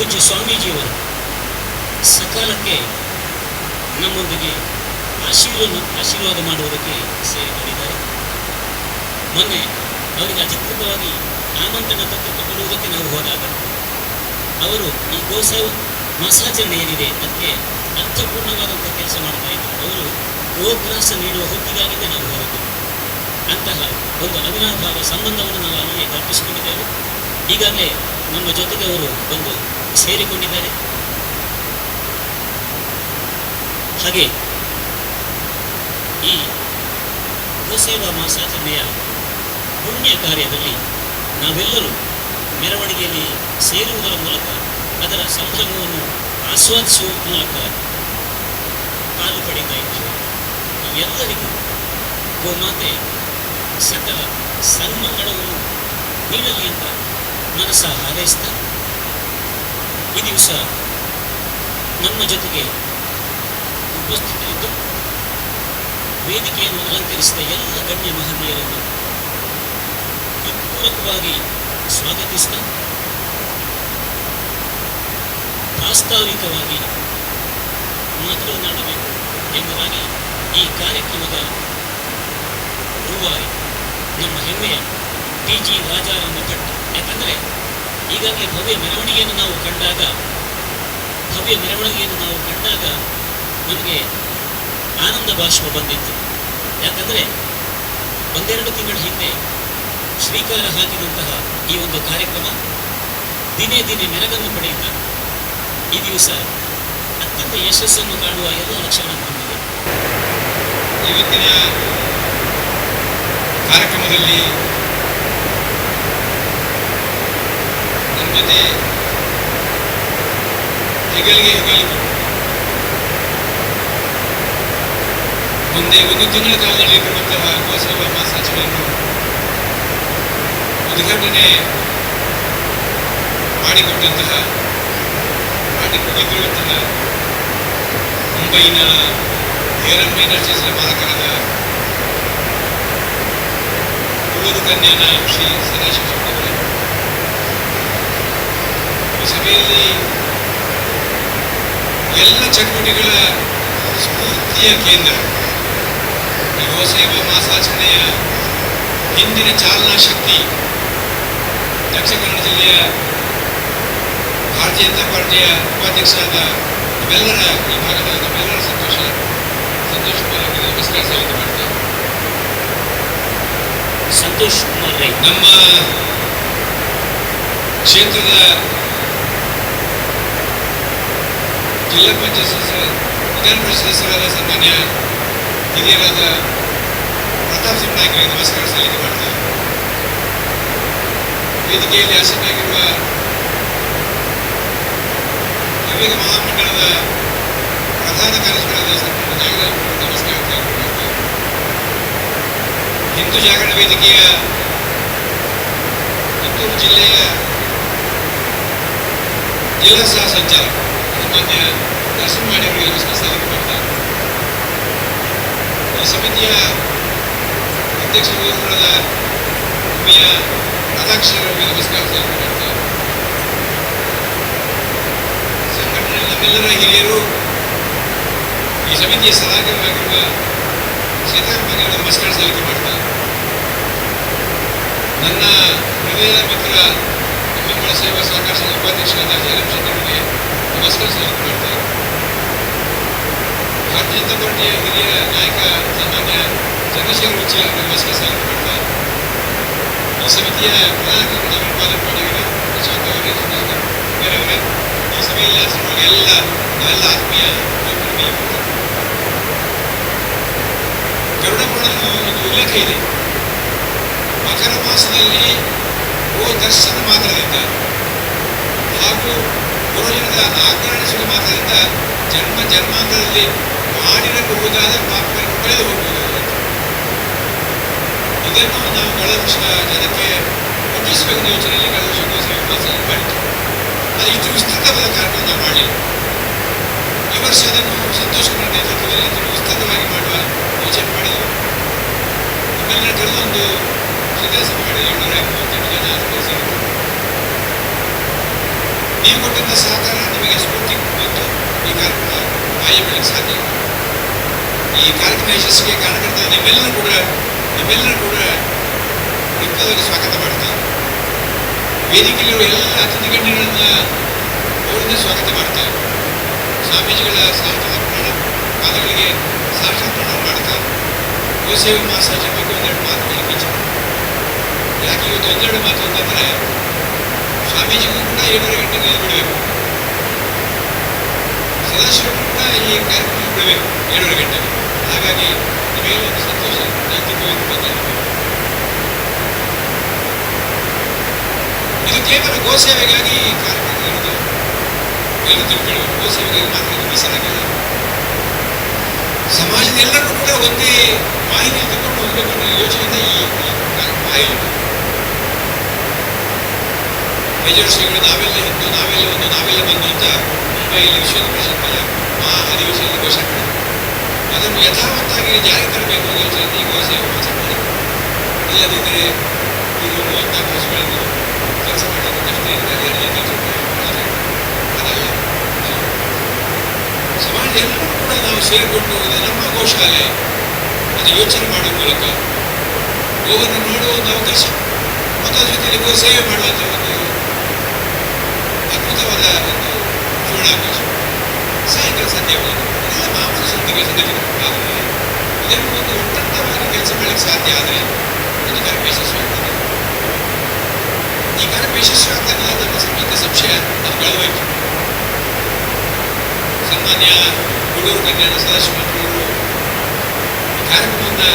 ಪೂಜ್ಯ ಸ್ವಾಮೀಜಿಯವರು ಸಕಾಲಕ್ಕೆ ನಮ್ಮೊಂದಿಗೆ ಆಶೀರ್ವಾದ ಮಾಡುವುದಕ್ಕೆ ಸೇರಿಕೊಂಡಿದ್ದಾರೆ. ಮೊನ್ನೆ ಅವರಿಗೆ ಅಧಿಕೃತವಾಗಿ ಆಮಂತ್ರಣ ಪತ್ರಿಕೆ ಕೊಡುವುದಕ್ಕೆ ನಾವು ಹೋದಾಗ ಅವರು ಈ ಗೋಸೇವಾ ಮಾಸಾಚರಣೆ ಏನಿದೆ ಅದಕ್ಕೆ ಅರ್ಥಪೂರ್ಣವಾದಂಥ ಕೆಲಸ ಮಾಡ್ತಾ ಇದ್ದಾರೆ. ಅವರು ಗೋಗ್ರಾಸ ನೀಡುವ ಹೊತ್ತಿಗಾಗಿಯೇ ನಾವು ಹೋದದ್ದು. ಅಂತಹ ಒಂದು ಅವಿನಾಭಾವ ಸಂಬಂಧವನ್ನು ನಾವು ಅಲ್ಲಿಯೇ ಕಲ್ಪಿಸಿಕೊಂಡಿದ್ದೇವೆ. ಈಗಾಗಲೇ ನಮ್ಮ ಜೊತೆಗೆ ಅವರು ಬಂದು ಸೇರಿಕೊಂಡಿದ್ದಾರೆ. ಹಾಗೆ ಈ ಗೋಸೇವಾ ಮಾಸಾಚರಣೆಯ ಪುಣ್ಯ ಕಾರ್ಯದಲ್ಲಿ ನಾವೆಲ್ಲರೂ ಮೆರವಣಿಗೆಯಲ್ಲಿ ಸೇರುವುದರ ಮೂಲಕ ಅದರ ಸಂಭ್ರಮವನ್ನು ಆಸ್ವಾದಿಸುವ ಮೂಲಕ ಪಾಲು ಪಡೀತಾ ಇದ್ದೇವೆ. ಎಲ್ಲರಿಗೂ ಗೋಮಾತೆ ಸಕಲ ಸನ್ಮಂಗಳವನ್ನು ನೀಡಲಿ ಅಂತ ಮನಸ್ಸ ಹಾರೈಸ್ತಾ ಈ ದಿವಸ ನಮ್ಮ ಜೊತೆಗೆ ಉಪಸ್ಥಿತರಿದ್ದು ವೇದಿಕೆಯನ್ನು ಅಲಂಕರಿಸಿದ ಎಲ್ಲ ಗಣ್ಯ ಮಹನೀಯರನ್ನು ಪೂರಕವಾಗಿ ಸ್ವಾಗತಿಸಿದ ಪ್ರಾಸ್ತಾವಿಕವಾಗಿ ಮಾತನಾಡಬೇಕು ಎಂಬುದಾಗಿ ಈ ಕಾರ್ಯಕ್ರಮದ ರೂವಾರಿ ನಮ್ಮ ಹೆಮ್ಮೆಯ ಟಿ.ಜಿ. ರಾಜಾರಾಮ ಭಟ್. ಯಾಕಂದರೆ ಈಗಾಗಲೇ ಭವ್ಯ ಮೆರವಣಿಗೆಯನ್ನು ನಾವು ಕಂಡಾಗ ನಮಗೆ ಆನಂದ ಬಾಷ್ಪ ಬಂದಿತ್ತು. ಯಾಕಂದರೆ ಒಂದೆರಡು ತಿಂಗಳ ಹಿಂದೆ ಶ್ರೀಕಾರ ಹಾಕಿದಂತಹ ಈ ಒಂದು ಕಾರ್ಯಕ್ರಮ ದಿನೇ ದಿನೇ ಮೆರಗನ್ನು ಪಡೆಯುತ್ತಾ ಈ ದಿವಸ ಅತ್ಯಂತ ಯಶಸ್ಸನ್ನು ಕಾಣುವ ಎಲ್ಲ ಲಕ್ಷಣ ಹೊಂದಿದೆ. ಇವತ್ತಿನ ಕಾರ್ಯಕ್ರಮದಲ್ಲಿ ನಮ್ಮ ಜೊತೆ ಹೆಗಲಿಗೆ ಮುಂದೆ ಒಂದು ತಿಂಗಳ ಕಾಲ ನಡೆಯುತ್ತಿರುವಂತಹ ಗೋಸೇವಾ ಮಾಸಾಚರಣೆಯನ್ನು ಉದ್ಘಾಟನೆ ಮಾಡಿಕೊಟ್ಟಿರುವಂತಹ ಮುಂಬೈನ ಏರಮ್ ಇಂಡಸ್ಟ್ರೀಸ್ನ ಮಾಲಕರಾದ ಉಳ್ಳೂರು ಕನ್ಯಾನ ಶ್ರೀ ಸದಾಶಿವ ಅವರೇ, ಈ ಸಭೆಯಲ್ಲಿ ಎಲ್ಲ ಚಟುವಟಿಕೆಗಳ ಸ್ಫೂರ್ತಿಯ ಕೇಂದ್ರ ಈ ಗೋಸೇವಾ ಮಾಸಾಚರಣೆಯ ಹಿಂದಿನ ಚಾಲನಾ ಶಕ್ತಿ ದಕ್ಷಿಣ ಕನ್ನಡ ಜಿಲ್ಲೆಯ ಭಾರತೀಯ ಜನತಾ ಪಾರ್ಟಿಯ ಉಪಾಧ್ಯಕ್ಷರಾದ ನಮ್ಮೆಲ್ಲರ ಈ ಭಾಗದ ನಮ್ಮೆಲ್ಲರ ಸಂತೋಷ ಕುಮಾರ್ ಅವರಿಗೆ ನಮಸ್ಕಾರ ಸಲ್ಲಿಕೆ ಮಾಡ್ತೇವೆ. ಸಂತೋಷ್ ಕುಮಾರ್ ರೈ ನಮ್ಮ ಕ್ಷೇತ್ರದ ಜಿಲ್ಲಾ ಪಂಚಾಯತ್ ವಿಧಾನ ಪರಿಷತ್ ಸದಸ್ಯರಾದ ಸನ್ಮಾನ್ಯ ಹಿರಿಯರಾದ ಪ್ರತಾಪ್ ಸಿಂಗ್ ನಾಯ್ಕರಿಗೆ ನಮಸ್ಕಾರ ಸಲ್ಲಿಕೆ ಮಾಡ್ತೇವೆ. ವೇದಿಕೆಯಲ್ಲಿ ಆಸೀನರಾಗಿರುವ ವಿವೇಕ ಮಹಾಮಂಡಳದ ಪ್ರಧಾನ ಕಾರ್ಯದರ್ಶಿಗಳಾದ ಸನ್ಮಾನ್ಯ ನಾಗರಾಜ್ ನಮಸ್ಕಾರ ಮಾಡ್ತೇವೆ. ಹಿಂದೂ ಜಾಗರಣ ವೇದಿಕೆಯ ಪುತ್ತೂರು ಜಿಲ್ಲೆಯ ಜಿಲ್ಲಾ ಸಹ ಸಂಚಾಲಕ ಸನ್ಮಾನ್ಯ ನರಸಿಂಹವಾಡಿ ಅವರಿಗೆ ನಮಸ್ಕಾರ ಸಲ್ಲಿಕೆ ಮಾಡ್ತಾರೆ. ಈ ಸಮಿತಿಯ ಅಧ್ಯಕ್ಷರು ಭೂಮಿಯ ರಾಧಾಕೃಷ್ಣ ಅವರಿಗೆ ನಮಸ್ಕಾರ ಸಲ್ಲಿಕೆ ಮಾಡ್ತಾರೆ. ಸಂಘಟನೆಯ ನಮ್ಮೆಲ್ಲರ ಹಿರಿಯರು, ಈ ಸಮಿತಿಯ ಸಲಹೆಗಾರರಾಗಿರುವ ಸೀತಾರಾಮನಿಗೆ ನಮಸ್ಕಾರ ಸಲ್ಲಿಕೆ ಮಾಡ್ತಾರೆ. ನನ್ನ ಹೃದಯದ ಮಿತ್ರ ಬೆಂಬಲ ಸೇವಾ ಸಹಕಾರ ಸಂಘ ಉಪಾಧ್ಯಕ್ಷರಾದ ಜಯರಾಮ್ ಶೆಟ್ಟರಿಗೆ ನಮಸ್ಕಾರ ಸಲ್ಲಿಕೆ ಮಾಡ್ತಾರೆ. ಭಾರತೀಯ ಜನತಾ ಪಾರ್ಟಿಯ ಹಿರಿಯ ನಾಯಕ ಸನ್ಮಾನ್ಯ ಚಂದ್ರಶೇಖರ್ ಉಚ್ಚಿಲ ಅವರಿಗೆ ನಮಸ್ಕಾರ ಸಲ್ಲಿಕೆ ಮಾಡ್ತಾರೆ. ಈ ಸಮಿತಿಯ ಪ್ರಧಾನ ಕಾರ್ಯದರ್ಶಿ ಮಾಡಿದರೆ ಪ್ರಶಾಂತ್ ಅವರೇ, ಬೇರೆಯವರೇ, ಈ ಸಭೆಯಲ್ಲಿ ಆಸನವಾಗಿ ನಾವೆಲ್ಲ ಆತ್ಮೀಯ ಗರುಡ ಪುರಾಣದ ಒಂದು ಉಲ್ಲೇಖ ಇದೆ. ಮಕರ ಮಾಸದಲ್ಲಿ ಗೋ ದರ್ಶನ ಮಾತ್ರದಿಂದ ಹಾಗೂ ಗುರುಜನದ ಆಕರ್ಣಿಸುವ ಮಾತ್ರದಿಂದ ಜನ್ಮಾಂತರದಲ್ಲಿ ಮಾಡಿರಬಹುದಾದ ಪಾಪಗಳನ್ನು ಕಳೆದು ಹೋಗಬಹುದು. ಇದನ್ನು ನಾವು ಕಳೆದ ವರ್ಷ ಜನಕ್ಕೆ ಮುಟ್ಟಿಸಬೇಕು ಯೋಚನೆಯಲ್ಲಿ ಕಳೆದ ವರ್ಷ ಗೋಸೇವಾ ಮಾಸದಲ್ಲಿ ಮಾಡಿತ್ತು. ಅದು ಇಷ್ಟು ವಿಸ್ತೃತವಾದ ಕಾರ್ಯಕ್ರಮ ನಾವು ಮಾಡಲಿಲ್ಲ. ಈ ವರ್ಷ ಅದನ್ನು ಸಂತೋಷ ಕುಮಾರ್ ನೇತೃತ್ವದಲ್ಲಿ ವಿಸ್ತೃತವಾಗಿ ಮಾಡುವ ಯೋಚನೆ ಮಾಡಿದರು. ನಮ್ಮೆಲ್ಲರ ಕಳೆದೊಂದು ಸದಸ್ಯ ಮಾಡಿ 758 ಜನ ಸೇರಿದರು. ನೀವು ಕೊಟ್ಟಂಥ ಸಹಕಾರ ನಿಮಗೆ ಸ್ಫೂರ್ತಿ ಮತ್ತು ಈ ಕಾರ್ಯಕ್ರಮ ಬಾಯಿ ಬೆಳಕ್ಕೆ ಸಾಧ್ಯ. ಈ ಕಾರ್ಯಕ್ರಮ ಯಶಸ್ಸಿಗೆ ಕಾರಣಕರ್ತ ನಿಮ್ಮೆಲ್ಲರೂ ಕೂಡ ಹೃತ್ಪೂರ್ವಕ ಸ್ವಾಗತ ಮಾಡ್ತಾರೆ. ವೇದಿಕೆಯಲ್ಲಿರುವ ಎಲ್ಲ ಅತಿಥಿಗಣ್ಯಗಳನ್ನ ಅವರನ್ನೇ ಸ್ವಾಗತ ಮಾಡ್ತಾರೆ. ಸ್ವಾಮೀಜಿಗಳ ಪಾದಗಳಿಗೆ ಸಾಕ್ಷಾತ್ ಪ್ರಣಾಮ ಮಾಡ್ತಾರೆ. ಗೋಸೇವೆ ಮಹಾಸಂಸ್ಥೆ ಬಗ್ಗೆ ಒಂದೆರಡು ಮಾತು ಹೇಳಕ್ಕೆ ಇಚ್ಛೆ. ಯಾಕೆ ಇವತ್ತು ಒಂದೆರಡು ಮಾತು ಅಂತಂದ್ರೆ, ಸ್ವಾಮೀಜಿಗೂ ಕೂಡ 7:30 ಗಂಟೆಗೆ ಬಿಡಬೇಕು, ಸದಾಶಿವರು ಕೂಡ ಈ ಕಾರ್ಯಕ್ರಮ ಬಿಡಬೇಕು 7:30 ಗಂಟೆಗೆ. ಹಾಗಾಗಿ ನಿಮಗೆಲ್ಲ ಒಂದು ಸಂತೋಷ ನೈತಿಕವಾಗಿ ಬಂದಿರಬೇಕು. ಇದು ಕೇವಲ ಗೋಸೇವೆಗಾಗಿ ಈ ಕಾರ್ಯಕ್ರಮ ಇರುವುದಿಲ್ಲ. ಎಲ್ಲರೂ ತಿಳ್ಕೊಳ್ಳಬೇಕು, ಗೋಸೇವೆಗಾಗಿ ಮಾತ್ರ ಇದು ಮೀಸಲಾಗಿಲ್ಲ. ಸಮಾಜದ ಎಲ್ಲರೂ ಕೂಡ ಒಂದೇ ವಾಹಿನಿಯಲ್ಲಿ ತಗೊಂಡು ಹೋಗಬೇಕು ಅನ್ನೋ ಯೋಚನೆಯಿಂದ ಈ ಕಾರ್ಯಕ್ರಮ ಆಯೋಜನೆ. ಮೇಜರ್ ಶ್ರೀಗಳು ನಾವೆಲ್ಲ ಹಿಂದೂ, ನಾವೆಲ್ಲ ಒಂದು, ನಾವೆಲ್ಲ ಬಂದು ಅಂತ ಮುಂಬೈಯಲ್ಲಿ ವಿಶ್ವ ಪರಿಷತ್ನಲ್ಲಿ ಮಹಾ ಅಧಿವೇಶನದಲ್ಲಿ ಘೋಷಣೆ ಮಾಡಿದರು. ಅದನ್ನು ಯಥಾವತ್ತಾಗಿ ಜಾರಿ ತರಬೇಕು ಅನ್ನೋ ಯೋಚನೆಯಿಂದ ಈ ಗೋಸೇವೆ ಮಾತ್ರ ಮಾಡಿದರು. ಇಲ್ಲದಿದ್ದರೆ ಈಗ 34 ವರ್ಷಗಳನ್ನು ಕೆಲಸ ಮಾಡಿದ್ದಷ್ಟೇ ಅದಲ್ಲ. ಸಮಾಜ ಎಲ್ಲರೂ ಕೂಡ ನಾವು ಸೇರಿಕೊಂಡು ಇದು ನಮ್ಮ ಗೋಶಾಲೆ ಅದು ಯೋಚನೆ ಮಾಡುವ ಮೂಲಕ ಗೋವನ್ನು ನೋಡುವ ಒಂದು ಅವಕಾಶ ಮತ್ತು ಅದ್ರ ಜೊತೆಯಲ್ಲಿ ಗೋ ಸೇವೆ ಮಾಡುವಂಥ ಒಂದು ಅದ್ಭುತವಾದ ಒಂದು ಸುವರ್ಣಾವಕಾಶ. ಸಾಯಂಕಾಲ ಸಾಧ್ಯವಾಗಿದೆ. ಇದೆಲ್ಲ ಮಾಮೂಲು ಸಂಗತಿಗಳು. ಆದರೆ ಇದನ್ನು ಒಂದು ಒಟ್ಟಂತವಾಗಿ ಕೆಲಸ ಮಾಡಲಿಕ್ಕೆ ಸಾಧ್ಯ ಆದರೆ ಒಂದು ಕಾರ್ಯಕ್ರಮ ಯಶಸ್ವಿ ಆಗ್ತದೆ. ಈ ಕಾರ್ಯಕ್ರಮ ಯಶಸ್ವಿ ಆಗ್ತಾನೆ ಅದನ್ನು ಸಂಬಂಧ ಸಂಶಯ ಅದು ಬೆಳೆದೋಯ್ತು. ಸನ್ಮಾನ್ಯ ಗೂಡೂರು ಕಲ್ಯಾಣ ಸದಾಶಿವರವರು ಈ ಕಾರ್ಯಕ್ರಮವನ್ನು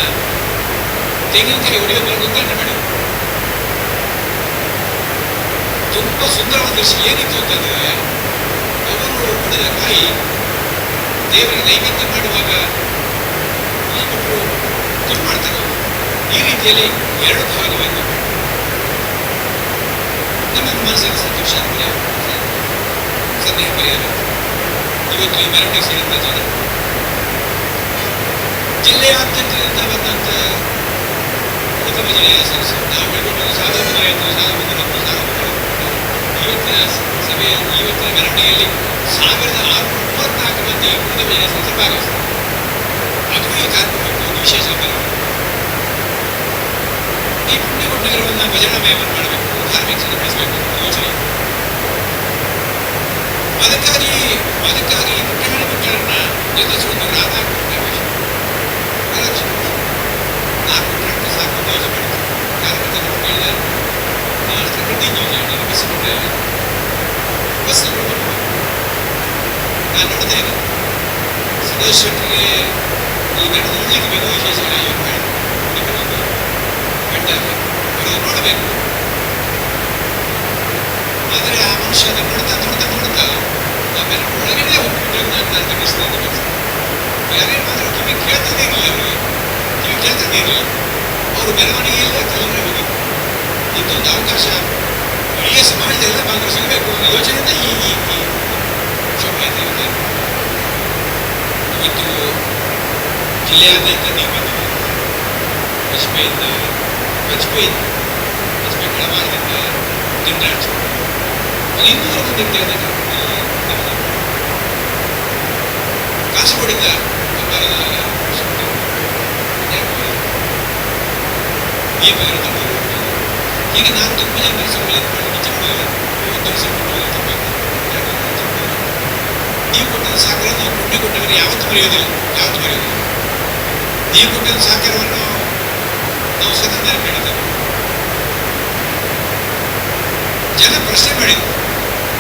ತೆಂಗಿನಕಾಯಿ ಹೊಡೆಯೋ ಉದ್ಘಾಟನೆ ಮಾಡಿದರು. ತುಂಬ ಸುಂದರವಾದ ದೃಶ್ಯ ಏನಿತ್ತು ಅಂತಂದರೆ, ಅವರು ಹೊಡೆದ ಕಾಯಿ ದೇವರಿಗೆ ನೈವೇದ್ಯ ಮಾಡುವಾಗ ಈ ಮಕ್ಕಳು ತುಂಬ ಮಾಡ್ತಾರೆ. ಈ ರೀತಿಯಲ್ಲಿ 2 ಭಾಗವಾಗಿ ನಮಗೆ ಮನಸ್ಸಿಗೆ ಸಂತೋಷ ಅಂದರೆ ಸಂದೇಹ ಪರಿಹಾರ. ಇವತ್ತು ಈ ಮೆರವಣಿಗೆ ಸೇರಿದಂಥ ಜನ ಜಿಲ್ಲೆಯಾದ್ಯಂತದಿಂದ ಬಂದಂಥ ಉತ್ತಮ ಜಿಲ್ಲೆಯ ಸದಸ್ಯರು ನಾವು ಬೆಳ್ಕೊಂಡು ಸಾಲ ಇವತ್ತಿನ ಸಭೆಯಲ್ಲಿ ಇವತ್ತಿನ ಮೆರವಣಿಗೆಯಲ್ಲಿ 1634 ಮಂದಿ ಉತ್ತಮ ಜಿಲ್ಲೆಯ ಸದಸ್ಯರು ಭಾಗವಹಿಸಿದ್ದಾರೆ. ಅದು ಈ ಕಾರ್ಯಕ್ರಮಕ್ಕೆ ಒಂದು ವಿಶೇಷ ಮೆರವಣಿಗೆ. ಈ ಪುಣ್ಯಗುಡ್ಡಗಳನ್ನು ಭಜನಾಮಯವನ್ನು ಮಾಡಬೇಕು, ಧಾರ್ಮಿಕ ಬೆಳೆಸಬೇಕು ಅನ್ನೋ ಯೋಚನೆ. ಅದಕ್ಕಾಗಿ ಪುಟ್ಟಣ ಮಕ್ಕಳನ್ನ ಜೊತೆಸುವುದು 4 ಪ್ರವೇಶ 4 ಪುಟ್ಟಣಕ್ಕೆ ಸಾಕು ಯೋಚನೆ ಮಾಡಿದ್ರು. ಕಾರ್ಯಕ್ರಮ ಕೇಳಿದ ಪ್ರಕೃತಿ ಯೋಜನೆ ಬಸ್ಸುಗಳು ಬರಬೇಕು. ನಾನು ನೋಡಿದ್ದೇನೆ ಸದಸ್ಯರಿಗೆ ಈ ನಡೆದು ನೋಡಲಿಕ್ಕೆ ಬೇಕು, ವಿಶೇಷ ಯೋಗ ಮಾಡಿದ್ರು. ಗಂಡ ಅವರನ್ನು ನೋಡಬೇಕು. ಆದರೆ ಆ ಮನುಷ್ಯ ನೋಡ್ತಾ ಆಮೇಲೆ ಒಳಗಡೆ ಹೋಗ್ಬಿಟ್ಟು ನಾನು ಗಮನಿಸಿದೆ. ಬೇರೆ ಮಾತ್ರ ಕಿವಿ ಕೇಳ್ತಾನೆ ಇರಲಿಲ್ಲ. ಅವರು ಮೆರವಣಿಗೆಯಲ್ಲಿ ತಲೆಮರೆ ಹೋಗಿದ್ರು. ಇದೊಂದು ಅವಕಾಶ ಇಡೀ ಸಮಾಜದೆಲ್ಲ ಭಾಗವಹಿಸಬೇಕು ಅನ್ನೋ ಯೋಚನೆಯಿಂದ ಈ ಶೋಭಾಯಾತ್ರೆ ಇದೆ. ಇವತ್ತು ಜಿಲ್ಲೆಯಾದ್ಯಂತ ನೀವು ಬಂದಿದ್ದೀವಿ. ಪಂಚಪೆಯಿಂದ ಕಳವಾರದಿಂದ ದಿಂಡಾಚು ಒಂದು 200 ಮಂದಿ ಕಾಸರಗೋಡಿಂದ ಈಗ ನಾನು ತುಂಬ ಜನ ನೀವು ಕೊಟ್ಟಂಥ ಸಹಕಾರ ನಾವು ಪುಣ್ಯ ಕೊಟ್ಟವರಿಗೆ ಯಾವತ್ತೂ ಮರೆಯೋದಿಲ್ಲ. ನೀವು ಕೊಟ್ಟಂಥ ಸಹಕಾರವನ್ನು ನಾವು ಸದಾ ನೆನಪಿಡಿದ್ದೇವೆ. ಜನ ಪ್ರಶ್ನೆ ಮಾಡಿದ್ರು,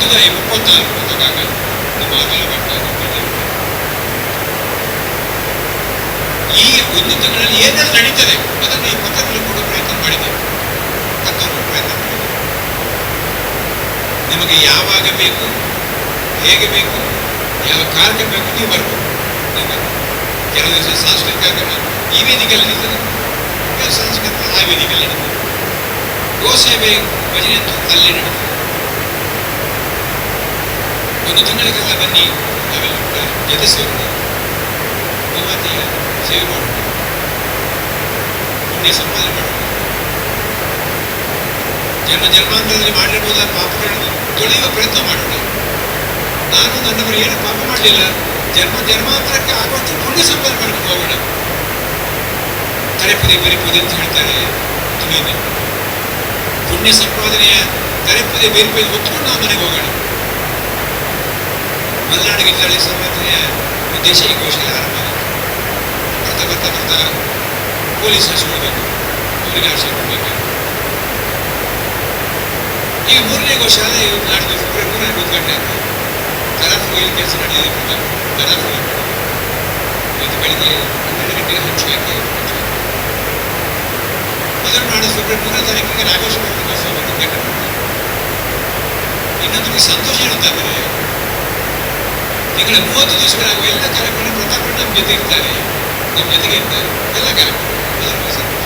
ಜುಲೈ 34 ಹೋದಾಗ ನಮ್ಮ ಆಮೇಲೆ ಈ 1 ತಿಂಗಳಲ್ಲಿ ಏನೆಲ್ಲ ನಡೀತದೆ ಅದನ್ನು ಈ ಪತ್ರದಲ್ಲಿ ಕೂಡ ಪ್ರಯತ್ನ ಮಾಡಿದ್ದೇವೆ. ನಿಮಗೆ ಯಾವಾಗ ಬೇಕು, ಹೇಗೆ ಬೇಕು, ಯಾವ ಕಾರ್ಯಕ್ರಮ ಬೇಕು ನೀವು ಬರ್ಬೋದು. ಕೆಲವು ದಿವಸ ಸಾಂಸ್ಕೃತಿಕ ಕಾರ್ಯಕ್ರಮ ಈ ವೇದಿಕೆಯಲ್ಲಿ ನಡೀತದೆ, ಕೆಲವು ಸಾಂಸ್ಕೃತಿಕ ಆ ವೇದಿಕೆಯಲ್ಲಿ ನಡೀತದೆ. ಗೋಸೇವೆ ಭಜನೆ ಅಂತ ಅಲ್ಲೇ ನಡೀತದೆ. 1 ತಿಂಗಳ ಕಾಲ ಬನ್ನಿ, ನಾವೆಲ್ಲ ಕೂಡ ಜೊತೆ ಸೇರೋಣ, ಗೋಮಾತೆಯ ಸೇವೆ ಮಾಡೋಣ, ಪುಣ್ಯ ಸಂಪಾದನೆ ಮಾಡೋಣ. ಜನ್ಮಾಂತರದಲ್ಲಿ ಮಾಡಿರ್ಬೋದಾದ ಪಾಪಗಳನ್ನು ತೊಳೆಯುವ ಪ್ರಯತ್ನ ಮಾಡೋಣ. ನಾನು ನನ್ನವರು ಏನು ಪಾಪ ಮಾಡಲಿಲ್ಲ, ಜನ್ಮಾಂತರಕ್ಕೆ ಆಗುವಷ್ಟು ಪುಣ್ಯ ಸಂಪಾದನೆ ಮಾಡ್ಕೊಂಡು ಹೋಗೋಣ. ತರೆಪುದೆ ಬೆರೆಪುದೆ ಅಂತ ಹೇಳ್ತಾರೆ ತುಳಿದೆ. ಪುಣ್ಯ ಸಂಪಾದನೆಯ ತರೆಪುದೆ ಬೆರೆಪುದೆ ಹೊತ್ಕೊಂಡು ನಾವು ಮನೆಗೆ ಹೋಗೋಣ. ಮಲೆನಾಡು ಗಿರಿಜಾಳಿ ಸಂಪಾದನೆಯ ದೇಶೀಯ ಗೋಶಾಲೆ ಆರಂಭ ಆಗುತ್ತೆ. ಬರ್ತಾ ಬರ್ತಾ ಬರ್ತಾ ಪೊಲೀಸ್ ಹಚ್ಕೊಳ್ಬೇಕು, ಅವರಿಗೆ ಆಶೆ ಕೊಡಬೇಕು. ಈಗ 3ನೇ ಗೋಶಾಲೆ ನಾಡಿದ್ದು ಫೆಬ್ರವರಿ 3ನೇ ಉದ್ಘಾಟನೆ ಆಗ್ತದೆ. ಕರಾಫುಗೆಯಲ್ಲಿ ಕೆಲಸ ನಡೆಯಲಿಕ್ಕೆ ಕರಾಫುಗೆ ಇವತ್ತು ಬೆಳಿಗ್ಗೆ 12 ಗಂಟೆಗೆ ಹಂಚುವಿಕೆ. ಅದನ್ನು ನಾಡು ಫೆಬ್ರವರಿ 3ನೇ ತಾರೀಕಿಗೆ ನಾಗೇಶ ಉತ್ಸವ ಉದ್ಘಾಟನೆ ಮಾಡ್ತಾರೆ. ಇನ್ನೊಂದು ಸಂತೋಷ ಏನಂತಂದರೆ ತಿಂಗಳ 30 ದಿವಸಗಳಾಗುವ ಎಲ್ಲ ಕಾರ್ಯಕ್ರಮ ಪ್ರತಾಪಣ್ಣ ನಮ್ಮ ಜೊತೆ ಇರ್ತಾರೆ, ನಮ್ಮ ಜೊತೆಗೆ ಇರ್ತಾರೆ. ಎಲ್ಲ ಕಾರ್ಯಕ್ರಮ ಅದರ ಸಂತೋಷ.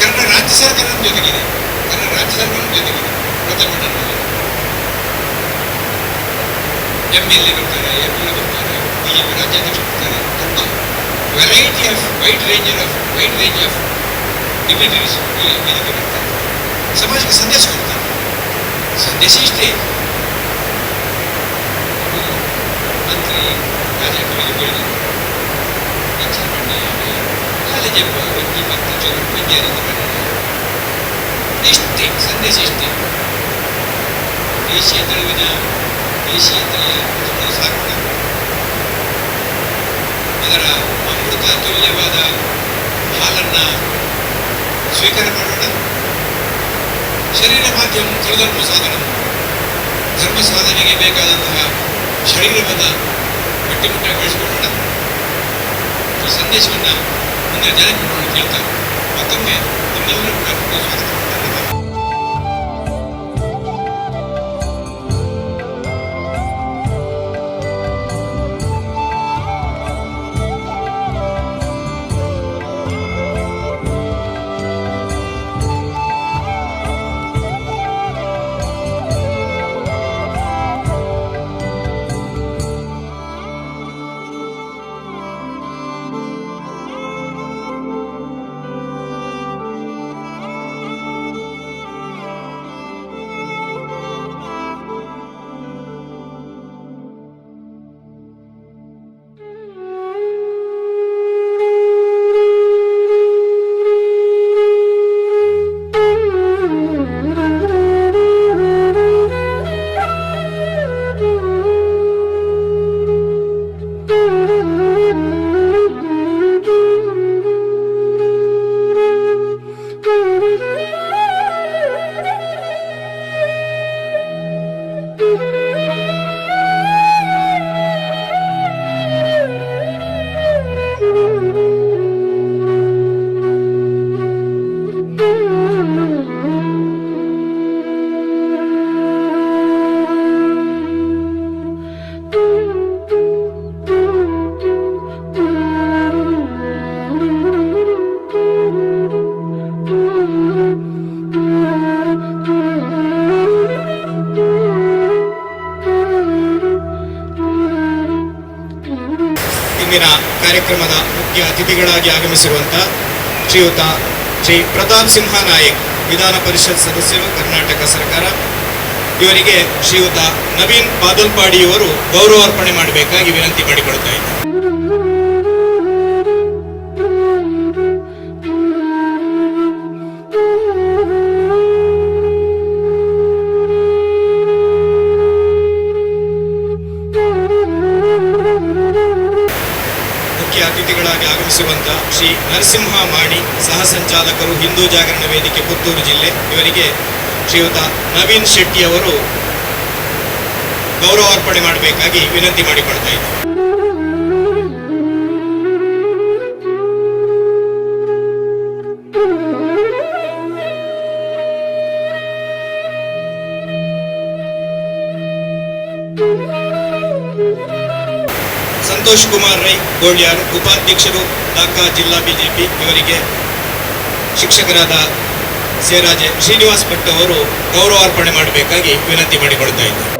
ಕನ್ನಡ ರಾಜ್ಯ ಸರ್ಕಾರ ನಮ್ಮ ಜೊತೆಗಿದೆ, ಕನ್ನಡ ರಾಜ್ಯ ಸರ್ಕಾರ ನಮ್ಮ ಜೊತೆಗಿದೆ. ಪ್ರತಾಪಣ್ಣ MLA ಬರ್ತಾರೆ, MP ಬರ್ತಾರೆ, BJP ರಾಜ್ಯಾಧ್ಯಕ್ಷ ಬರ್ತಾರೆ. ತುಂಬ ವೈಡ್ ರೇಂಜ್ ಆಫ್ ಡಿಗ್ನಿಟರೀಸ್ ವೇದಿಕೆ ಬರ್ತಾರೆ. ಸಮಾಜಕ್ಕೆ ಸಂದೇಶ ಕೊಡ್ತಾರೆ. ಸಂದೇಶ ಇಷ್ಟೇ, ಮಂತ್ರಿ ರಾಜಕೀಯ ಬೆಳೆದು ವಿಚಾರ ಮಾಡಿ ಕಾಲೇಜಪ್ಪ ಒಂಜಿ ಮತ್ತು ಚೊರು ವಿದ್ಯಾರ್ಥಿ ಮಾಡಿ ಇಷ್ಟೇ ಸಂದೇಶ. ಇಷ್ಟೇ ದೇಶೀಯ ತಳಿಯ ಸಾಕೋಣ. ಅದರ ಅಮೃತ ತುಲ್ಯವಾದ ಹಾಲನ್ನು ಸ್ವೀಕಾರ ಮಾಡೋಣ. ಶರೀರ ಮಾಧ್ಯಮ ಕಳೆದನ್ನು ಸಾಧನ, ಧರ್ಮ ಸಾಧನೆಗೆ ಬೇಕಾದಂತಹ ಶರೀರವನ್ನು ಗಟ್ಟಿಮುಟ್ಟಾಗಿಗೊಳಿಸಿಕೊಳ್ಳೋಣ. ಈ ಸಂದೇಶವನ್ನು ಮುಂದೆ ಜನಕ್ಕೆ ಮಾಡೋಣ ಕೇಳ್ತಾ ಮತ್ತೊಮ್ಮೆ ನಿಮ್ಮೆಲ್ಲರೂ ಕೂಡ ಸ್ವಾಗತ ಮಾಡ್ತಾರೆ. ಇಂದಿನ ಕಾರ್ಯಕ್ರಮದ ಮುಖ್ಯ ಅತಿಥಿಗಳಾಗಿ ಆಗಮಿಸಿರುವಂತಹ ಶ್ರೀ ಪ್ರತಾಪ್ ಸಿಂಹ ನಾಯಕ್, ವಿಧಾನ ಪರಿಷತ್ ಸದಸ್ಯರು, ಕರ್ನಾಟಕ ಸರ್ಕಾರ. ಇವರಿಗೆ ಶ್ರೀಯುತ ನವೀನ್ ಪಾದಲ್ಪಾಡಿಯವರು ಗೌರವಾರ್ಪಣೆ ಮಾಡಬೇಕಾಗಿ ವಿನಂತಿ ಮಾಡಿಕೊಳ್ತಾ ಇದ್ದಾರೆ. ಅತಿಥಿಗಳಾಗಿ ಆಗಮಿಸುವಂತಹ ಶ್ರೀ ನರಸಿಂಹ ಮಾಣಿ, ಸಹ ಸಂಚಾಲಕರು, ಹಿಂದೂ ಜಾಗರಣ ವೇದಿಕೆ, ಪುತ್ತೂರು ಜಿಲ್ಲೆ. ಇವರಿಗೆ ಶ್ರೀಯುತ ನವೀನ್ ಶೆಟ್ಟಿ ಅವರು ಗೌರವಾರ್ಪಣೆ ಮಾಡಬೇಕಾಗಿ ವಿನಂತಿ ಮಾಡಿಕೊಳ್ತಾ ಇದ್ದಾರೆ. ಸಂತೋಷ್ ಕುಮಾರ್ ರೈ ಗೋಳ್ಯಾರ್, ಉಪಾಧ್ಯಕ್ಷರು, ಢಾಕಾ ಜಿಲ್ಲಾ ಬಿಜೆಪಿ. ಇವರಿಗೆ ಶಿಕ್ಷಕರಾದ ಸೇರಾಜೆ ಶ್ರೀನಿವಾಸ್ ಭಟ್ ಅವರು ಗೌರವಾರ್ಪಣೆ ಮಾಡಬೇಕಾಗಿ ವಿನಂತಿ ಮಾಡಿಕೊಳ್ತಾ ಇದ್ದಾರೆ.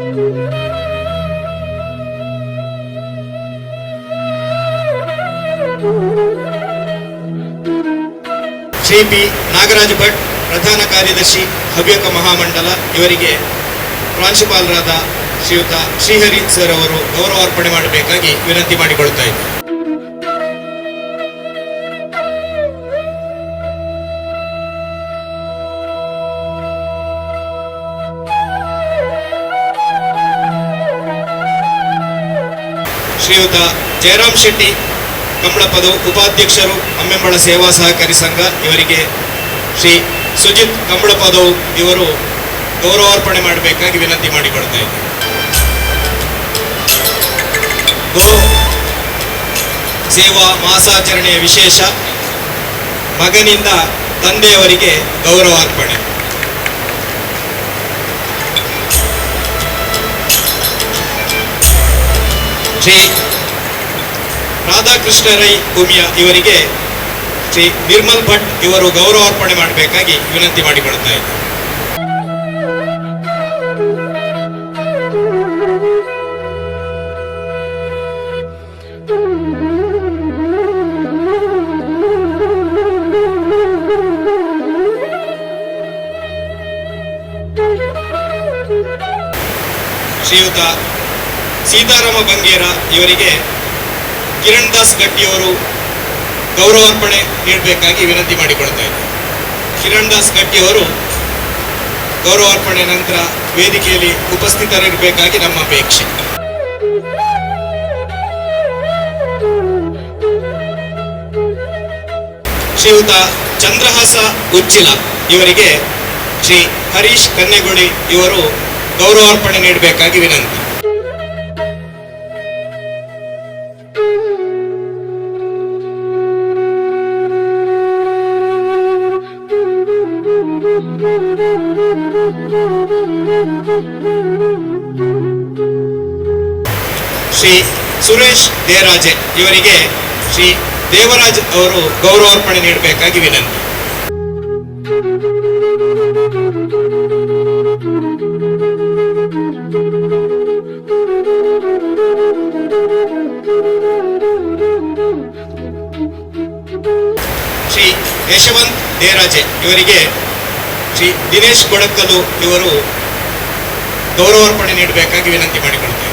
ಶ್ರೀ ಪಿ ನಾಗರಾಜ್ ಭಟ್, ಪ್ರಧಾನ ಕಾರ್ಯದರ್ಶಿ, ಹವ್ಯಕ ಮಹಾಮಂಡಲ. ಇವರಿಗೆ ಪ್ರಾಂಶುಪಾಲರಾದ ಶ್ರೀಯುತ ಶ್ರೀಹರಿ ಸರ್ ಅವರು ಗೌರವಾರ್ಪಣೆ ಮಾಡಬೇಕಾಗಿ ವಿನಂತಿ ಮಾಡಿಕೊಳ್ತಾ ಇದ್ದಾರೆ. ಶ್ರೀಯುತ ಜಯರಾಮ್ ಶೆಟ್ಟಿ ಕಂಬಳಪದವು ಉಪಾಧ್ಯಕ್ಷರು ಅಮ್ಮೆಂಬಳ ಸೇವಾ ಸಹಕಾರಿ ಸಂಘ, ಇವರಿಗೆ ಶ್ರೀ ಸುಜಿತ್ ಕಂಬಳಪದವು ಇವರು ಗೌರವಾರ್ಪಣೆ ಮಾಡಬೇಕಾಗಿ ವಿನಂತಿ ಮಾಡಿಕೊಳ್ತಾ ಇದ್ದಾರೆ. ಗೋ ಸೇವಾ ಮಾಸಾಚರಣೆಯ ವಿಶೇಷ ಮಗನಿಂದ ತಂದೆಯವರಿಗೆ ಗೌರವಾರ್ಪಣೆ. ಶ್ರೀ ರಾಧಾಕೃಷ್ಣ ರೈ ಕುಮಿಯ ಇವರಿಗೆ ಶ್ರೀ ನಿರ್ಮಲ್ ಭಟ್ ಇವರು ಗೌರವಾರ್ಪಣೆ ಮಾಡಬೇಕಾಗಿ ವಿನಂತಿ ಮಾಡಿಕೊಳ್ತಾ ಇದ್ದಾರೆ. ಶ್ರೀಯುತ ಸೀತಾರಾಮ ಬಂಗೇರ ಇವರಿಗೆ ಕಿರಣ್ ದಾಸ್ ಗಟ್ಟಿಯವರು ಗೌರವಾರ್ಪಣೆ ನೀಡಬೇಕಾಗಿ ವಿನಂತಿ ಮಾಡಿಕೊಳ್ತಾ ಇದ್ದಾರೆ. ಕಿರಣ್ ದಾಸ್ ಗಟ್ಟಿಯವರು ಗೌರವಾರ್ಪಣೆ ನಂತರ ವೇದಿಕೆಯಲ್ಲಿ ಉಪಸ್ಥಿತರಿರಬೇಕಾಗಿ ನಮ್ಮ ಅಪೇಕ್ಷೆ. ಶ್ರೀಯುತ ಚಂದ್ರಹಾಸ ಉಚ್ಚಿಲ ಇವರಿಗೆ ಶ್ರೀ ಹರೀಶ್ ಕನ್ನೆಗುಳಿ ಇವರು ಗೌರವಾರ್ಪಣೆ ನೀಡಬೇಕಾಗಿ ವಿನಂತಿ. ಶ್ರೀ ಸುರೇಶ್ ದೇರಾಜೆ ಇವರಿಗೆ ಶ್ರೀ ದೇವರಾಜ್ ಅವರು ಗೌರವಾರ್ಪಣೆ ನೀಡಬೇಕಾಗಿ ವಿನಂತಿ. ಶ್ರೀ ಯಶವಂತ್ ದೇರಾಜೆ ಇವರಿಗೆ ಶ್ರೀ ದಿನೇಶ್ ಗೊಡಕಲು ಇವರು ಗೌರವಾರ್ಪಣೆ ನೀಡಬೇಕಾಗಿ ವಿನಂತಿ ಮಾಡಿಕೊಳ್ತಾರೆ.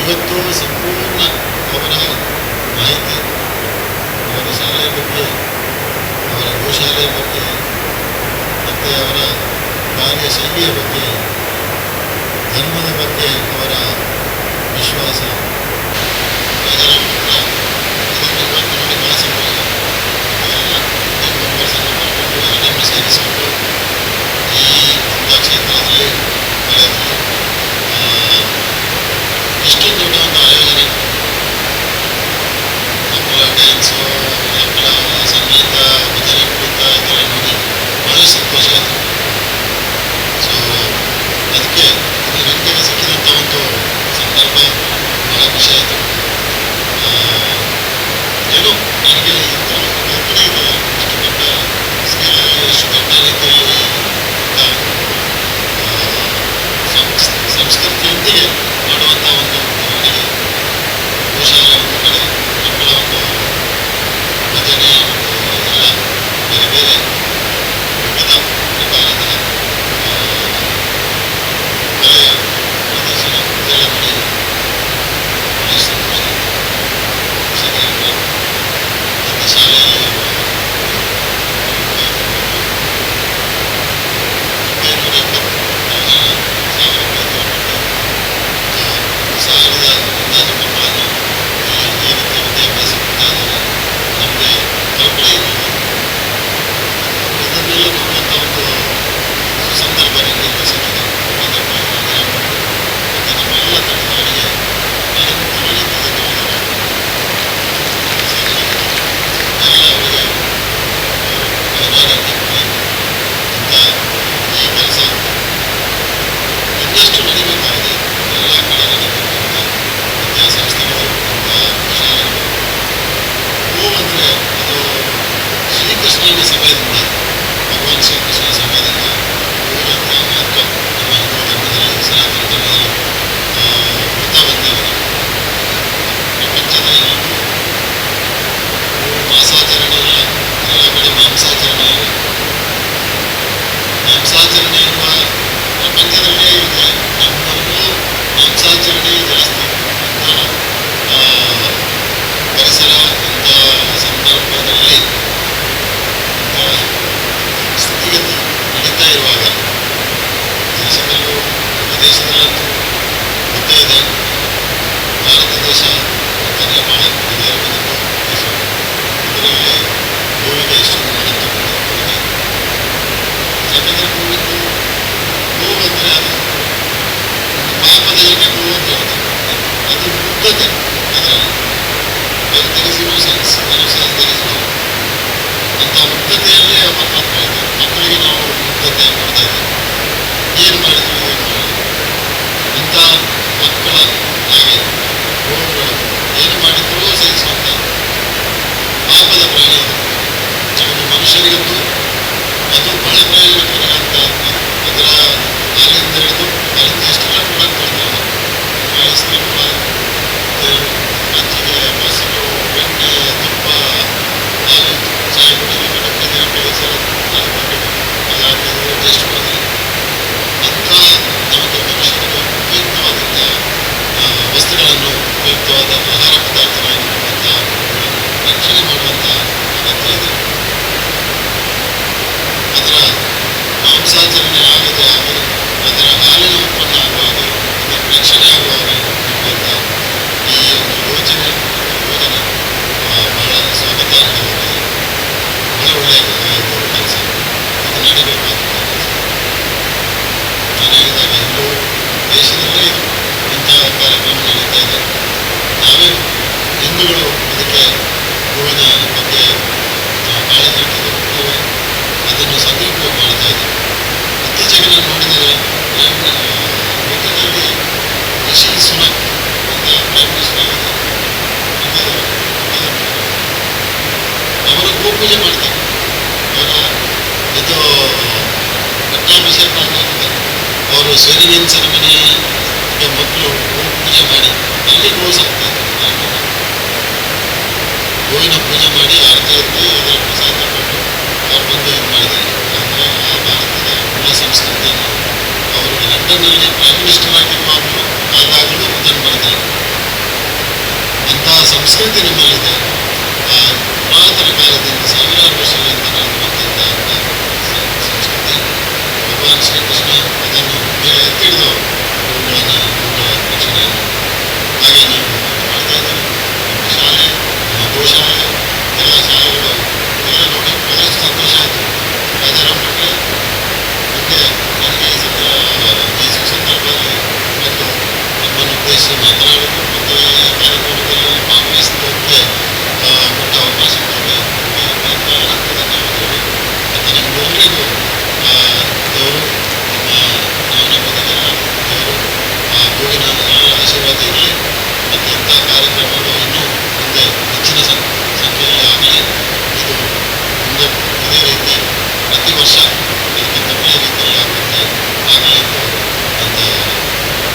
ಇವತ್ತು ಸಂಪೂರ್ಣ ಅವರ ಮಾಹಿತಿ, ಅವರ ಶಾಲೆಯ ಬಗ್ಗೆ, ಅವರ ಗೋಶಾಲೆಯ ಬಗ್ಗೆ ಮತ್ತು ಅವರ ಕಾರ್ಯಶೈಲಿಯ ಬಗ್ಗೆ, ಧರ್ಮದ ಬಗ್ಗೆ ಅವರ ವಿಶ್ವಾಸ ಇದನ್ನು ಇವತ್ತು ನೋಡಿ ಬಳಸಿಕೊಳ್ಳಲು ಎಲ್ಲ ಮೆಂಬರ್ಸನ್ನು ಕರ್ಕೊಂಡು ಎಲ್ಲರನ್ನು ಸೇರಿಸಿಕೊಂಡು ಈ ಅಂತ್ಯಾಕ್ಷೇತ್ರ ಅದು ಮುಗ್ಧತೆ ಅದರಲ್ಲಿ there is innocence, there is no ಅಂತ ಮುಗ್ಧತೆಯಲ್ಲೇ ಅವರ ಮಕ್ಕಳಿದೆ. ಮಕ್ಕಳಿಗೆ ನಾವು ಮುಗ್ಧತೆ ಕೊಡ್ತಾ ಇದ್ದೇವೆ. ಏನು ಮಾಡಿದ್ರು ಏನು ಮಾಡಿದ್ರು ಇಂಥ ಮಕ್ಕಳ ಹಾಗೆ ಅವರು ಏನು ಮಾಡಿದ್ರೂ ಸಹಿಸುವಂತ ಪಾಪದ ಪ್ರಾಣಿ ಒಂದು ಮನುಷ್ಯರಿಗಂತೂ ಅದು ಬಹಳ ಪ್ರಯೋಜನಕರ ಅಂತ ಅದರ ಹಾಲಿಂದ ಹಿಡಿದು ಅದರಿಂದ ಎಷ್ಟೆಲ್ಲ ಪ್ರಾಡಕ್ಟ್ ಬರ್ತದೆ. ಐಸ್ ಕ್ರೀಮ್, ಮಜ್ಜಿಗೆ, ಮೊಸರು, ಬೆಣ್ಣೆ, ತುಪ್ಪ, ಹಾಲು, ಚಾಯ್ ಕುಡಿಲಿಕ್ಕೆ ನಮಗೆ ದಿನಕ್ಕೆ ಸಲ ಅದಾದ ಟೇಸ್ಟ್ ಬರೋದಿಲ್ಲ. ಅಂಥ ನಮಗೆ ಮನುಷ್ಯರಿಗೆ ಉಪಯುಕ್ತವಾದಂಥ ವಸ್ತುಗಳನ್ನು, ಉಪಯುಕ್ತವಾದ ಆಹಾರ ಪದಾರ್ಥಗಳನ್ನು ಕೊಡುವಂಥ ರಕ್ಷಣೆ ಮಾಡುವಂಥ ಅಗತ್ಯ ಇದೆ. ಅದರ ಮಾಂಸಾಚರಣೆ ಆಗದೆ ಹಾಗೆ, ಅದರ ಹಾಲಿನ ಉತ್ಪನ್ನ ಆಗುವ ಹಾಗೆ, ಅದರ ರಕ್ಷಣೆ ಆಗುವ ಹಾಗೆ ಇರುವಂಥ ಈ ಒಂದು ಯೋಜನೆ ಬಹಳ ಸ್ವಾಗತಾರ್ಹವಾಗಿದೆ. ಬಹಳ ಒಳ್ಳೆಯ ಕೆಲಸ. ಇದು ನಡೀಬೇಕಾದ ಕೆಲಸ. ನಾನು ಹೇಳಿದಾಗ ಎಲ್ಲೂ ದೇಶದಲ್ಲೇ ಇದು ಇಂತಹ ಕಾರ್ಯಕ್ರಮ ನಡೀತಾ ಇದೆ. ನಾವೇ ಹಿಂದೂಗಳು ಇದಕ್ಕೆ ಹೂವಿನ ಬಗ್ಗೆ ಕಾಳಜಿ ಇಟ್ಟಿದ್ದು ಅದನ್ನು ಸದುಪಯೋಗ ಮಾಡ್ತಾ ಇದ್ದೀವಿ. ಇತ್ತೀಚೆಗೆ ನಾನು ನೋಡಿದರೆ ಬ್ರಿಟನ್ನಲ್ಲಿ ರಿಷಿ ಸುನಕ್ ಅಂತ ಪ್ರೈಮ್ ಮಿನಿಸ್ಟರ್ ಆಗಿದ್ದಾರೆ. ಅವರು ಗೋಪೂಜೆ ಮಾಡ್ತಾರೆ. ಅವರ ಇದು ಪಟ್ಟಾಭಿಷೇಕ ಆಗಿದ್ದಾರೆ. ಅವರು ಸ್ವೆರಿಂಗ್ ಸೆರೆಮನಿಗೆ ಮಕ್ಕಳು ಗೋಪೂಜೆ ಮಾಡಿ ಅಲ್ಲಿ ಗೋಸ್ ಆಗ್ತಾರೆ. ಗೋವಿನ ಪೂಜೆ ಮಾಡಿ ಆರತಿ ಎತ್ತಿ ಅದರ ಪ್ರಸಾದ ತಗೊಂಡು ಅವ್ರು ಬಂದು ಇದು ಮಾಡಿದ್ದಾರೆ. ಅಂದರೆ ಆ ಭಾರತದ ಮೂಲ ಸಂಸ್ಕೃತಿಯನ್ನು ಅವರು ಲಂಡನ್ನಲ್ಲಿ ಪ್ರೈಮ್ ಮಿನಿಸ್ಟರ್ ಆಗಿರುವಾಗಲೂ ಆದಾಗಲೂ ಇದನ್ನು ಮಾಡಿದ್ದಾರೆ. ಅಂತಹ ಸಂಸ್ಕೃತಿ ನಮ್ಮಲ್ಲಿದೆ. ಪುರಾತನ ಕಾಲದಿಂದ ಸಾವಿರಾರು ವರ್ಷಗಳಿಂದ ನಡೆದುವಂಥ ಸಂಸ್ಕೃತಿ. ಭಗವಾನ್ ಶ್ರೀಕೃಷ್ಣ ಅದನ್ನು ಮೇಲೆ ಎತ್ತಿಡಿದವರು ಅವುಗಳನ್ನು ಅವುಗಳ ರಕ್ಷಣೆಯನ್ನು. ಹಾಗೆ ನೀವು ಮಾಡ್ತಾ ಇದ್ದೀರಿ. ನಿಮ್ಮ ಶಾಲೆ, ನಿಮ್ಮ ಗೋಶಾಲೆ, ಎಲ್ಲ ಶಾಲೆಗಳು ಎಲ್ಲ ನೋಡಿ ಬಹಳಷ್ಟು ಸಂತೋಷ ಆಯಿತು. ರಾಜಾರಾಮ್ ಭಟ್ರೆ ನಿಮಗೆ ನನಗೆ ಈ ಸುಸಂದರ್ಭದಲ್ಲಿ ಒಂದು ನಿಮ್ಮನ್ನು ಉದ್ದೇಶಿಸಿ ಮಾತನಾಡೋದು ಮತ್ತು ಈ ಕಾರ್ಯಕ್ರಮದಲ್ಲಿ ಭಾಗವಹಿಸಿದ್ದಕ್ಕೆ ಕೊಟ್ಟ ಅವಕಾಶಗಳಿಗೆ ಅನಂತ ಧನ್ಯವಾದಗಳು. ಮತ್ತು ನಿಮಗೆಲ್ಲರಿಗೂ ದೇವರು ನಿಮ್ಮ ಬದುಕೆಲ್ಲ ದೇವರು ಹೂವಿನ ಎಲ್ಲ ಆಶೀರ್ವಾದ ಇರಲಿ. ಮತ್ತು ಇಂಥ ಕಾರ್ಯಕ್ರಮಗಳು ಇನ್ನೂ ಮುಂದೆ ಹೆಚ್ಚಿನ ಸಂಖ್ಯೆಯಲ್ಲಿ ಆಗಲಿ. ಇದು ಮುಂದೆ ಇದೇ ರೀತಿ ಪ್ರತಿ ವರ್ಷ ಇದಕ್ಕಿಂತ ಒಳ್ಳೆಯ ರೀತಿಯಲ್ಲಿ ಆಗುತ್ತೆ ಆಗಲಿ ಅಂತ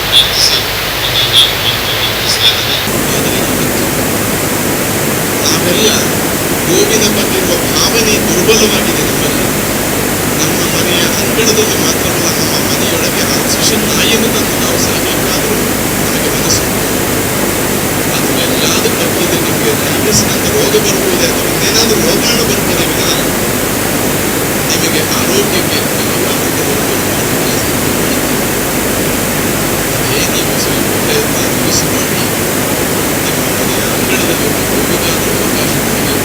ಪ್ರಾರ್ಥಿಸಿ ನನ್ನ ಮಾತನ್ನು ಮುಗಿಸ್ತಾ ಇದ್ದೀನಿ. ನಾವೆಲ್ಲ ಗೋವಿನ ಬಗ್ಗೆ ಇರುವ ಭಾವನೆ ದುರ್ಬಲವಾಗಿದೆ ನಮ್ಮಲ್ಲಿ. ನಮ್ಮ ಮನೆಯ ಅಂಗಳದಲ್ಲಿ ಮಾತ್ರವಲ್ಲ, ನಮ್ಮ ಮನೆಯೊಳಗೆ ಆ ಶಿಶು ನಾಯಿಯನ್ನು ತಂದು ನಾವು ಸಾಕಬೇಕಾದರೂ ನಮಗೆ ಮನಸ್ಸು. ಅದು ಎಲ್ಲಾದರೂ ತಪ್ಪಿದ್ರೆ ನಿಮಗೆ ಡಯಾಬಿಟಿಸ್ನಂತ ರೋಗ ಬರಬಹುದೇ ಅಥವಾ ಇನ್ನೇನಾದರೂ ರೋಗಾಣು ಬರ್ತದೆ ವಿಧಾನ ನಿಮಗೆ ಆರೋಗ್ಯಕ್ಕೆ ನಾವು ಆರೋಗ್ಯವನ್ನು ಮಾಡಲಿಕ್ಕೆ ಸಾಧ್ಯ ಮಾಡುತ್ತೆ. ಅದೇ ನೀವು ಸ್ವಲ್ಪ ಪ್ರಯತ್ನ ಯೂಸ್ ಮಾಡಿ ನಿಮ್ಮ ಮನೆಯ ಅಂಗಳದಲ್ಲಿ ಒಂದು ಗೋವಿಗಾದರೂ ಅವಕಾಶ ನಿಮಗೆ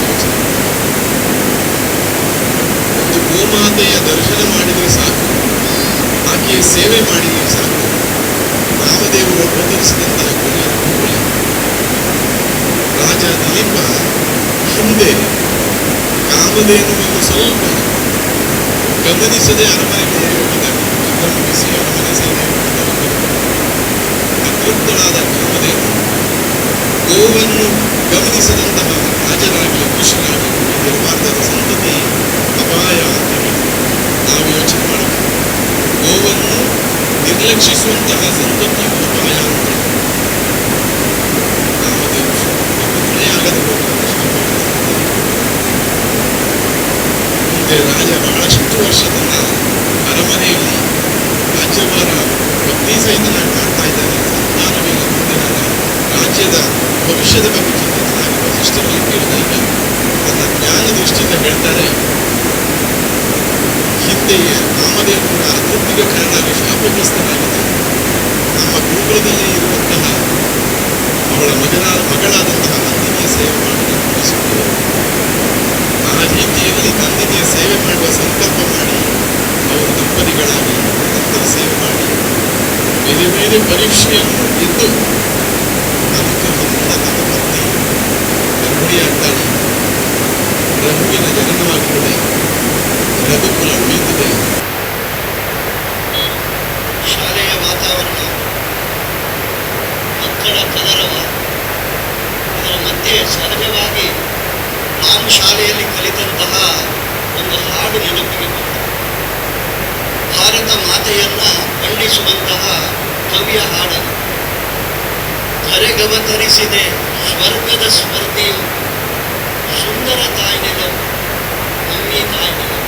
ಯೋಚನೆ ಮಾಡಿ. ಒಂದು ಗೋಮಾತೆಯ ದರ್ಶನ ಮಾಡಿದರೆ ಸಾಕು, ಆಕೆಯ ಸೇವೆ ಮಾಡಿದರೆ ಸಾಕು. ರಾಮದೇವರು ಅವತರಿಸಿದಂತಹ ಕೊನೆಯ ಕೂಡಲೇ ರಾಜ ದಿಲೀಪ ಹಿಂದೆ ಕಾಮಧೇನುವನ್ನು ಸ್ವಲ್ಪ ಗಮನಿಸದೆ ಅರಮನೆಗೆ ಓಡಿ ಹೋಗಿದ್ದಾನೆ. ಯುದ್ಧ ಮುಗಿಸಿ ಅರಮನೆ ಸೇವೆ ಮಾಡಿದವರು ಅತೃಪ್ತಳಾದ ಕಾಮಧೇನು ಗೋವನ್ನು ಗಮನಿಸದಂತಹ ರಾಜರಾಗಲಿ ಕೃಷ್ಣರಾಗಲಿ ಇರಬಾರ್ದಾದ ಸಂತತಿ ಅಪಾಯ ಅಂತ ನಾವು ಯೋಚನೆ ಮಾಡಬೇಕು. ಗೋವನ್ನು ನಿರ್ಲಕ್ಷಿಸುವಂತಹ ಸಂತತಿಯು ಅಪಾಯ ಅಂತ ಕಾಮಧೇನು ಮಳೆಯಾಗದ ಮುಂದೆ ರಾಜ ಬಹಳಷ್ಟು ವರ್ಷ ತನ್ನ ಅರಮನೆಯಲ್ಲಿ ರಾಜ್ಯಭಾರ ಪತ್ನಿ ಸಹಿತನಾಗಿ ಮಾಡ್ತಾ ಇದ್ದಾನೆ. ಸಂತಾನವಿಲ್ಲ. ಮುಂದೆ ನನ್ನ ರಾಜ್ಯದ ಭವಿಷ್ಯದ ಬಗ್ಗೆ ಚಿಂತಿತನಾಗಿ ವಸಿಷ್ಠರಲ್ಲಿ ಕೇಳಿದಾಗ ತನ್ನ ಜ್ಞಾನ ದೃಷ್ಟಿಯಿಂದ ಹೇಳ್ತಾರೆ, ಹಿಂದೆಯೇ ಕಾಮಧೇನುಗಳ ಅತೃಪ್ತಿಗೆ ಕಾರಣವಾಗಿ ಶಾಪಗ್ರಸ್ತನಾಗಿದೆ. ನಮ್ಮ ಗುರುಕುಲದಲ್ಲೇ ಇರುವಂತಹ ಅವಳ ಮಗಳಾದಂತಹ ನಂದಿನಿಯ ಸೇವೆ ಮಾಡಲು ಬಯಸುತ್ತೇವೆ. ಆ ರೀತಿಯಲ್ಲಿ ನಂದಿನಿಯ ಸೇವೆ ಮಾಡುವ ಸಂಕಲ್ಪ ಮಾಡಿ ಅವರು ದಂಪತಿಗಳಾಗಿ ನಿರಂತರ ಸೇವೆ ಮಾಡಿ ಬೇರೆ ಬೇರೆ ಪರೀಕ್ಷೆಯನ್ನು ಇದ್ದು ಅದಕ್ಕೆ ಒಂದು ತನ್ನ ಪತ್ನಿ ಗರ್ಭಿಣಿಯಾಗ್ತಾಳೆ. ರಘುವಿನ ಜನನವಾಗುತ್ತದೆ. ರಘುಕುಲ ಉಳಿಯುತ್ತದೆ. ಶಾಲೆಯ ವಾತಾವರಣ, ಮಕ್ಕಳ ಕಲರವ, ಇದರ ಮಧ್ಯೆ ಸಹಜವಾಗಿ ನಾನು ಶಾಲೆಯಲ್ಲಿ ಕಲಿತಂತಹ ಒಂದು ಹಾಡು ನೆನಪಿಗೆ ಬಂತು. ಭಾರತ ಮಾತೆಯನ್ನ ಖಂಡಿಸುವಂತಹ ಕವಿಯ ಹಾಡನ್ನು ಧರೆಗವತರಿಸಿದೆ ಸ್ವರ್ಗದ ಸ್ಪರ್ಧೆಯು, ಸುಂದರ ತಾಯ್ನೆಲವು ನಮ್ಮಿ ತಾಯ್ನೆಲವು,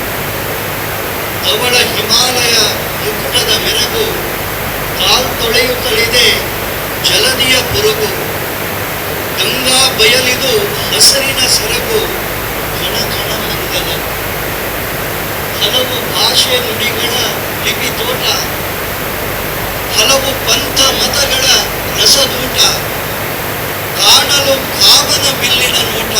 ಅವಳ ಹಿಮಾಲಯ ಮುಕುಟದ ಮೆರಗು, ಕಾಲ್ತೊಳೆಯುತ್ತಲಿದೆ ಜಲದಿಯ ಪುರುಗು, ಗಂಗಾ ಬಯಲಿದು ಹಸರಿನ ಸೆರಗು, ಕಣ ಕಣ ಮಂಗಲ, ಹಲವು ಭಾಷೆ ನುಡಿಗಳ ಲಿಪಿ ತೋಟ, ಹಲವು ಪಂಥ ಮತಗಳ ರಸದೂಟ, ಕಾಣಲು ಕಾಮನ ಬಿಲ್ಲಿನ ನೋಟ,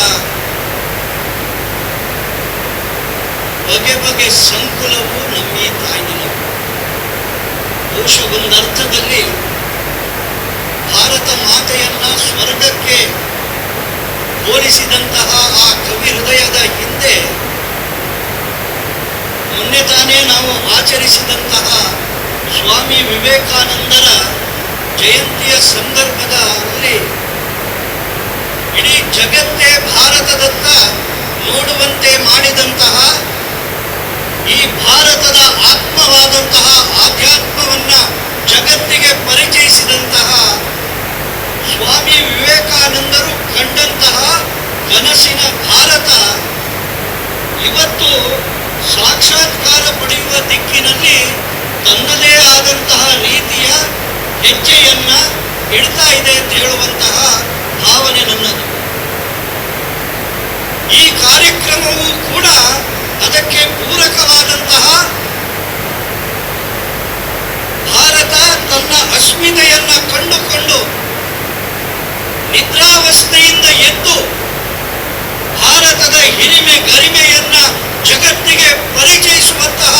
ಬಗೆ ಬಗೆ ಸಂಕುಲವು ನಮ್ಮಿ ತಾಯ್ನೆಲವು. ಬಹುಶಃ ಒಂದರ್ಥದಲ್ಲಿ ಭಾರತ ಮಾತೆಯನ್ನ ಸ್ವರ್ಗಕ್ಕೆ ಹೋಲಿಸಿದಂತಹ ಆ ಕವಿ ಹೃದಯದ ಹಿಂದೆ ಮೊನ್ನೆ ತಾನೇ ನಾವು ಆಚರಿಸಿದಂತಹ ಸ್ವಾಮಿ ವಿವೇಕಾನಂದರ ಜಯಂತಿಯ ಸಂದರ್ಭದಲ್ಲಿ ಇಡೀ ಜಗತ್ತೇ ಭಾರತದತ್ತ ನೋಡುವಂತೆ ಮಾಡಿದಂತಹ, ಈ ಭಾರತದ ಆತ್ಮವಾದಂತಹ ಆಧ್ಯಾತ್ಮವನ್ನ ಜಗತ್ತಿಗೆ ಪರಿಚಯಿಸಿದಂತಹ ಸ್ವಾಮಿ ವಿವೇಕಾನಂದರು ಕಂಡಂತಹ ಕನಸಿನ ಭಾರತ ಇವತ್ತು ಸಾಕ್ಷಾತ್ಕಾರ ಪಡೆಯುವ ದಿಕ್ಕಿನಲ್ಲಿ ತನ್ನದೇ ಆದಂತಹ ರೀತಿಯ ಹೆಜ್ಜೆಯನ್ನ ಇಡ್ತಾ ಇದೆ ಅಂತ ಹೇಳುವಂತಹ ಭಾವನೆ ನನ್ನದು. ಈ ಕಾರ್ಯಕ್ರಮವು ಕೂಡ ಅದಕ್ಕೆ ಪೂರಕವಾದಂತಹ, ಭಾರತ ತನ್ನ ಅಸ್ಮಿತೆಯನ್ನ ಕಂಡುಕೊಂಡು ನಿದ್ರಾವಸ್ಥೆಯಿಂದ ಎದ್ದು ಭಾರತದ ಹಿರಿಮೆ ಗರಿಮೆಯನ್ನ ಜಗತ್ತಿಗೆ ಪರಿಚಯಿಸುವಂತಹ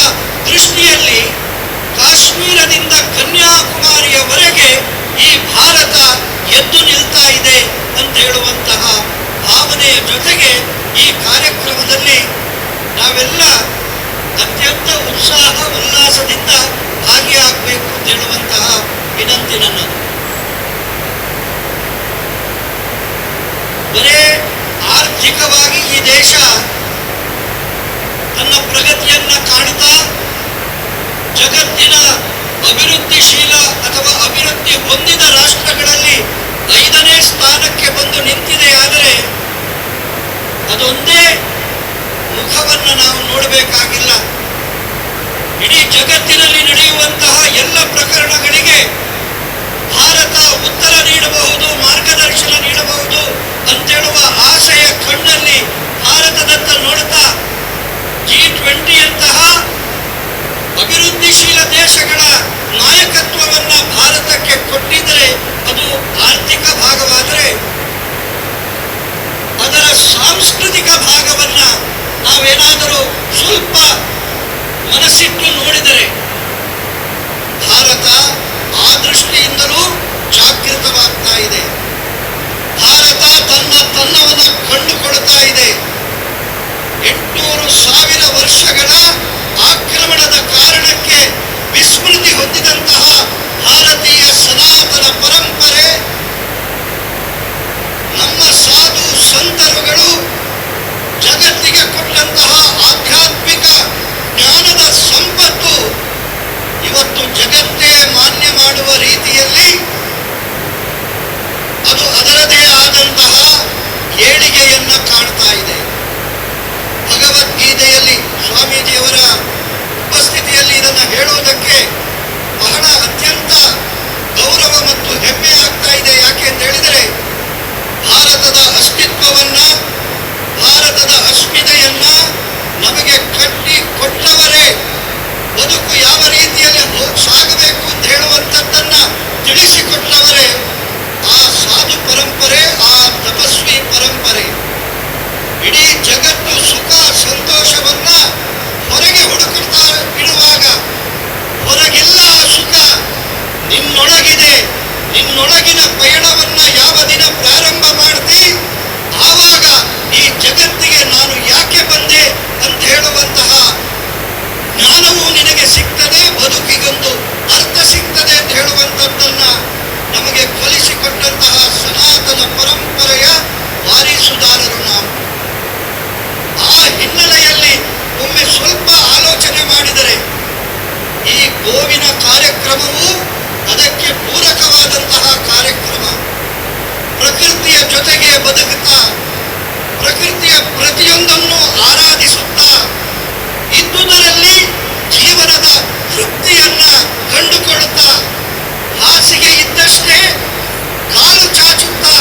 ದೃಷ್ಟಿಯಲ್ಲಿ ಕಾಶ್ಮೀರದಿಂದ ಕನ್ಯಾಕುಮಾರಿಯವರೆಗೆ ಈ ಭಾರತ ಎದ್ದು ನಿಲ್ತಾ ಇದೆ ಅಂತ ಹೇಳುವಂತಹ ಭಾವನೆಯ ಜೊತೆಗೆ ಈ ಕಾರ್ಯಕ್ರಮದಲ್ಲಿ ನಾವೆಲ್ಲ ಅತ್ಯಂತ ಉತ್ಸಾಹ ಉಲ್ಲಾಸದಿಂದ ಭಾಗಿಯಾಗಬೇಕು ಅಂತ ಹೇಳುವಂತಹ ವಿನಂತಿ ನನ್ನದು. ಬರೇ ಆರ್ಥಿಕವಾಗಿ ಈ ದೇಶ ತನ್ನ ಪ್ರಗತಿಯನ್ನ ಕಾಣುತ್ತಾ ಜಗತ್ತಿನ ಅಭಿವೃದ್ಧಿಶೀಲ ಅಥವಾ ಅಭಿವೃದ್ಧಿ ಹೊಂದಿದ ರಾಷ್ಟ್ರಗಳಲ್ಲಿ 5ನೇ ಸ್ಥಾನಕ್ಕೆ ಬಂದು ನಿಂತಿದೆ. ಆದರೆ ಅದೊಂದೇ ಮುಖವನ್ನು ನಾವು ನೋಡಬೇಕಾಗಿಲ್ಲ. ಇಡೀ ಜಗತ್ತಿನಲ್ಲಿ ನಡೆಯುವಂತಹ ಎಲ್ಲ ಪ್ರಕರಣಗಳಿಗೆ ಭಾರತ ಉತ್ತರ ನೀಡಬಹುದು, ಮಾರ್ಗದರ್ಶನ ನೀಡಬಹುದು ಅಂತೇಳುವ ಆಸೆಯ ಕಣ್ಣಲ್ಲಿ ಭಾರತದತ್ತ ನೋಡುತ್ತಾ G20ಯಂತಹ ಅಭಿವೃದ್ಧಿಶೀಲ ದೇಶಗಳ ನಾಯಕತ್ವವನ್ನ ಭಾರತಕ್ಕೆ ಕೊಟ್ಟಿದ್ದರೆ ಅದು ಆರ್ಥಿಕ ಭಾಗವಾದರೆ, ಅದರ ಸಾಂಸ್ಕೃತಿಕ ಭಾಗವನ್ನ ನಾವೇನಾದರೂ ಸ್ವಲ್ಪ ಮನಸ್ಸಿಟ್ಟು ನೋಡಿದರೆ ಭಾರತ ಆ ದೃಷ್ಟಿಯಿಂದಲೂ ಜಾಗೃತವಾಗ್ತಾ ಇದೆ. ಭಾರತ ತನ್ನವನ್ನ ಕಂಡುಕೊಳ್ತಾ ಇದೆ. 800,000 ವರ್ಷಗಳ ಆಕ್ರಮಣದ ಕಾರಣಕ್ಕೆ ವಿಸ್ಮೃತಿ ಹೊಂದಿದಂತಹ ಭಾರತೀಯ ಸನಾತನ ಪರಂಪರೆ, ನಮ್ಮ ಸಾಧು ಸಂತರುಗಳು ಜಗತ್ತಿಗೆ ಕೊಟ್ಟಂತಹ ಆಧ್ಯಾತ್ಮಿಕ ಜ್ಞಾನದ ಸಂಪತ್ತು ಇವತ್ತು ಜಗತ್ತೇ ಮಾನ್ಯ ಮಾಡುವ ರೀತಿಯಲ್ಲಿ ಅದು ಅದರದೇ ಆದಂತಹ ಏಳಿಗೆಯನ್ನ ಕಾಣ್ತಾ ಇದೆ. ಭಗವದ್ಗೀತೆಯಲ್ಲಿ ಸ್ವಾಮೀಜಿಯವರ ಉಪಸ್ಥಿತಿಯಲ್ಲಿ ಇದನ್ನು ಹೇಳುವುದಕ್ಕೆ ಬಹಳ ಅತ್ಯಂತ ಗೌರವ ಮತ್ತು ಹೆಮ್ಮೆ ಆಗ್ತಾ ಇದೆ. ಯಾಕೆ ಅಂತ ಹೇಳಿದರೆ ಭಾರತದ ಅಸ್ತಿತ್ವವನ್ನ, ಭಾರತದ ಅಸ್ಮಿತೆಯನ್ನ ನಮಗೆ ಕಟ್ಟಿ ಕೊಟ್ಟವರೇ, ಬದುಕು ಯಾವ ರೀತಿಯಲ್ಲಿ ಸಾಗಬೇಕು ಅಂತ ಹೇಳುವಂಥದ್ದನ್ನ ತಿಳಿಸಿಕೊಟ್ಟವರೇ ಆ ಸಾಧು ಪರಂಪರೆ, ಆ ತಪಸ್ವಿ ಪರಂಪರೆ. ಇಡೀ ಜಗತ್ತು ಸುಖ ಸಂತೋಷವನ್ನ ಹೊರಗೆ ಹುಡುಕುತ್ತಾ ಇರುವಾಗ ಹೊರಗಿಲ್ಲ ಆ ಸುಖ, ನಿನ್ನೊಳಗಿದೆ. ನಿನ್ನೊಳಗಿನ ಪಯಣವನ್ನ ಯಾವ ಬದುಕುತ್ತಾ ಪ್ರಕೃತಿಯ ಪ್ರತಿಯೊಂದನ್ನು ಆರಾಧಿಸುತ್ತಾ ಇದ್ದುದರಲ್ಲಿ ಜೀವನದ ತೃಪ್ತಿಯನ್ನ ಕಂಡುಕೊಳ್ಳುತ್ತಾ ಹಾಸಿಗೆ ಇದ್ದಷ್ಟೇ ಕಾಲು ಚಾಚುತ್ತಾ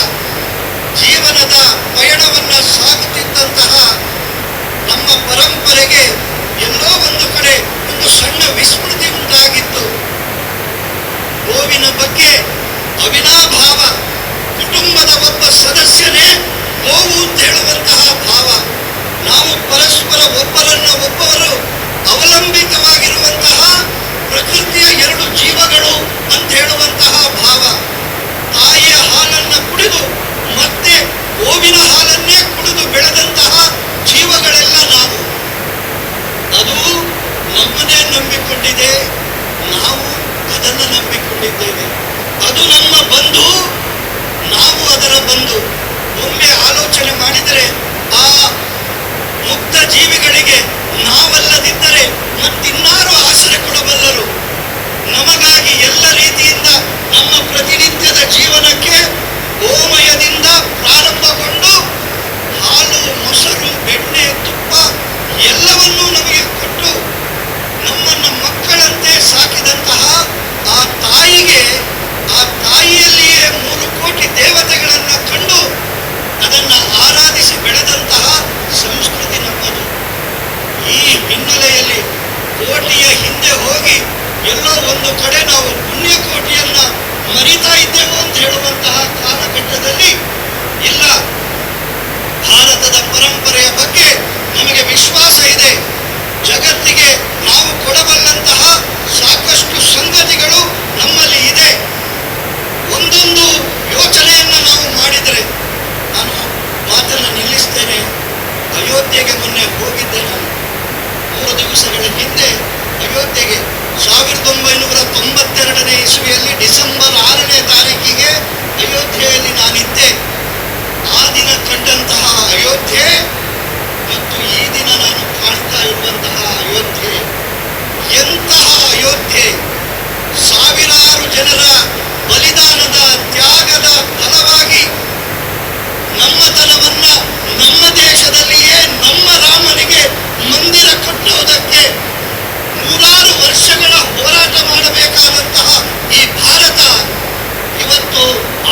ಜೀವನದ ಪಯಣವನ್ನ ಸಾಗುತ್ತಿದ್ದಂತಹ ನಮ್ಮ ಪರಂಪರೆಗೆ ಎಲ್ಲೋ ಒಂದು ಕಡೆ ಒಂದು ಸಣ್ಣ ವಿಸ್ಮೃತಿ ಉಂಟಾಗಿತ್ತು. ಗೋವಿನ ಬಗ್ಗೆ ಅವಿನಾಭಾವ, ಕುಟುಂಬದ ಒಬ್ಬ ಸದಸ್ಯನೇ ಗೋವು ಅಂತ ಹೇಳುವಂತಹ ಭಾವ, ನಾವು ಪರಸ್ಪರ ಒಬ್ಬರು ಅವಲಂಬಿತವಾಗಿರುವಂತಹ ಪ್ರಕೃತಿಯ ಎರಡು ಜೀವಗಳು ಅಂತ ಹೇಳುವಂತಹ ಭಾವ. ತಾಯಿಯ ಹಾಲನ್ನ ಕುಡಿದು ಮತ್ತೆ ಗೋವಿನ ಹಾಲನ್ನೇ ಕುಡಿದು ಬೆಳೆದಂತಹ ಜೀವಗಳೆಲ್ಲ ನಾವು. ಅದು ನಮ್ಮನ್ನೇ ನಂಬಿಕೊಂಡಿದೆ, ನಾವು ಅದನ್ನು ನಂಬಿಕೊಂಡಿದ್ದೇವೆ. ಅದು ನಮ್ಮ ಬಂಧು, ನಾವು ಅದರ ಬಂಧು. ಒಮ್ಮೆ ಆಲೋಚನೆ ಮಾಡಿದರೆ ಆ ಮುಕ್ತ ಜೀವಿಗಳಿಗೆ ನಾವಲ್ಲದಿದ್ದರೆ ಮತ್ತಿನ್ನಾರು ಆಸರೆ ಕೊಡಬಲ್ಲರು? ನಮಗಾಗಿ ಎಲ್ಲ ರೀತಿಯಿಂದ ನಮ್ಮ ಪ್ರತಿನಿತ್ಯದ ಜೀವನಕ್ಕೆ ಗೋಮಯದಿಂದ ಪ್ರಾರಂಭಗೊಂಡು ಹಾಲು, ಮೊಸರು, ಬೆಣ್ಣೆ, ತುಪ್ಪ ಎಲ್ಲವನ್ನೂ ನಮಗೆ ಕೊಟ್ಟು ನಮ್ಮನ್ನು ಮಕ್ಕಳಂತೆ ಸಾಕಿದಂತಹ ಆ ತಾಯಿಗೆ, ಆ ತಾಯಿಯಲ್ಲಿಯೇ 3 ಕೋಟಿ ದೇವತೆಗಳನ್ನ ಕಂಡು ಅದನ್ನು ಆರಾಧಿಸಿ ಬೆಳೆದಂತಹ ಸಂಸ್ಕೃತಿ ನಮ್ಮದು. ಈ ಹಿನ್ನೆಲೆಯಲ್ಲಿ ಕೋಟಿಯ ಹಿಂದೆ ಹೋಗಿ ಎಲ್ಲೋ ಒಂದು ಕಡೆ ನಾವು ಪುಣ್ಯಕೋಟಿಯನ್ನ ಮರಿತಾ ಇದ್ದೇವೆ ಅಂತ ಹೇಳುವಂತಹ ಕಾಲಘಟ್ಟದಲ್ಲಿ ಇಲ್ಲ, ಭಾರತದ ಪರಂಪರೆಯ ಬಗ್ಗೆ ನಮಗೆ ವಿಶ್ವಾಸ ಇದೆ. ಜಗತ್ತಿಗೆ ನಾವು ಕೊಡಬಲ್ಲಂತಹ ಸಾಕಷ್ಟು ಸಂಗತಿಗಳು ನಮ್ಮಲ್ಲಿ ಇದೆ. ಒಂದೊಂದು ಯೋಚನೆಯನ್ನು ನಾವು ಮಾಡಿದರೆ, ನಾನು ಮಾತನ್ನು ನಿಲ್ಲಿಸ್ತೇನೆ. ಅಯೋಧ್ಯೆಗೆ ಮೊನ್ನೆ ಹೋಗಿದ್ದೆ ನಾನು. 3 ದಿವಸಗಳ ಹಿಂದೆ ಅಯೋಧ್ಯೆಗೆ 1992ನೇ ಇಸವಿಯಲ್ಲಿ ಡಿಸೆಂಬರ್ 6ನೇ ತಾರೀಕಿಗೆ ಅಯೋಧ್ಯೆಯಲ್ಲಿ ನಾನಿದ್ದೆ. ಆ ದಿನ ಕಂಡಂತಹ ಅಯೋಧ್ಯೆ ಮತ್ತು ಈ ದಿನ ನಾನು ಕಾಣ್ತಾ ಇರುವಂತಹ ಅಯೋಧ್ಯೆ ಎಂತಹ ಅಯೋಧ್ಯೆ! ಸಾವಿರಾರು ಜನರ ಬಲಿದಾನದ, ತ್ಯಾಗದ ಫಲವಾಗಿ ನಮ್ಮತನವನ್ನ ನಮ್ಮ ದೇಶದಲ್ಲಿಯೇ ನಮ್ಮ ರಾಮನಿಗೆ ಮಂದಿರ ಕಟ್ಟುವುದಕ್ಕೆ 100 ವರ್ಷಗಳ ಹೋರಾಟ ಮಾಡಬೇಕಾದಂತಹ ಈ ಭಾರತ ಇವತ್ತು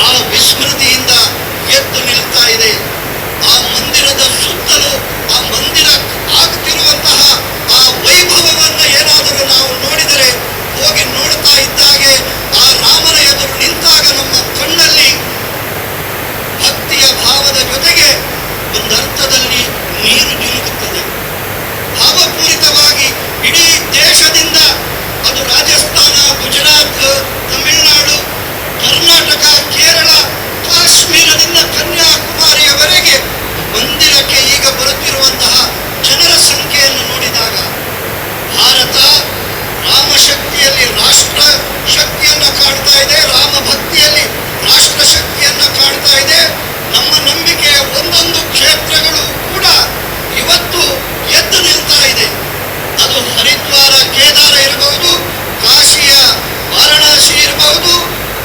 ಆ ವಿಸ್ಮೃತಿಯಿಂದ ಎದ್ದು ನಿಲ್ತಾ ಇದೆ. ಆ ಮಂದಿರದ ಸುತ್ತಲೂ ಆ ಮಂದಿರ ಆಗ್ತಿರುವಂತಹ ಆ ವೈಭವವನ್ನ ಏನಾದರೂ ನಾವು ನೋಡಿದರೆ, ಹೋಗಿ ನೋಡ್ತಾ ಇದ್ದಾಗೆ ಆ ರಾಮನ ಎದುರು ನಿಂತಾಗ ನಮ್ಮ ಕಣ್ಣಲ್ಲಿ ಭಕ್ತಿಯ ಭಾವದ ಜೊತೆಗೆ ಒಂದರ್ಥದಲ್ಲಿ ನೀರು ನಿಲ್ಲುತ್ತದೆ. ಭಾವಪೂರಿತವಾಗಿ ಇಡೀ ದೇಶದಿಂದ, ಅದು ರಾಜಸ್ಥಾನ, ಗುಜರಾತ್, ತಮಿಳುನಾಡು, ಕರ್ನಾಟಕ, ಕೇರಳ, ಕಾಶ್ಮೀರದಿಂದ ಕನ್ಯಾಕುಮಾರಿಯವರೆಗೆ ಮಂದಿರಕ್ಕೆ ಈಗ ಬರುತ್ತಿರುವಂತಹ ಜನರ ಸಂಖ್ಯೆಯನ್ನು ನೋಡಿದಾಗ ಭಾರತ ರಾಮಶಕ್ತಿಯಲ್ಲಿ ರಾಷ್ಟ್ರ ಶಕ್ತಿಯನ್ನು ಕಾಣ್ತಾ ಇದೆ, ರಾಮ ಭಕ್ತಿಯಲ್ಲಿ ರಾಷ್ಟ್ರ ಶಕ್ತಿಯನ್ನು ಕಾಣ್ತಾ ಇದೆ. ನಮ್ಮ ನಂಬಿಕೆಯ ಒಂದೊಂದು ಕ್ಷೇತ್ರಗಳು ಕೂಡ ಇವತ್ತು ಎದ್ದು ನಿಲ್ತಾ ಇದೆ. ಅದು ಹರಿದ್ವಾರ, ಕೇದಾರ ಇರಬಹುದು, ಕಾಶಿಯ ವಾರಣಾಸಿ ಇರಬಹುದು,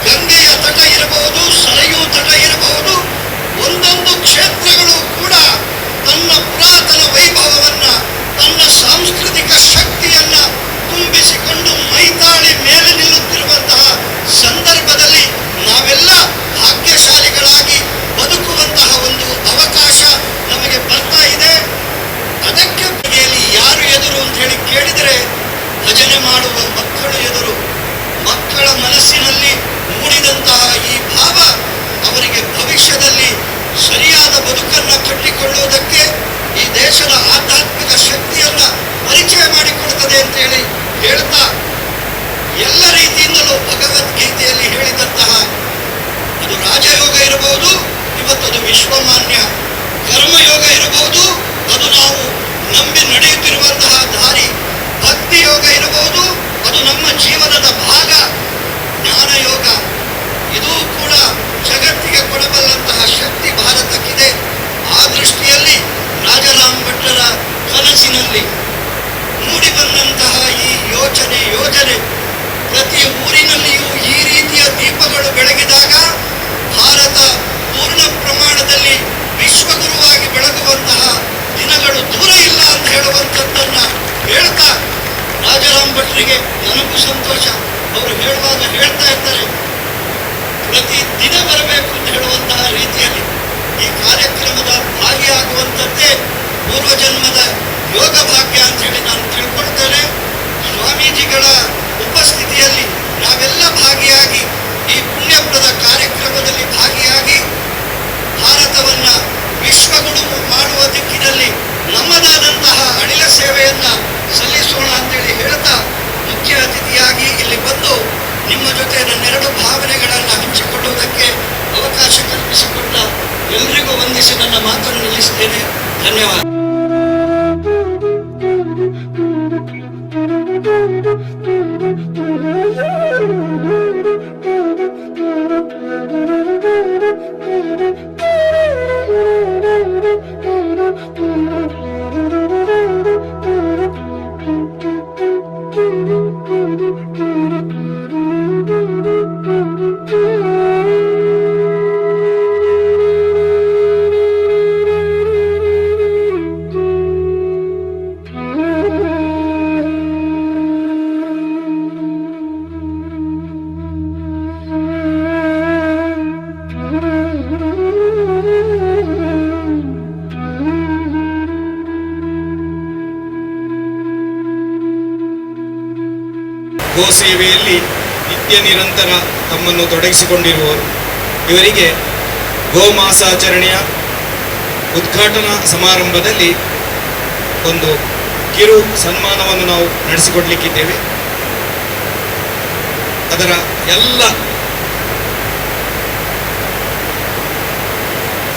ಗಂಗೆಯ ತಟ ಇರಬಹುದು, ಸರಯೂ ತಟ ಇರಬಹುದು. ಒಂದೊಂದು ಕ್ಷೇತ್ರಗಳು ಕೂಡ ತನ್ನ ಪುರಾತನ ವೈಭವವನ್ನ, ತನ್ನ ಸಾಂಸ್ಕೃತಿಕ ಶಕ್ತಿಯನ್ನ ತುಂಬಿಸಿಕೊಂಡು ಮೈತಾಳಿ ಮೇಲೆ ನಿಲ್ಲುತ್ತಿರುವಂತಹ ಸಂದರ್ಭದಲ್ಲಿ ನಾವೆಲ್ಲ ಭಾಗ್ಯಶಾಲಿಗಳಾಗಿ ಬದುಕುವಂತಹ ಒಂದು ಅವಕಾಶ ನಮಗೆ ಬರ್ತಾ ಇದೆ. ಅದಕ್ಕೆ ಬಗೆಯಲ್ಲಿ ಯಾರು ಎದುರು ಅಂತ ಹೇಳಿ ಕೇಳಿದರೆ, ಭಜನೆ ಮಾಡುವ ಮಕ್ಕಳು ಎದುರು. ಮಕ್ಕಳ ಮನಸ್ಸಿನಲ್ಲಿ ಮೂಡಿದಂತಹ ಈ ಭಾವ ಅವರಿಗೆ ಭವಿಷ್ಯದಲ್ಲಿ ಸರಿಯಾದ ಬದುಕನ್ನು ಕಟ್ಟಿಕೊಳ್ಳುವುದಕ್ಕೆ ಈ ದೇಶದ ಆಧ್ಯಾತ್ಮಿಕ ಶಕ್ತಿಯನ್ನ ಪರಿಚಯ ಮಾಡಿಕೊಡುತ್ತದೆ ಅಂತ ಹೇಳಿ ಹೇಳ್ತಾ, ಎಲ್ಲ ರೀತಿಯಿಂದಲೂ ಭಗವದ್ಗೀತೆಯಲ್ಲಿ ಹೇಳಿದಂತಹ ಅದು ರಾಜಯೋಗ ಇರಬಹುದು, ಇವತ್ತದು ವಿಶ್ವಮಾನ್ಯ ಕರ್ಮಯೋಗ ಇರಬಹುದು, ಅದು ನಾವು ನಂಬಿ ನಡೆಯುತ್ತಿರುವಂತಹ ದಾರಿ, ಭಕ್ತಿ ಯೋಗ ಇರಬಹುದು, ಅದು ನಮ್ಮ ಜೀವನದ ಭಾಗ, ಜ್ಞಾನಯೋಗ ಇದು ಕೂಡ ಜಗತ್ತಿಗೆ ಕೊಡಬಲ್ಲಂತಹ ಶಕ್ತಿ ಭಾರತಕ್ಕಿದೆ. ಆ ದೃಷ್ಟಿಯಲ್ಲಿ ರಾಜರಾಮ್ ಭಟ್ಟರ ಕನಸಿನಲ್ಲಿ ಮೂಡಿಬಂದಂತಹ ಈ ಯೋಜನೆ ಪ್ರತಿ ಊರಿನಲ್ಲಿಯೂ ಈ ರೀತಿಯ ದೀಪಗಳು ಬೆಳಗಿದಾಗ ಭಾರತ ಪೂರ್ಣ ಪ್ರಮಾಣದಲ್ಲಿ ವಿಶ್ವಗುರುವಾಗಿ ಬೆಳಗುವಂತಹ ದಿನಗಳು ದೂರ ಇಲ್ಲ ಅಂತ ಹೇಳುವಂಥದ್ದನ್ನ ಹೇಳ್ತಾ, ರಾಜಾರಾಮ್ ಭಟ್ರಿಗೆ ನನಗೂ ಸಂತೋಷ. ಅವರು ಹೇಳುವಾಗ ಹೇಳ್ತಾ ಇರ್ತಾರೆ, ಪ್ರತಿ ದಿನ ಬರಬೇಕು ಅಂತ ಹೇಳುವಂತಹ ರೀತಿಯಲ್ಲಿ ಈ ಕಾರ್ಯಕ್ರಮದ ಭಾಗಿಯಾಗುವಂಥದ್ದೇ ಪೂರ್ವಜನ್ಮದ ಯೋಗ ಭಾಗ್ಯ ಅಂತ ಹೇಳಿ ನಾನು ತಿಳ್ಕೊಳ್ತೇನೆ. ಸ್ವಾಮೀಜಿಗಳ ಉಪಸ್ಥಿತಿಯಲ್ಲಿ ನಾವೆಲ್ಲ ಭಾಗಿಯಾಗಿ ಈ ಪುಣ್ಯಪ್ರದ ಕಾರ್ಯಕ್ರಮದಲ್ಲಿ ಭಾಗಿಯಾಗಿ ಭಾರತವನ್ನ ವಿಶ್ವಗುರು ಮಾಡುವ ದಿಕ್ಕಿನಲ್ಲಿ ನಮ್ಮದಾದಂತಹ ಅಳಿಲ ಸೇವೆಯನ್ನ ಸಲ್ಲಿಸೋಣ ಅಂತೇಳಿ ಹೇಳ್ತಾ, ಮುಖ್ಯ ಅತಿಥಿಯಾಗಿ ಇಲ್ಲಿ ಬಂದು ನಿಮ್ಮ ಜೊತೆ ನನ್ನೆರಡು ಭಾವನೆಗಳನ್ನು ಹಂಚಿಕೊಳ್ಳುವುದಕ್ಕೆ ಅವಕಾಶ ಕಲ್ಪಿಸಿಕೊಟ್ಟ ಎಲ್ರಿಗೂ ವಂದಿಸಿ ನನ್ನ ಮಾತನ್ನು ನಿಲ್ಲಿಸ್ತೇನೆ. ಧನ್ಯವಾದ. ಗೋ ಸೇವೆಯಲ್ಲಿ ನಿತ್ಯ ನಿರಂತರ ತಮ್ಮನ್ನು ತೊಡಗಿಸಿಕೊಂಡಿರುವವರು. ಇವರಿಗೆ ಗೋಮಾಸಾಚರಣೆಯ ಉದ್ಘಾಟನಾ ಸಮಾರಂಭದಲ್ಲಿ ಒಂದು ಕಿರು ಸನ್ಮಾನವನ್ನು ನಾವು ನಡೆಸಿಕೊಡ್ಲಿಕ್ಕಿದ್ದೇವೆ. ಅದರ ಎಲ್ಲ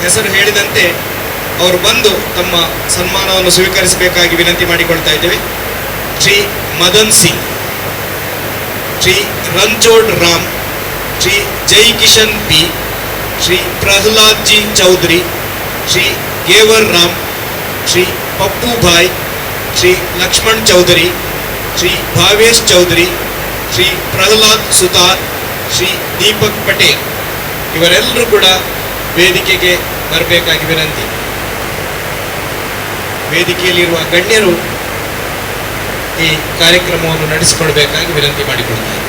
ಹೆಸರು ಹೇಳಿದಂತೆ ಅವರು ಬಂದು ತಮ್ಮ ಸನ್ಮಾನವನ್ನು ಸ್ವೀಕರಿಸಬೇಕಾಗಿ ವಿನಂತಿ ಮಾಡಿಕೊಳ್ತಾ ಇದ್ದೇವೆ. ಶ್ರೀ ಮದನ್ ಸಿಂಗ್, ಶ್ರೀ ರಂಚೋಡ್ ರಾಮ್, ಶ್ರೀ ಜೈ ಕಿಶನ್ ಪಿ, ಶ್ರೀ ಪ್ರಹ್ಲಾದ್ ಜಿ ಚೌಧರಿ, ಶ್ರೀ ಗೇವರ್ ರಾಮ್, ಶ್ರೀ ಪಪ್ಪು ಭಾಯ್, ಶ್ರೀ ಲಕ್ಷ್ಮಣ್ ಚೌಧರಿ, ಶ್ರೀ ಭಾವೇಶ್ ಚೌಧರಿ, ಶ್ರೀ ಪ್ರಹ್ಲಾದ್ ಸುತಾರ್, ಶ್ರೀ ದೀಪಕ್ ಪಟೇಲ್ ಇವರೆಲ್ಲರೂ ಕೂಡ ವೇದಿಕೆಗೆ ಬರಬೇಕಾಗಿ ವಿನಂತಿ. ವೇದಿಕೆಯಲ್ಲಿರುವ ಗಣ್ಯರು ಈ ಕಾರ್ಯಕ್ರಮವನ್ನು ನಡೆಸಿಕೊಳ್ಬೇಕಾಗಿ ವಿನಂತಿ ಮಾಡಿಕೊಳ್ತಾರೆ.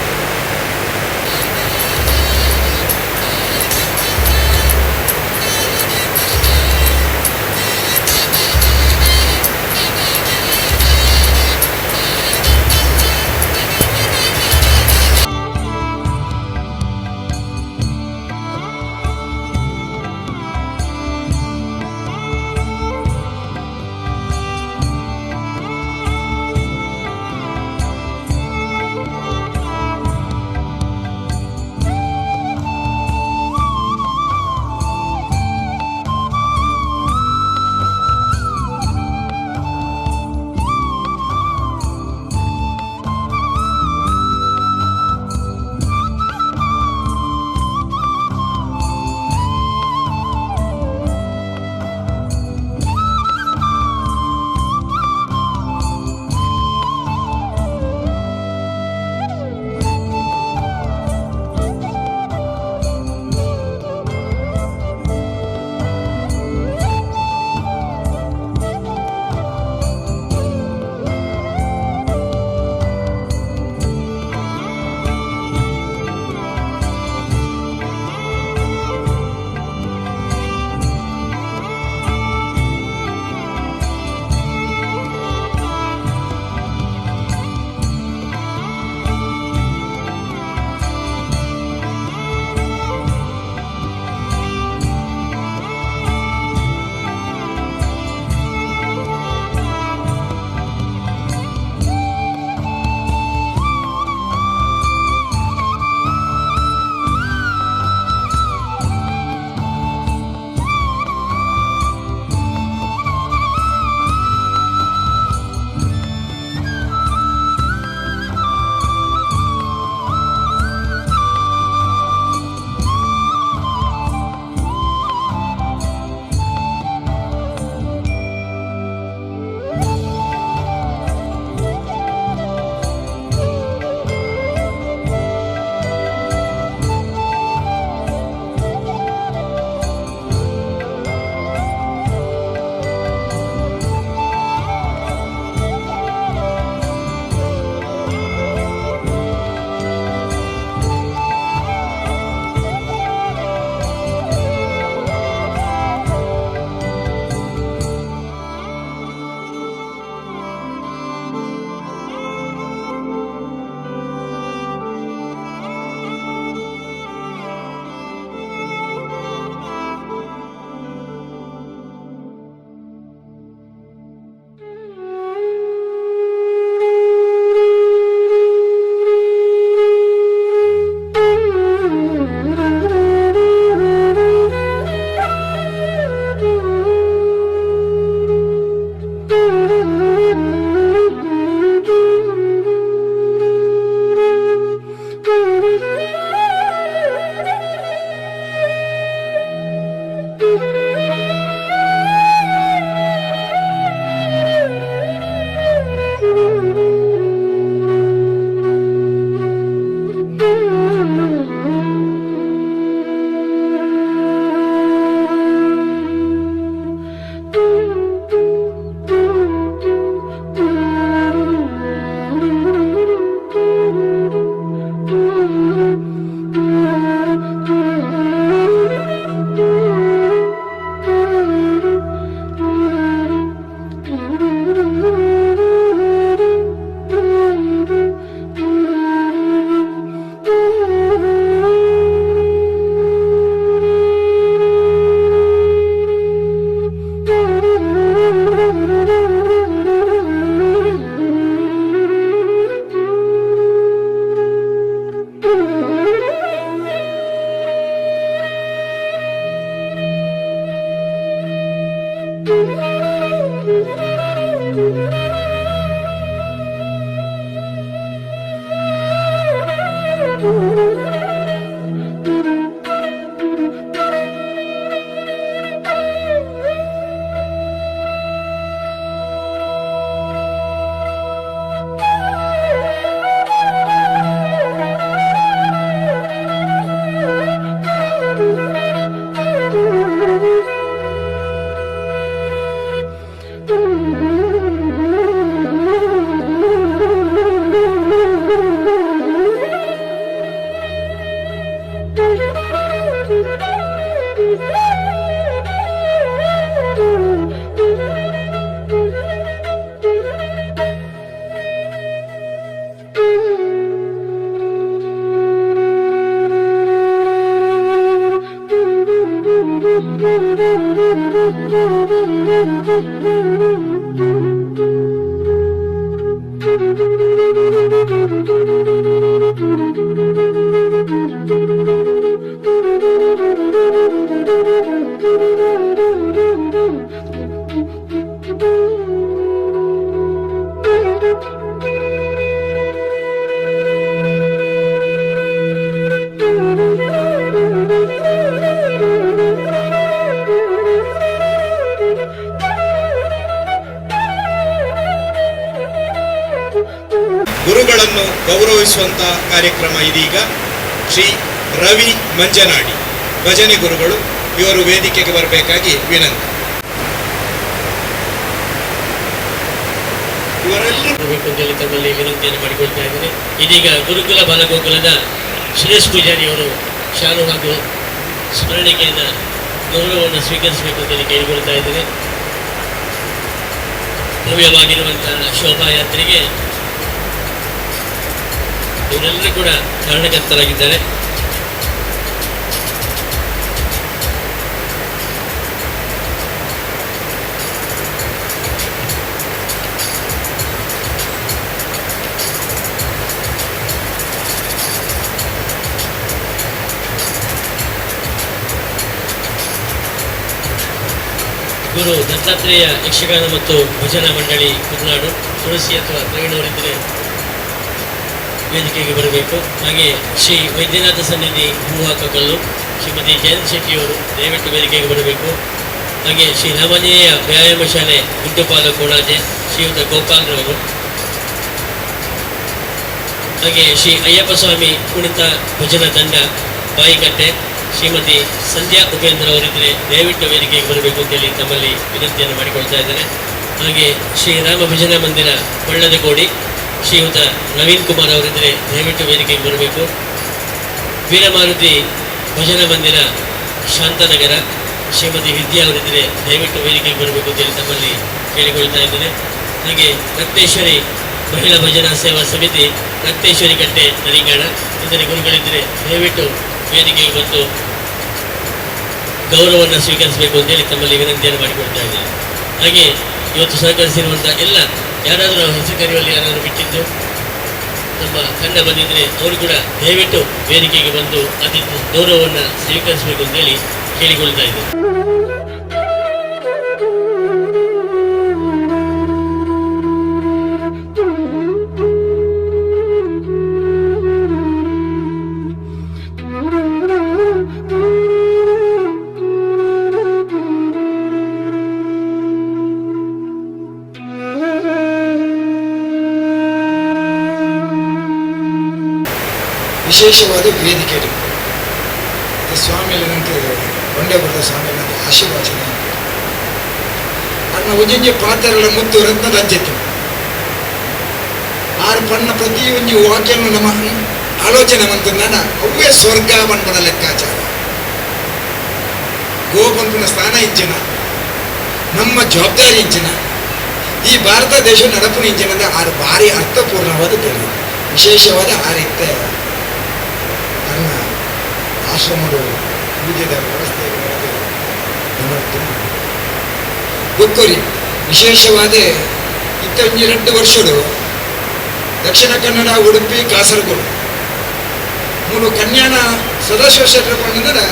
ಗುರುಗಳನ್ನು ಗೌರವಿಸುವಂತ ಕಾರ್ಯಕ್ರಮ ಇದೀಗ. ಶ್ರೀ ರವಿ ಮಂಜನಾಡಿ ಭಜನೆ ಗುರುಗಳು, ಇವರು ವೇದಿಕೆಗೆ ಬರಬೇಕಾಗಿ ವಿನಂತಿ. ಇವರೆಲ್ಲರೂ ತಮ್ಮಲ್ಲಿ ವಿನಂತಿಯನ್ನು ಮಾಡಿಕೊಳ್ತಾ ಇದ್ದೇನೆ. ಇದೀಗ ಗುರುಕುಲ ಬಾಲಗೋಕುಲದ ಸುರೇಶ್ ಪೂಜಾರಿ ಅವರು ಶಾಲು ಹಾಗೂ ಸ್ಮರಣಿಕೆಯಿಂದ ಗೌರವವನ್ನು ಸ್ವೀಕರಿಸಬೇಕು ಅಂತೇಳಿ ಕೇಳಿಕೊಳ್ತಾ ಇದ್ದೇನೆ. ಭವ್ಯವಾಗಿರುವಂತಹ ಶೋಭಾಯಾತ್ರೆಗೆ ಇವರೆಲ್ಲರೂ ಕೂಡ ಕಾರಣಕರ್ತರಾಗಿದ್ದಾರೆ. ಗುರು ದತ್ತಾತ್ರೇಯ ಯಕ್ಷಗಾನ ಮತ್ತು ಭಜನಾ ಮಂಡಳಿ ಕುರುನಾಡು ತುಳಸಿ ಅಥವಾ ಪ್ರವೀಣವರಿದ್ದರೆ ವೇದಿಕೆಗೆ ಬರಬೇಕು. ಹಾಗೆ ಶ್ರೀ ವೈದ್ಯನಾಥ ಸನ್ನಿಧಿ ಹೂಹಾಕಕಲ್ಲು ಶ್ರೀಮತಿ ಜಯಂತ್ ಶೆಟ್ಟಿಯವರು ದಯವಿಟ್ಟು ವೇದಿಕೆಗೆ ಬರಬೇಕು. ಹಾಗೆ ಶ್ರೀ ರಾಮಜೇಯ ವ್ಯಾಯಾಮ ಶಾಲೆ ಗುಡ್ಡುಪಾಲ ಕೋಣಾಜೆ ಶ್ರೀಯುತ ಗೋಪಾಲ್ರವರು, ಹಾಗೆ ಶ್ರೀ ಅಯ್ಯಪ್ಪ ಸ್ವಾಮಿ ಕುಣಿತ ಭಜನಾ ತಂಡ ಬಾಯಿಕಟ್ಟೆ ಶ್ರೀಮತಿ ಸಂಧ್ಯಾ ಉಪೇಂದ್ರ ಅವರಿದ್ದರೆ ದಯವಿಟ್ಟು ವೇದಿಕೆಗೆ ಬರಬೇಕು ಅಂತೇಳಿ ತಮ್ಮಲ್ಲಿ ವಿನಂತಿಯನ್ನು ಮಾಡಿಕೊಳ್ತಾ ಇದ್ದೇನೆ. ಹಾಗೆ ಶ್ರೀರಾಮ ಭಜನಾ ಮಂದಿರ ಕೊಳ್ಳದಕೋಡಿ ಶ್ರೀಯುತ ನವೀನ್ ಕುಮಾರ್ ಅವರಿದ್ದರೆ ದಯವಿಟ್ಟು ವೇದಿಕೆಗೆ ಬರಬೇಕು. ವೀರಮಾರುತಿ ಭಜನಾ ಮಂದಿರ ಶಾಂತನಗರ ಶ್ರೀಮತಿ ವಿದ್ಯಾ ಅವರಿದ್ದರೆ ದಯವಿಟ್ಟು ವೇದಿಕೆಗೆ ಬರಬೇಕು ಅಂತೇಳಿ ತಮ್ಮಲ್ಲಿ ಕೇಳಿಕೊಳ್ತಾ ಇದ್ದೇನೆ. ಹಾಗೆ ರಕ್ತೇಶ್ವರಿ ಮಹಿಳಾ ಭಜನಾ ಸೇವಾ ಸಮಿತಿ ರಕ್ತೇಶ್ವರಿ ಕಟ್ಟೆ ನರಿಂಗಾಣ ಇದರ ಗುರುಗಳಿದ್ದರೆ ದಯವಿಟ್ಟು ವೇದಿಕೆಗೆ ಬಂದು ಗೌರವವನ್ನು ಸ್ವೀಕರಿಸಬೇಕು ಅಂತೇಳಿ ತಮ್ಮಲ್ಲಿ ವಿನಂತಿಯನ್ನು ಮಾಡಿಕೊಳ್ತಾ ಇದ್ದೇನೆ. ಹಾಗೆ ಇವತ್ತು ಸಹಕರಿಸಿರುವಂಥ ಎಲ್ಲ ಯಾರಾದರೂ ಹೆಸರು ಕರೆಯುವಲ್ಲಿ ಯಾರಾದರೂ ಬಿಟ್ಟಿದ್ದು ನಮ್ಮ ತಂಡ ಬಂದಿದ್ದರೆ ಅವರು ಕೂಡ ದಯವಿಟ್ಟು ವೇದಿಕೆಗೆ ಬಂದು ಅತಿಥಿ ಗೌರವವನ್ನು ಸ್ವೀಕರಿಸಬೇಕು ಅಂತೇಳಿ ಕೇಳಿಕೊಳ್ತಾ ಇದ್ದೇನೆ. ವಿಶೇಷವಾದ ವೇದಿಕೆ ಸ್ವಾಮಿಯಲ್ಲಿನಂತೆ ಕೊಂಡೆಬರದ ಸ್ವಾಮಿಯಲ್ಲಿನಂತೆ ಆಶೀರ್ವಾಚನ ಅನ್ನ ಉಜಿಂಜಿ ಪಾತ್ರೆಗಳ ಮುತ್ತು ರತ್ನದ ಅಜ್ಜೆತ್ತು ಆರು ಪಣ್ಣ ಪ್ರತಿ ಒಂಜಿ ವಾಕ್ಯನು ನಮ್ಮ ಆಲೋಚನೆ ಮಂತಂದಾನ ಅವೇ ಸ್ವರ್ಗ ಬಣ್ಣ ಲೆಕ್ಕಾಚಾರ ಗೋಪಂತನ ಸ್ಥಾನ ಇಚ್ಚಿನ ನಮ್ಮ ಜವಾಬ್ದಾರಿ ಇಚ್ಚಿನ ಈ ಭಾರತ ದೇಶ ನಡಪುನ ಇಚ್ಚಿನಂದ ಆರು ಭಾರಿ ಅರ್ಥಪೂರ್ಣವಾದ ಬೆಲೆ ವಿಶೇಷವಾದ ಆ ರೀತಿ ನನ್ನ ಆಶ್ರಮಗಳು ಪೂಜೆದ ವ್ಯವಸ್ಥೆ ಗೊತ್ತುರಿ ವಿಶೇಷವಾದ ಇತ್ತ 2 ವರ್ಷಗಳು ದಕ್ಷಿಣ ಕನ್ನಡ ಉಡುಪಿ ಕಾಸರಗೋಡು ಮೂರು ಕನ್ಯಾಣ ಸದಾಶಿವ ಶೆಟ್ಟರ್ ಬಂದ್ರೆ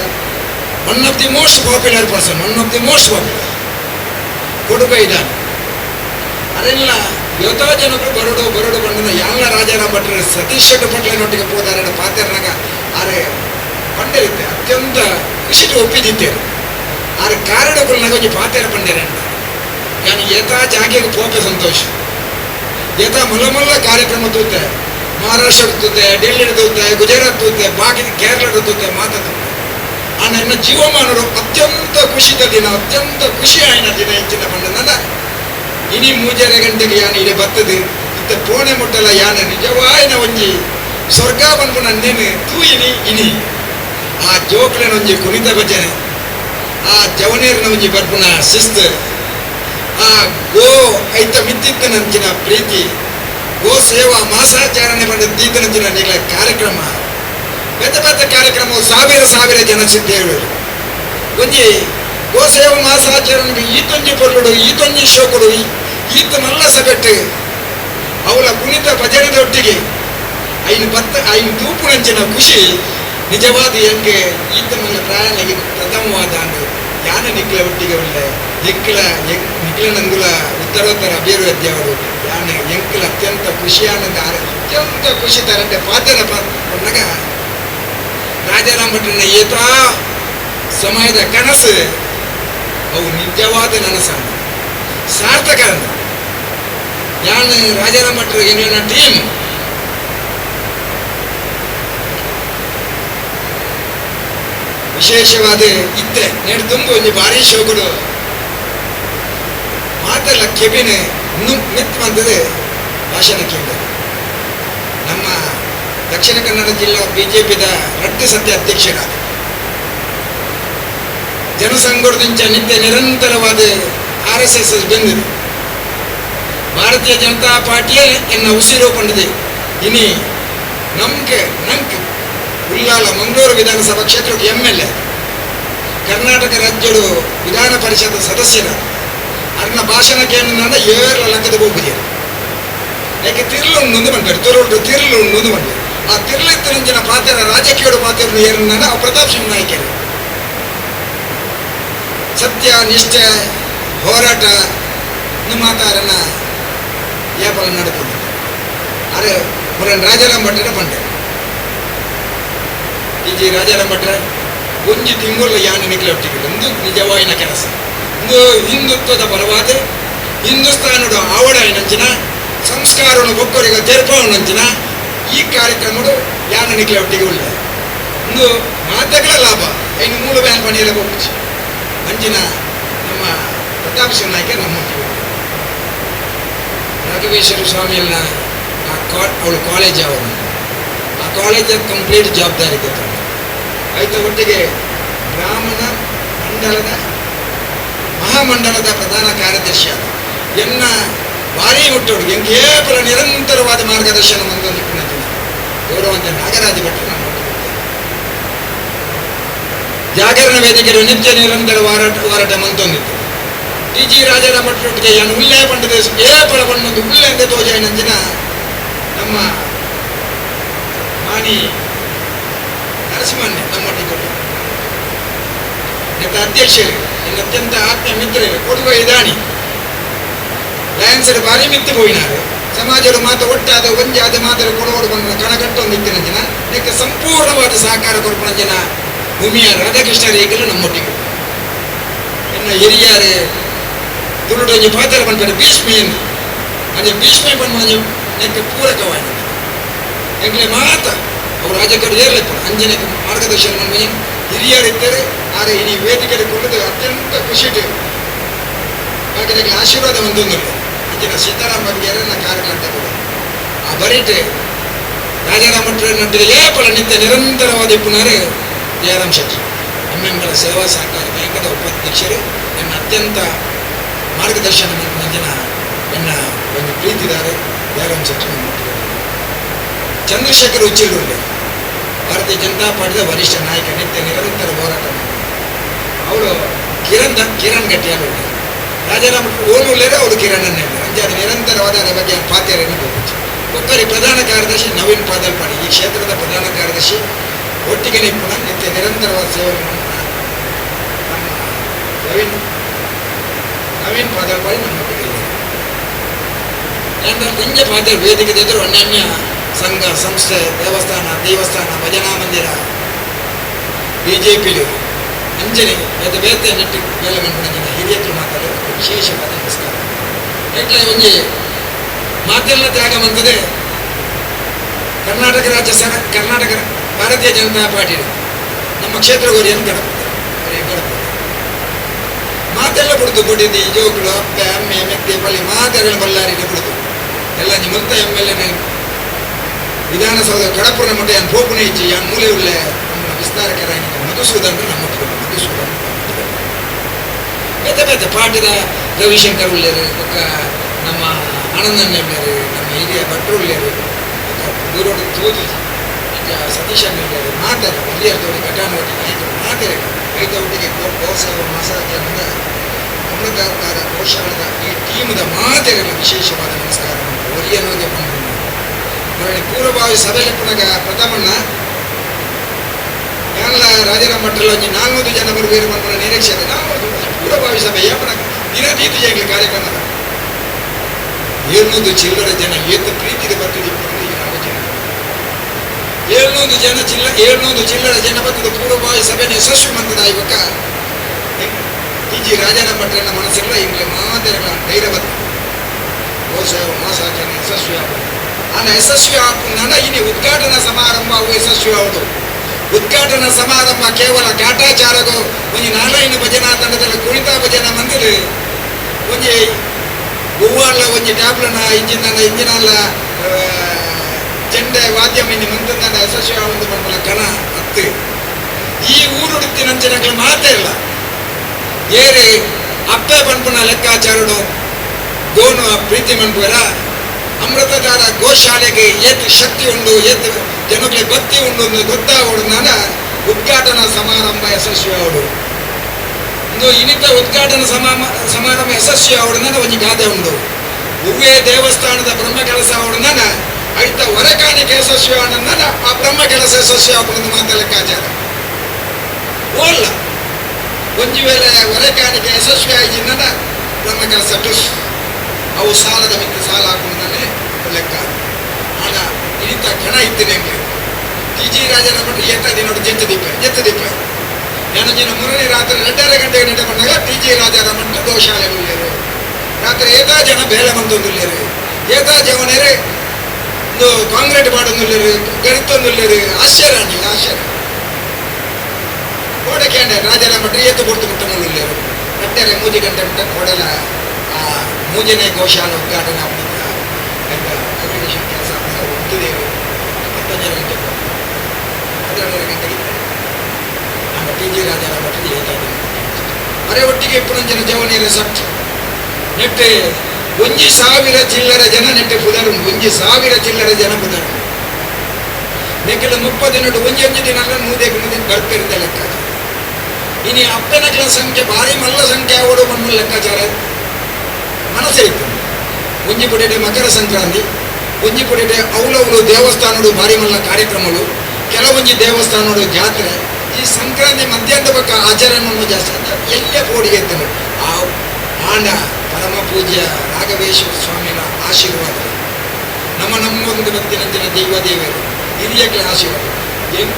one of the most popular person ಕೊಡುಗ ಇದ್ದಾನೆ ಅದೆಲ್ಲ ಯೋಥೋ ಜನಗಳು ಬರಡು ಬಂದ ಎಲ್ಲ ರಾಜಾರಾಮ ಭಟ್ರು ಸತೀಶ್ ಶೆಟ್ಟಿ ಪಟ್ಲನೊಟ್ಟಿಗೆ ಹೋದಾರೆ ಪಾತ್ರನಾಗ ಆರೆ ಪಂಡರಿದ್ದೆ ಅತ್ಯಂತ ಖುಷಿಗೆ ಒಪ್ಪಿದಿದ್ದೇನೆ ಆರೆ ಕಾರಣಗಳನ್ನಾಗ ಒಂಜಿ ಪಾತ್ರ ಪಂಡೇರೆ ನಾನು ಏತಾ ಜಾಗೆಗೆ ಪೋಪೆ ಸಂತೋಷ ಏತಾ ಮಲ್ಲ ಕಾರ್ಯಕ್ರಮ ತೂತೆ ಮಹಾರಾಷ್ಟ್ರ ತೂತೆ ಡೆಲ್ಲಿ ತೂತೆ ಗುಜರಾತ್ ತೂತೆ ಬಾಕಿ ಕೇರಳ ತೂತೆ ಮಾತಾಡ್ತಾರೆ ಆ ನನ್ನ ಜೀವಮಾನರು ಅತ್ಯಂತ ಖುಷಿದ ದಿನ ಅತ್ಯಂತ ಖುಷಿ ಆಯ್ನ ದಿನ ಹೆಚ್ಚಿನ ಪಂಡನ ಇನಿ 3 ಗಂಟೆಗೆ ಯಾನ ಇಡೆ ಬರ್ತದೆ ಇತ್ತ ಪೋಣೆ ಮುಟ್ಟಲ್ಲ ಯಾನ ನಿಜವಾಯಿನ ಒಂಜಿ ಸ್ವರ್ಗ ಬಂದು ನನ್ನೇನು ತೂಯಿನಿ ಇನಿ ಆ ಜೋಕ್ಲನ ಒಂಜಿ ಕುಣಿತ ಭಜನೆ ಆ ಜವನೇರಿನ ಒಂಜಿ ಬರ್ಪುನ ಶಿಸ್ತು ಆ ಗೋ ಐತ ಮಿತ್ತಿತ್ತ ನಂಚಿನ ಪ್ರೀತಿ ಗೋ ಸೇವಾ ಮಾಸಾಚರಣೆ ಬಂದ ದೀತನಂಚಿನ ನಿಗಳ ಕಾರ್ಯಕ್ರಮ ಬೆತ್ತ ಕಾರ್ಯಕ್ರಮವು ಸಾವಿರ ಜನ ಸಿದ್ಧೇಳು ಒಂಜಿ ಗೋ ಸೇವಾ ಮಾಸಾಚರಣೆಗೆ ಈತೊಂಜಿ ಪೊರ್ಲುಡು ಈತೊಂಜಿ ಶೋಕುಡು ಈತ ಮಲ್ಲ ಸಗಟ್ಟು ಅವಳ ಕುಣಿತ ಭಜನೆದೊಟ್ಟಿಗೆ ಐನು ತೂಪುನಂಚಿನ ಖುಷಿ ನಿಜವಾದ ಎಂಗೆ ಈತ ಮಲ್ಲ ಪ್ರಯಾಣಿಗೆ ಪ್ರಥಮವಾದ ಅಂದು ಯಾನ ನಿಕ್ಲ ಒಟ್ಟಿಗೆ ಒಳ್ಳೆ ನಿಕ್ಲ ನಂಗುಲ ಉತ್ತರೋತ್ತರ ಅಭಿವೃದ್ಧಿ ಅವರು ಯಾನ ಎಂಕ್ಲ ಅತ್ಯಂತ ಖುಷಿಯಾನಂದ ಅತ್ಯಂತ ಖುಷಿ ತರಂತೆ ಪಾತ್ರ ಪನ್ನಾಗ ರಾಜಾರಾಮ ಭಟ್ರನ ಏತಾ ಸಮಯದ ಕನಸು ಅವು ನಿಜವಾದ ನನಸಾನ ಸಾರ್ಥಕ ಅಂತ ಯಾನ್ ರಾಜಾರಾಮ ಭಟ್ರು ಎಂಗ್ಲನ ಟೀಮ್ ವಿಶೇಷವಾದ ಇತ್ತೆ ನೇಡು ತುಂಬ ಒಂದು ಭಾರಿ ಶೋಕುಡು ಮಾತೆಲ್ಲ ಕೆಬಿನ್ ಮಿತ್ ಬಂದದೆ ಭಾಷಣ ಕೇಂದ್ರ ನಮ್ಮ ದಕ್ಷಿಣ ಕನ್ನಡ ಜಿಲ್ಲಾ ಬಿಜೆಪಿದ ರಟ್ಟು ಸತ್ಯ ಅಧ್ಯಕ್ಷರಾದ ಜನಸಂಘದಿಂದ ನಿತ್ಯ ನಿರಂತರವಾದ RSS ಬಂದಿದೆ ಭಾರತೀಯ ಜನತಾ ಪಾರ್ಟಿಯೇ ಎನ್ನ ಉಸಿರು ಪಂಡಿದೆ ಇನಿ ನಮ್ಗೆ ಉಲ್ಲಾಲ ಮಂಗಳೂರು ವಿಧಾನಸಭಾ ಕ್ಷೇತ್ರಕ್ಕೆ MLA ಕರ್ನಾಟಕ ರಾಜ್ಯದ ವಿಧಾನ ಪರಿಷತ್ ಸದಸ್ಯರ ಅರ್ನ ಭಾಷಣಕ್ಕೆ ನನ್ನ 7 ಲಕ್ಷದ ಹೋಗಿದೆ ಯಾಕೆ ತಿರ್ಲು ಉಂಡು ಬಂದರು ತಿರ್ಲು ಉಂಡು ಬಂದರು ಆ ತಿರ್ಲಿತ್ತರಂಜಿನ ಪಾತ್ರ ರಾಜಕೀಯ ಪಾತ್ರ ಏರನ್ನ ಪ್ರತಾಪ್ ಸಿಂಹ ನಾಯ್ಕರು ಸತ್ಯ ನಿಷ್ಠೆ ಹೋರಾಟ ಮಾತಾರನ್ನ ಏಪಲ ನಡ್ಕೊಂಡು ಅರೆ ಮುರನ್ ರಾಜಾರಾಮ ಭಟ್ರ ಪಂಡೆ ಈ ರಾಜಾರಾಮ ಭಟ್ರ ಒಂಜಿ ತಿಂಗಳು ಯಾನ ನಿಕ್ಲೆ ಒಟ್ಟಿಗೆ ಒಂದು ನಿಜವಾಯಿನ ಕೆಲಸ ಒಂದು ಹಿಂದುತ್ವದ ಬಲವಾದ ಹಿಂದೂಸ್ತಾನದ ಆವಡಾಯಿನಂಚಿನ ಸಂಸ್ಕಾರವನ್ನು ಒಕ್ಕರಿಗೆ ತೆರಪವನಂಚಿನ ಈ ಕಾರ್ಯಕ್ರಮಗಳು ಯಾನ ನಿಕ್ಲೆ ಒಟ್ಟಿಗೆ ಉಳ್ಳ ಒಂದು ಮಾತಗಳ ಲಾಭ ಇನ್ನು 3 ಬ್ಯಾನ್ ಪಣಿಯಲ್ಲ ಹೋಗ್ಬಿಟ್ಟು ಅಂಚಿನ ನಮ್ಮ ಪ್ರತಾಪ್ ಸಿಂಹ ನಾಯ್ಕ ನಮ್ಮೊಟ್ಟಿಗೆ ರಾಘವೇಶ್ವರ ಸ್ವಾಮಿಯನ್ನ ಅವಳು ಕಾಲೇಜ್ ಅವರು ಆ ಕಾಲೇಜ್ ಕಂಪ್ಲೀಟ್ ಜವಾಬ್ದಾರಿ ಕೊಟ್ಟರು ಆಯ್ತು ಒಟ್ಟಿಗೆ ಬ್ರಾಹ್ಮಣ ಮಂಡಲದ ಮಹಾಮಂಡಲದ ಪ್ರಧಾನ ಕಾರ್ಯದರ್ಶಿ ಆದ ಎನ್ನ ಭಾರಿ ಹುಟ್ಟೋಡು ಕೇವಲ ನಿರಂತರವಾದ ಮಾರ್ಗದರ್ಶನ ಮಂದೊಂದಿನ ಗೌರವಂತ ನಾಗರಾಜ ಭಟ್ರು ನಾನು ಜಾಗರಣ ವೇದಿಕೆಗಳು ನಿತ್ಯ ನಿರಂತರ ಹೋರಾಟ ಮಂತೊಂದಿತ್ತು TG ರಾಜಾರಾಮ ಭಟ್ರೊಟ್ಟಿಗೆ ಏನು ಉಲ್ಲೇ ಪಂಡದ ಏಪಲ ಪಣ್ಣೊಂದು ಉಲ್ಲೇ ಅಂತ ತೋಜಾಯಿನಂಚಿನ ನಮ್ಮ ಮಾಣಿ ನರಸಿಂಹನ್ನೇ ನಮ್ಮೊಟ್ಟಿಗೆ ನೆತ್ತ ಅಧ್ಯಕ್ಷರು ನನ್ನ ಅತ್ಯಂತ ಆತ್ಮೀಯ ಮಿತ್ರರು ಕೊಡುವ ಇದಾಣಿ ಲಯನ್ಸರ್ ಭಾರಿ ಮಿತ್ತು ಹೋಯಿನಾರು ಸಮಾಜದ ಮಾತು ಒಟ್ಟಾದ ಒಂಜಾದ ಮಾತ್ರ ಕೊಡುವಡು ಬಂದ ಕಣಗಟ್ಟೊಂದು ಇತ್ತಿನಂಚಿನ ನೆಕ್ಕ ಸಂಪೂರ್ಣವಾದ ಸಹಕಾರ ಕೊರ್ಪಣಂಜಿನ ಭೂಮಿಯ ರಾಧಾಕೃಷ್ಣ ರೇಖಲು ನಮ್ಮೊಟ್ಟಿಗೆ ಇನ್ನ ಹಿರಿಯರು ತುಳುಡೊಂಜಿ ಪಾತ್ರ ಬಂದ್ಬಿಟ್ಟು ಭೀಷ್ಮೆಯನ್ನು ಅದೇ ಭೀಷ್ಮೆ ಬಂದು ನೆಕ್ಕ ಪೂರಕವಾದ ಎಂಗ್ಲೆ ಮಾತ ಅವ್ರು ರಾಜಕೀಯ ಏರ್ಲಿಪ್ಪ ಅಂಜನೆ ಮಾರ್ಗದರ್ಶನ ಮಾಡಿ ಹಿರಿಯರಿದ್ದರೆ ಆದರೆ ಈ ವೇದಿಕೆಯಲ್ಲಿ ಕೊಳ್ಳದು ಅತ್ಯಂತ ಖುಷಿಟ್ಟು ಹಾಗೆ ಆಶೀರ್ವಾದ ಒಂದೊಂದು ಅಂಚಿನ ಸೀತಾರಾಮ ಬಗೆಯರನ್ನ ಕಾರ್ಯಕರ್ತ ಕೂಡ ಆ ಬರೀಟೆ ರಾಜಾರಾಮ ಭಟ್ರೊಟ್ಟಿಗೆ ಏಪಲ ನಿತ್ಯ ನಿರಂತರವಾದ ಪುನರೆ ಜಯರಾಮ್ ಶೆಟ್ಟಿ MMಗಳ ಸೇವಾ ಸಹಕಾರ ಬ್ಯಾಂಕದ ಉಪಾಧ್ಯಕ್ಷರು ನನ್ನ ಅತ್ಯಂತ ಮಾರ್ಗದರ್ಶನ ಮಂದಿನ ನನ್ನ ಒಂದು ಪ್ರೀತಿದಾರೆ ಜಯರಾಮ್ ಶೆಟ್ಟಿ ಚಂದ್ರಶೇಖರ್ ಉಚ್ಚಿಲುಂಡೆ ಭಾರತೀಯ ಜನತಾ ಪಾರ್ಟಿಯ ವರಿಷ್ಠ ನಾಯಕ ನಿತ್ಯ ನಿರಂತರ ಹೋರಾಟ ಅವರು ಕಿರಣ್ ಗಟ್ಟಿಯಾಗ ರಾಜಾರಾಮ ಓನುಳ್ಳೇರೆ ಅವರು ಕಿರಣನ್ನೇ ಅಂಜಾದ ನಿರಂತರವಾದ ಅದರ ಬಗ್ಗೆ ಪಾತ್ರೆಯನ್ನು ಹೋಗ್ಬಿಟ್ಟು ಒಕ್ಕರಿ ಪ್ರಧಾನ ಕಾರ್ಯದರ್ಶಿ ನವೀನ್ ಪಾದಲ್ಪಾಡಿ ಈ ಕ್ಷೇತ್ರದ ಪ್ರಧಾನ ಕಾರ್ಯದರ್ಶಿ ಒಟ್ಟಿಗೆ ನಿಂಪುಣ ನಿತ್ಯ ನಿರಂತರವಾದ ಸೇವೆ ನಮ್ಮ ನವೀನ್ ಪಾದಲ್ಪಾಡಿ ನಮ್ಮೊಟ್ಟಿಗೆ ಯಾಕಂದ್ರೆ ನಿಂಗೆ ಪಾತ್ರ ವೇದಿಕೆ ಎದುರು ಅನ್ಯಾನ್ಯ ಸಂಘ ಸಂಸ್ಥೆ ದೇವಸ್ಥಾನ ಭಜನಾ ಮಂದಿರ ಬಿಜೆಪಿ ಅಂಜನೆ ಬೇತೆ ನೆಟ್ಟು ಬೇಲೆ ಮನ್ಪುಣಂಜಿನ ಹಿರಿಯರು ಮಾತಾಡಲು ವಿಶೇಷವಾದ ನಮಸ್ಕಾರ. ಏಕೆ ಒಂಜಿ ಮಾತೆಲ್ಲ ತ್ಯಾಗ ಮಂತದೆ ಕರ್ನಾಟಕ ಭಾರತೀಯ ಜನತಾ ಪಾರ್ಟಿ ನಮ್ಮ ಕ್ಷೇತ್ರ ಗೋರಿಯನ್ನು ಗಡಪ ಮಾತೆಲ್ಲ ಬಿಡ್ತು ಕೊಟ್ಟಿದ್ದಿ ಜೋಗುಳು ಅಪ್ಪೆ ಅಮ್ಮೆ ಮೆತ್ತೆ ಬಳ್ಳಿ ಮಾತೆಲ್ಲ ಬಳ್ಳಾರಿಗೆ ಬಿಡ್ತು ಎಲ್ಲ ನಿಮ್ಮಂತ MLA ವಿಧಾನಸೌಧ ಕಡಪುರ ಮಟ್ಟ ಯಾನ್ ಪೋಪುನೆ ಇಚ್ಚಿ ಯಾನ್ ಮೂಲೆ ಉಳ್ಳೆ ನಮ್ಮ ವಿಸ್ತಾರಕರಾಗಿ ಮಧುಸೂದನ್ ನಮ್ಮ ಮಧುಸೂದನ್ ಬೇತೆ ಪಾಠದ ರವಿಶಂಕರ್ ಉಳ್ಳೇರು ನಮ್ಮ ಆನಂದಣ್ಣ ಉಳ್ಳೇರು ನಮ್ಮ ಹಿರಿಯ ಭಟ್ರು ಉಳ್ಳೇರು ದೂರೋಡು ತೋಜು ಸತೀಶ್ ಉಳ್ಳೇರು ಮಾತಾಡ ಹಿರಿಯರ್ತೋಡಿ ಘಟಾನುವಟಿ ನಾಯಕರು ಮಾತಾಡ ಐದ ಒಟ್ಟಿಗೆ ಗೋಸೇವ ಮಸಾಜನದ ಅಮೃತಾಕಾರ ಗೋಶಾಲದ ಈ ಟೀಮದ ಮಾತೆಗಳ ವಿಶೇಷವಾದ ನಮಸ್ಕಾರ ಒರಿಯನೋಗೆ ಬಂದು ಪೂರ್ವಭಾವಿ ಸಭೆಯಲ್ಲಿ ಪುನಗ ಪ್ರಥಮಣ್ಣ ಯಾನಲ ರಾಜಾರಾಮ್ ಭಟ್ರಲ್ಲ ಒಂಜಿ 400 ಜನ ಬರುವೇರು ಮನ್ಪುನ ನಿರೀಕ್ಷೆ ಪೂರ್ವಭಾವಿ ಸಭೆ ಯಾಪನ ದಿನ ನೀತಿ ಜಯಗಳ ಕಾರ್ಯಕ್ರಮದ 700 ಚಿಲ್ಲರೆ ಜನ ಏತು ಪ್ರೀತಿಗೆ ಬರ್ತಿದ್ದು ಜನ 700 ಚಿಲ್ಲರೆ ಜನ ಬರ್ತದ ಪೂರ್ವಭಾವಿ ಸಭೆಯನ್ನು ಯಶಸ್ವಿ ಮಂತದ ಇವಾಗ TG ರಾಜಾರಾಮ್ ಭಟ್ರನ ಮನಸ್ಸೆಲ್ಲ ಇಂಗ್ಲೆ ಮಾದರಿಗಳ ಧೈರ್ಯ ಬರ್ತದೆ ಗೋಸೇವ ಮಾಸಾಚರಣೆ ಯಶಸ್ವಿ ಆಗುವುದು ಆನ ಯಶಸ್ವಿ ಆಗುವುದನ್ನ ಇನಿ ಉದ್ಘಾಟನಾ ಸಮಾರಂಭ ಅವು ಯಶಸ್ವಿ ಆಗುವುದು ಉದ್ಘಾಟನಾ ಸಮಾರಂಭ ಕೇವಲ ಕಾಟಾಚಾರಗೋ ಒಂಜಿ 4 ಭಜನಾ ತಂಡದಲ್ಲಿ ಕುಣಿತ ಭಜನ ಮಂದಿರ ಒಂಜಿ ಹೂವಲ್ಲ ಒಂಜಿ ಟ್ಯಾಬ್ಲನ ಇಂಜಿನಲ್ಲ ಚೆಂಡೆ ವಾದ್ಯ ಮಿನಿ ಮಂತ್ರ ಯಶಸ್ವಿ ಆಗುವುದು ಬಂದ ಕಣ ಹತ್ತು ಈ ಊರುಡುತ್ತಿನ ಜನಗಳು ಮಾತೇ ಇಲ್ಲ ಏರಿ ಅಪ್ಪೆ ಪಂಪುನ ಲೆಕ್ಕಾಚಾರಡು ಗೋನು ಪ್ರೀತಿ ಮನ್ಪುವರ ಅಮೃತಧಾರ ಗೋಶಾಲೆಗೆ ಏತು ಶಕ್ತಿ ಉಂಡು ಏತು ಜನಗಳಿಗೆ ಭಕ್ತಿ ಉಂಡು ಗೊತ್ತಾಗೋಡು ನಾನು ಉದ್ಘಾಟನಾ ಸಮಾರಂಭ ಯಶಸ್ವಿ ಆವಡು ಒಂದು ಇನ್ನಿತ ಉದ್ಘಾಟನಾ ಸಮಾರಂಭ ಯಶಸ್ವಿ ಆವಡು ನಾನು ಒಂಜಿ ಗಾದೆ ಉಂಡು ಹೂವೇ ದೇವಸ್ಥಾನದ ಬ್ರಹ್ಮ ಕೆಲಸ ಆವಡು ನಾನು ಐತ ಹೊರಕಾಣಿಕೆ ಯಶಸ್ವಿ ಆವಡು ನಾನು ಆ ಬ್ರಹ್ಮ ಕೆಲಸ ಯಶಸ್ವಿ ಆಗುವುದು ಮಾತ ಲೆಕ್ಕಾಚಾರ ಓಲ್ಲ ಒಂಜಿ ವೇಳೆ ಹೊರಕಾಣಿಕೆ ಯಶಸ್ವಿ ಆಗಿ ನನ್ನ ಬ್ರಹ್ಮ ಕೆಲಸ ಟುಸ್ ಅವು ಸಾಲದ ಮಿತ್ರ ಸಾಲ ಹಾಕೊಂಡೇ ಲೆಕ್ಕ ಆಗ ಇಂಥ ಕಣ ಇದ್ದೇನೆ TG ರಾಜಾರಾಮ್ ಭಟ್ರು ಏತದಿ ನೋಡಿ ಜೆತ್ತದೀಪ ನಾನು ದಿನ 3ನೇ ರಾತ್ರಿ 2:30 ಗಂಟೆಗೆ ನಿಂತ ಬಂದಾಗ TG ರಾಜಾರಾಮ್ ಭಟ್ರು ಗೋಶಾಲೆ ಉಳ್ಳೇರು ರಾತ್ರಿ ಏತಾ ಜನ ಬೇಲೆ ಮಂದೊಂದುಳ್ಳೇರು ಏತಾ ಜವನೇರೆ ಒಂದು ಕಾಂಕ್ರೀಟ್ ಮಾಡೋದುಳ್ಳೇರು ಗಣಿತೊಂದುಳ್ಳೇರು ಆಶ್ಚರ್ಯ ಕೋಟೆ ರಾಜಾರಾಮ್ ಭಟ್ರು ಏತು ಕೊಡ್ತು ಮುಟ್ಟ ಉಳ್ಳೇರು 2:30 ಗಂಟೆ ಮುಟ್ಟ ಕೊಡಲ ಆ ಮೂಜನೇ ಗೋಶಾಲೆ ಉದ್ಘಾಟನೆ ಕೆಲಸ ಒತ್ತಿದ್ದೇವೆ 25 ಗಂಟೆ 12 ಗಂಟೆಗೆ TG ರಾಜಾರಾಮ್ ಭಟ್ರಿಗೆ ಅರೆ ಒಟ್ಟಿಗೆ ಪುನಂಜನ ಜವನಿಯರ ಸಟ್ ನೆಟ್ಟೆ 1,000 ಚಿಲ್ಲರೆ ಜನ ನೆಟ್ಟೆ ಪುದರು 1,000 ಚಿಲ್ಲರೆ ಜನ ಪುದರು ನೆಕ್ಕೆಲ್ಲ 30 ನೆಟ್ಟು ಒಂಜಿ ದಿನ ಮೂದೆ ಕಳ್ಪಿರಿದ ಲೆಕ್ಕಾಚಾರ ಇನಿ ಅಪ್ಪನಗಳ ಸಂಖ್ಯೆ ಭಾರಿ ಮಲ್ಲ ಸಂಖ್ಯೆ ಆಗೋಡು ಮಣ್ಣು ಲೆಕ್ಕಾಚಾರ ಮನಸ್ಸೇ ಇತ್ತು ಒಂಜಿ ಪುಡೆಡೆ ಮಕರ ಸಂಕ್ರಾಂತಿ ಒಂಜಿ ಪುಡೆಡೆ ಅವಳವಳು ದೇವಸ್ಥಾನಗಳು ಭಾರಿ ಮಲ್ಲ ಕಾರ್ಯಕ್ರಮಗಳು ಕೆಲವೊಂಜಿ ದೇವಸ್ಥಾನಗಳು ಜಾತ್ರೆ ಈ ಸಂಕ್ರಾಂತಿ ಮಧ್ಯಾಹ್ನದ ಬಗ್ಗೆ ಆಚರಣೆ ಜಾಸ್ತಿ ಅಂತ ಎಲ್ಲೇ ಪೋಡಿಗೆ ಇರ್ತದೆ ಆ ಆಂಡ ಪರಮ ಪೂಜ್ಯ ರಾಘವೇಶ್ವರ ಸ್ವಾಮಿಯ ಆಶೀರ್ವಾದ ನಮ್ಮೊಂದು ಭಕ್ತಿನಂಚಿನ ದೇವರು ಹಿರಿಯಗಳ ಆಶೀರ್ವಾದ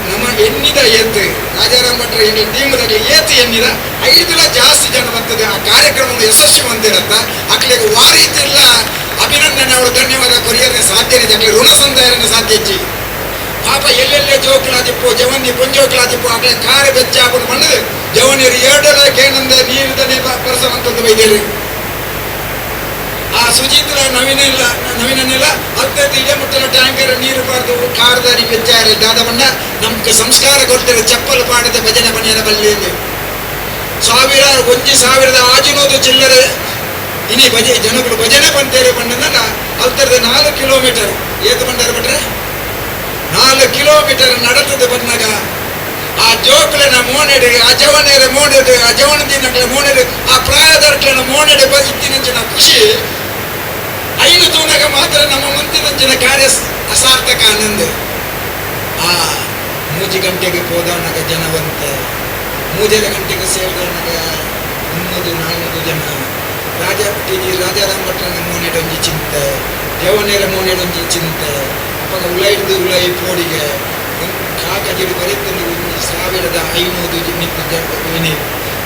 ನಮ್ಮ ಎಣ್ಣಿದ ಏತು ರಾಜಾರಾಮ್ ಭಟ್ರ ಎಣ್ಣೆ ಟೀಮದಾಗಲಿ ಏತು ಎಣ್ಣಿದ 5 ಜಾಸ್ತಿ ಜನ ಬರ್ತದೆ ಆ ಕಾರ್ಯಕ್ರಮವನ್ನು ಯಶಸ್ವಿ ಮಂದಿರತ್ತ ಅಕ್ಲಿಗೆ ವಾರೀತಿಲ್ಲ ಅಭಿನಂದನೆ ಅವಳು ಧನ್ಯವಾದ ಕೊರಿಯರ್ನ ಸಾಧ್ಯ ಇದೆ ಅಕ್ಲಿ ಋಣ ಸಂದಾಯನ ಸಾಧ್ಯ ಇಚ್ಚಿ ಪಾಪ ಎಲ್ಲೆಲ್ಲೇ ಜೋಕ್ಲಾದಿಪ್ಪು ಜವನಿ ಪೊಂಜೋಕ್ಲಾದಿಪ್ಪು ಅಕ್ಲೆ ಕಾರು ಬೆಚ್ಚ ಹಾಕೊಂಡು ಮಣ್ಣದು ಜವನಿಯರು 2 ಕೇನಂದ ನೀರಿದನೆ ಪರಸವಂತಂದು ಬೈದೇರಿ ಆ ಸುಜಿತ್ರ ನವೀನನೆಲ್ಲ 10 ಮುಟ್ಟಲ ಟ್ಯಾಂಕರ್ ನೀರು ಬಾರ್ದು ಕಾರ್ದಾರಿ ಬೆಚ್ಚಾರೆ ದಾದವನ್ನ ನಮ್ಗೆ ಸಂಸ್ಕಾರ ಕೊಡ್ತಾರೆ ಚಪ್ಪಲು ಪಾಡದ ಭಜನೆ ಮನೆಯ ಬಲ್ಲಿಯಲ್ಲಿ 1,000 ಚಿಲ್ಲರೆ ಇನಿ ಜನಗಳು ಭಜನೆ ಬಂತೇರಿ ಬಂದ ಅಲ್ತರದ 4 ಕಿಲೋಮೀಟರ್ ಏತು ಬಂದಾರ ಬಿಟ್ರೆ 4 ಕಿಲೋಮೀಟರ್ ನಡತದ ಬಂದಾಗ ಆ ಜೋಕ್ಲನ ಮೋನೆಡೆ ಆ ಜವನೇರ ಮೋನೆಡೆ ಆ ಜವನದಿನ ಮೋನೆಡೆ ಆ ಪ್ರಾಯದರ್ಕ್ಲನ ಮೋನೆಡೆ ಇತ್ತಿನ ಖುಷಿ 5 ತೂಣಗ ಮಾತ್ರ ನಮ್ಮ ಮಂತ್ರಿನಂಚಿನ ಕಾರ್ಯ ಅಸಾರ್ಥಕ ಅನ್ನಂದು ಆ 3 ಗಂಟೆಗೆ ಹೋದವನಾಗ ಜನವಂತೆ 3 ಗಂಟೆಗೆ ಸೇರಿದವನಾಗ 300-400 ಜನ TG ರಾಜಾರಾಮ್ ಭಟ್ರನ ಮೋನೆಡೆ ಒಂಜಿ ಚಿಂತೆ ದೇವನೇರ ಮೋನೇಡೊಂದು ಚಿಂತೆ ಅವಾಗ ಉಲಾಯಿಡ್ದು ಉಲಾಯಿ ಪೋಡಿಗೆ ಕಾಕಜಿಡು ಬರೀತಂದು 1500 ಮಿತ್ತ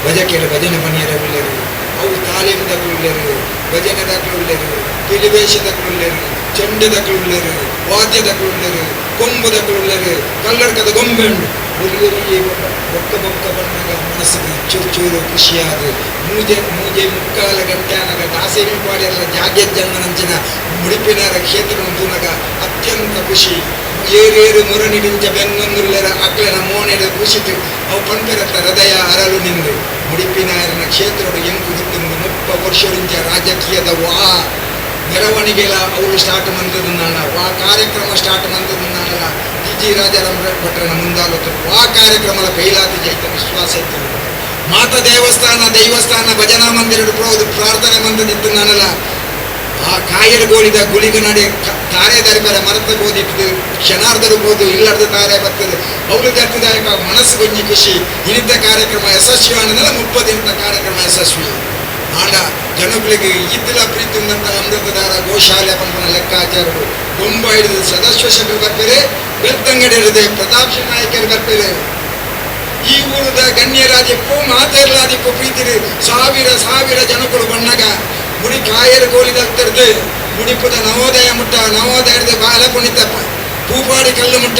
ಭಜಕೇಳು ಭಜನೆ ಮನೆಯರ ಉಳ್ಳರು ಅವು ತಾಲೀಮುದಕ್ಕುಳ್ಳರು ಭಜನೆದಕ್ಕುಳ್ಳರು ಪಿಲಿವೇಷದಕ್ಕುಳ್ಳರು ಚೆಂಡದಕ್ಕುಳ್ಳರು ವಾದ್ಯದಕ್ಕುಳ್ಳರು ಕೊಂಬುದಕ್ಕುಳ್ಳರು ಕಲ್ಲಡ್ಕದ ಗೊಂಬೆಂಡು ಬೊಕ್ಕ ಬೊಕ್ಕ ಬಣ್ಣಗ ಮನಸ್ಸಿಗೆ ಚೂರು ಚೂರು ಖುಷಿಯಾದ ಮೂಜೆ ಮುಕ್ಕಾಲ ಗಂಟೆನಗ ದಾಸೇರಿ ಪಾಡಿಯಲ್ಲ ಜಾಗ್ಯ ಜಂಗನಂಚಿನ ಮುಡಿಪಿನರ ಕ್ಷೇತ್ರ ತೂನಗ ಅತ್ಯಂತ ಖುಷಿ ಏರೇರು ಮುರಣಿಡಿಂಚ ಬೆನ್ನೊಂದುಳ್ಳರ ಅಕ್ಲನ ಮೋನೆಡ ಖುಷಿತು ಅವು ಪಂಪೆರತ್ತ ಹೃದಯ ಅರಳು ನಿಂದು ಮುಡಿಪಿನಾಯರನ ಕ್ಷೇತ್ರಡು ಎಂಕು ಗೊತ್ತಿಂದು 30 ವರ್ಷದಿಂದ ರಾಜಕೀಯದ ವಾ ಮೆರವಣಿಗೆಲ ಅವರು ಸ್ಟಾರ್ಟ್ ಮಂತದ್ದು ನಾನ ವಾ ಕಾರ್ಯಕ್ರಮ ಸ್ಟಾರ್ಟ್ ಮಂತದ್ದು ನಾನಲ್ಲ ಟಿ.ಜಿ. ರಾಜಾರಾಮ್ ಭಟ್ರನ ಮುಂದಾಲೋತು ವಾ ಕಾರ್ಯಕ್ರಮದ ಪೈಲಾತಿ ಜೈತ ವಿಶ್ವಾಸ ಇತ್ತು ಮಾತ ದೈವಸ್ಥಾನ ಭಜನಾ ಮಂದಿರ ಪ್ರಾರ್ಥನೆ ಮಂತದಿತ್ತು ನಾನಲ್ಲ ಆ ಕಾಯರ್ ಗೋಳಿದ ಗುಳಿಗ ನಡೆ ತಾರೆದಾರಿ ಬೇರೆ ಮರತ ಬೋದಿಟ್ಟು ಕ್ಷಣಾರ್ಧರು ಬೋದು ಇಲ್ಲರ್ಧ ತಾರೆ ಬರ್ತದೆ ಅವರು ಗಟ್ಟಿದಾಯಕ ಮನಸ್ಸು ಗೊಂಜಿ ಖುಷಿ ಇನ್ನಿದ್ದ ಕಾರ್ಯಕ್ರಮ ಯಶಸ್ವಿ ಅನ್ನೋದಲ್ಲ 30 ದಿನದ ಕಾರ್ಯಕ್ರಮ ಯಶಸ್ವಿ ಆಂಡ ಜನಗಳಿಗೆ ಇದ್ದಿಲ್ಲ ಪ್ರೀತಿ ಉಂದಂತ ಅಮೃತದಾರ ಗೋಶಾಲೆ ಪಂಪನ ಲೆಕ್ಕಾಚಾರರು ಗೊಂಬ ಹಿಡಿದು ಸದಸ್ಯ ಸಭೆ ಬರ್ತಾರೆ ಬೆಳ್ತಂಗಡಿ ಹಿಡಿದೆ ಪ್ರತಾಪ್ ಸಿಂಹ ನಾಯಕರು ಬರ್ತಾರೆ ಈ ಊರದ ಗಣ್ಯರಾದಿಪ್ಪು ಮಾತೆರ್ಲಾದಿಪ್ಪು ಪ್ರೀತಿರಿ ಸಾವಿರ ಜನಗಳು ಬಣ್ಣಗ ಮುಡಿ ಕಾಯರು ಗೋಲಿದಲ್ತರ್ದು ಮುಡಿಪುದ ನವೋದಯ ಮುಟ್ಟ ನವೋದಯದ ಬಾಲ ಕುಣಿತ ಪೂಪಾಡಿ ಕಲ್ಲು ಮುಟ್ಟ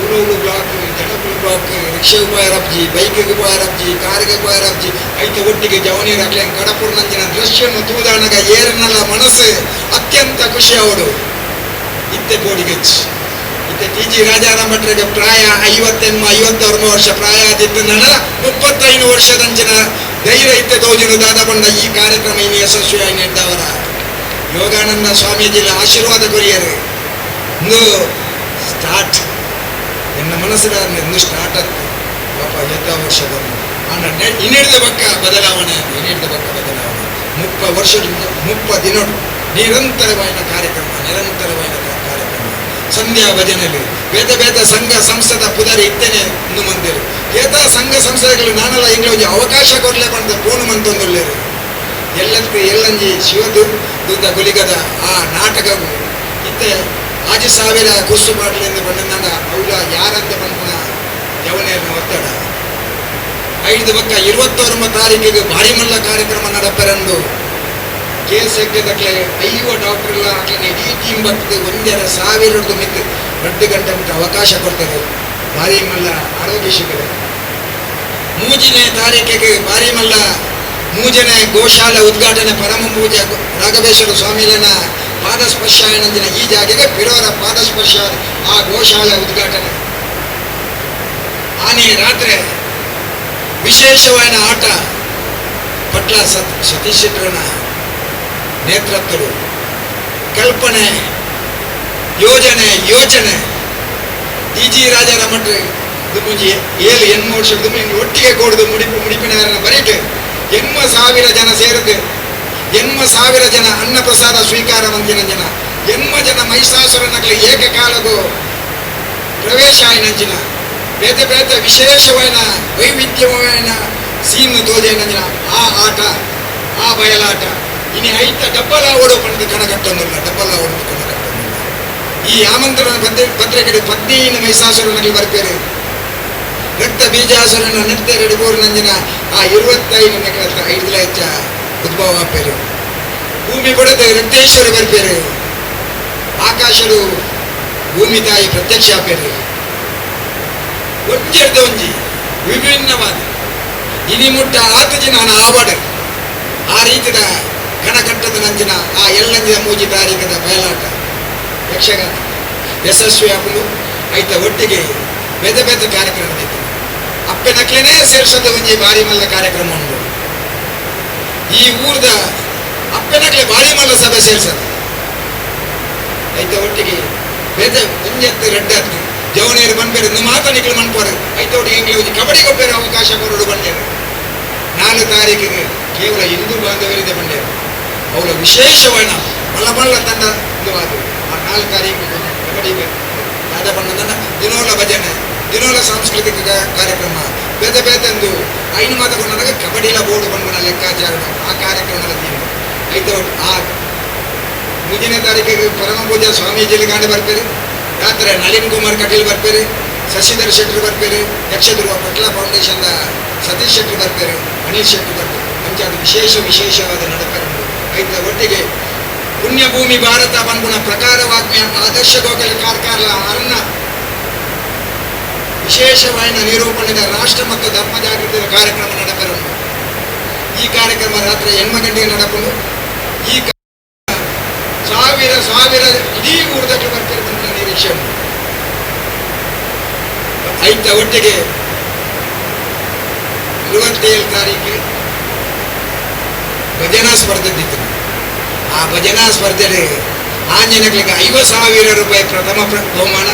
ಊರೂರು ಬ್ಲಾಕ್ ಜನಪುರ ಬ್ಲಾಕ್ ರಿಕ್ಷಾ ಉಪಾಯರಪ್ಜಿ ಬೈಕಿಗೆ ಉಪಾಯರಪ್ಜಿ ಕಾರಿಗೆ ಉಪಾಯರಪ್ಜಿ ಐತೆ ಒಟ್ಟಿಗೆ ಜವನೀರು ಹಾಕ್ಲಿ ಕಡಪುರ ನಂಜಿನ ದೃಶ್ಯವನ್ನು ತೂದಾಣಗ ಏರನಲ್ಲ ಮನಸ್ಸು ಅತ್ಯಂತ ಖುಷಿ ಅವಡು ಇತ್ತೆ ಬೋಡಿಗೆಚ್ಚಿ ಇತ್ತೆ ಟಿ.ಜಿ. ರಾಜಾರಾಮ್ ಭಟ್ರಿಗೆ ಪ್ರಾಯ 56 ವರ್ಷ ಪ್ರಾಯ ಆದಿತ್ತು ನನ್ನ 35 ವರ್ಷದಂಚಿನ ಧೈರ್ಯ ಇತ್ತೆ ತೋಜಿನ ದಾದ ಬಂದ ಈ ಕಾರ್ಯಕ್ರಮ ಇನ್ನು ಯಶಸ್ವಿಯಾಗಿ ನೀಡಿದವರ ಯೋಗಾನಂದ ಸ್ವಾಮೀಜಿಲ ಆಶೀರ್ವಾದ ಕೊರಿಯರು ಇಂದು ಸ್ಟಾರ್ಟ್ ಎನ್ನ ಮನಸ್ಸಿನ ಇಂದು ಸ್ಟಾರ್ಟ್ ಆಗ್ತದೆ ಪಾಪ 7 ವರ್ಷದಲ್ಲಿ ಇನ್ನಿಡಿದ ಬಕ್ಕ ಬದಲಾವಣೆ 30 ವರ್ಷದಿಂದ 30 ದಿನ ನಿರಂತರವಾದ ಕಾರ್ಯಕ್ರಮ ಸಂಧ್ಯಾ ಭಜನೆಗಳು ಬೇದ ಸಂಘ ಸಂಸ್ಥದ ಪುದರಿ ಇತ್ತೇನೆ ಇನ್ನು ಮಂದಿರು ಏತ ಸಂಘ ಸಂಸ್ಥೆಗಳು ನಾನೆಲ್ಲ ಇಂಗ್ಲೀಷ್ ಅವಕಾಶ ಕೊಡ್ಲೇ ಬಂದ ಫೋನ್ ಮಂತೊಂದುಳ್ಳೇರು ಎಲ್ಲಂಜಿ ಶಿವದುರ್ಗ ಗುಲಿಗದ ಆ ನಾಟಕವು ಇತ್ತೆ 6000 ಕುಸ್ಸು ಮಾಡಲೆಂದು ಬಂದ ಅವಳ ಯಾರಂತ ಬಂದ ಜವನೇರನ ಒತ್ತಡ 5 ಪಕ್ಕ 29 ತಾರೀಕಿಗೆ ಭಾರಿ ಮಲ್ಲ ಕಾರ್ಯಕ್ರಮ ನಡಪರೆಂದು ಕೇಸ್ ಹೆಗ್ಗದಕ್ಲೆ 5 ಡಾಕ್ಟರ್ಲ ಹಾಕ್ಲೇ ಇಡೀ ಟೀಮ್ ಬರ್ತದೆ 1,000 ಮಿತ್ತು 2 ಗಂಟೆ ಬಿಟ್ಟು ಅವಕಾಶ ಕೊಡ್ತಾರೆ ಭಾರಿ ಮಲ್ಲ ಆರೋಗ್ಯ ಶಿಬಿರ 3ನೇ ತಾರೀಕಿಗೆ ಭಾರಿ ಮಲ್ಲ 3ನೇ ಗೋಶಾಲೆ ಉದ್ಘಾಟನೆ ಪರಮ ಪೂಜೆ ರಾಘವೇಶ್ವರ ಸ್ವಾಮಿಲನ ಪಾದಸ್ಪರ್ಶ ಏನಂದಿನ ಈ ಜಾಗೆಗೆ ಪಿರೋರ ಪಾದಸ್ಪರ್ಶ ಆ ಗೋಶಾಲೆ ಉದ್ಘಾಟನೆ ಆನೆ ರಾತ್ರಿ ವಿಶೇಷವಾದ ಆಟ ಪಟ್ಲ ಸತೀಶ್ ಶೆಟ್ಟರನ ನೇತೃತ್ವಗಳು ಕಲ್ಪನೆ ಯೋಚನೆ ಟಿ.ಜಿ. ರಾಜಾರಾಮ್ ಭಟ್ರು ಮುಂಜಿ 7 ವರ್ಷದ ಒಟ್ಟಿಗೆ ಕೊಡುದು ಮುಡಿಪಿನ ಬರೀಟು 80,000 ಜನ ಸೇರಿದ್ದು 80,000 ಜನ ಅನ್ನ ಪ್ರಸಾದ ಸ್ವೀಕಾರ ಮಂದಿನ ಜನ 80 ಜನ ಮಹಿಷಾಸುರನಗಲಿ ಏಕಕಾಲಗೂ ಪ್ರವೇಶ ಆಯ್ನಂಚಿನ ಬೇತೆ ವಿಶೇಷವಾದ ವೈವಿಧ್ಯವಾದ ಸೀನು ತೋಜೇನಂಜಿನ ಆ ಆಟ ಆ ಬಯಲಾಟ ಇನ್ನು ಐತ ಡಬ್ಬಲ ಓಡೋ ಪಡೆದು ಕಣಗಟ್ಟೊಂದಿಲ್ಲ ಈ ಆಮಂತ್ರಣ ಪತ್ರಿಕೆ 15 ಮಹಿಷಾಸುರನಲ್ಲಿ ಬರ್ತಾರೆ ರಕ್ತ ಬೀಜಾಸುರನ ನೆತ್ತ 2 ನಂಜಿನ ಆ 25 ನೆಕ್ಕೆತ್ತ 5 ಹೆಚ್ಚ ಉದ್ಭವ ಆಪೇರು ಭೂಮಿ ಪಡೆದು ರಕ್ತೇಶ್ವರ ಬರ್ಪೇರು ಆಕಾಶರು ಭೂಮಿ ತಾಯಿ ಪ್ರತ್ಯಕ್ಷ ಆಪೇರು ಒಂಜಿ ವಿಭಿನ್ನವಾದ ಇನಿ ಮುಟ್ಟ 8 ಜನ ಆವಡ ಆ ರೀತಿಯ ಕಣಕಟ್ಟದ ನಂಜಿನ ಆ ಎಲ್ಲಂಜಿನ 3 ತಾರೀಕದ ಬಯಲಾಟ ಯಕ್ಷಗಾನ ಯಶಸ್ವಿ ಆಗುವುದು ಐತ ಒಟ್ಟಿಗೆ ಬೇತೆ ಕಾರ್ಯಕ್ರಮ ಅಪ್ಪೆನಕ್ಲೇನೆ ಸೇರಿಸದ ಒಂಜಿ ಭಾರಿ ಮಲ್ಲ ಕಾರ್ಯಕ್ರಮ ಉಂಟು ಈ ಊರ್ದ ಅಪ್ಪೆನಕ್ಲೆ ಭಾರಿ ಮಲ್ಲ ಸಭೆ ಸೇರಿಸದು ಐತ ಒಟ್ಟಿಗೆ ಬೇತೆ ಒಂಜತ್ತು ರೆಡ್ಡತ್ತು ಜವನೇರು ಬಂದ್ಬೇರೆ ಮಾತನಿಗಳು ಮನ್ಪೋರು ಐತ ಒಟ್ಟಿಗೆ ಇಂಗ್ಲೀಷ್ ಕಬಡ್ಡಿ ಗೊಬ್ಬರ ಅವಕಾಶ ಕೊರಡು ಬಂದೇರು 4 ತಾರೀಕಿಗೆ ಕೇವಲ ಹಿಂದೂ ಬಾಂಧವರಿದೆ ಬಂದೇರು ಅವಳ ವಿಶೇಷವಾದ ಮಲ್ಲ ತಂಡ ಇದುವಾದರು ಆ 4 ತಾರೀಕು ಕಬಡ್ಡಿ ದಾದ ಬಣ್ಣದ ದಿನೋಲ ಭಜನೆ ದಿನೋಲ ಸಾಂಸ್ಕೃತಿಕ ಕಾರ್ಯಕ್ರಮ ಬೇತೆಂದು ಐನು ಮಾತಕೊಂಡಾಗ ಕಬಡ್ಡಿಲ ಬೋರ್ಡು ಬಂದ ಲೆಕ್ಕಾಚಾರ ಆ ಕಾರ್ಯಕ್ರಮದಲ್ಲಿ ಐತೆ ಆ ಮುಂದಿನ ತಾರೀಕಿಗೆ ಪರಮ ಪೂಜಾ ಸ್ವಾಮೀಜಿಯಲ್ಲಿ ಕಾಂಡು ಬರ್ತಾರೆ. ರಾತ್ರಿ ನಳಿನ್ ಕುಮಾರ್ ಕಟೀಲ್ ಬರ್ತಾರೆ, ಶಶಿಧರ್ ಶೆಟ್ಟರ್ ಬರ್ತಾರೆ, ಯಕ್ಷಧ್ರುವ ಪಟ್ಲ ಫೌಂಡೇಶನ್ ಸತೀಶ್ ಶೆಟ್ಟರ್ ಬರ್ತಾರೆ, ಅನಿಲ್ ಶೆಟ್ಟರ್ ಬರ್ತಾರೆ. ಅಂಚಾದ ವಿಶೇಷವಾದ ನಡಕರನ್ನು ಐತ ಒಟ್ಟಿಗೆ ಪುಣ್ಯಭೂಮಿ ಭಾರತ ಬಂಗುಣ ಪ್ರಕಾರವಾಜ್ಞೆ ಆದರ್ಶ ಗೋಕಲ ಕಾರ್ಕಾರ ಅನ್ನ ವಿಶೇಷವಾದ ನಿರೂಪಣೆಯ ರಾಷ್ಟ್ರ ಮತ್ತು ಧರ್ಮ ಜಾಗೃತಿಯ ಕಾರ್ಯಕ್ರಮ ನಡಕರನ್ನು ಈ ಕಾರ್ಯಕ್ರಮ ರಾತ್ರಿ 8 ಗಂಟೆಗೆ ನಡಕೊಂಡು ಈ ಸಾವಿರ ಇಡೀ ಊರದಕ್ಕೆ ಬರ್ತಾರೆ ಅಂತ ನಿರೀಕ್ಷೆ ಉಂಟು. ಐತ ಒಟ್ಟಿಗೆ 27 ತಾರೀಕು ಭಜನಾ ಸ್ಪರ್ಧೆ ಇತ್ತು. ಆ ಭಜನಾ ಸ್ಪರ್ಧೆಯಲ್ಲಿ ಆಂಜನೇಯಗಳಿಗೆ 50,000 ರೂಪಾಯಿ ಪ್ರಥಮ ಬಹುಮಾನ,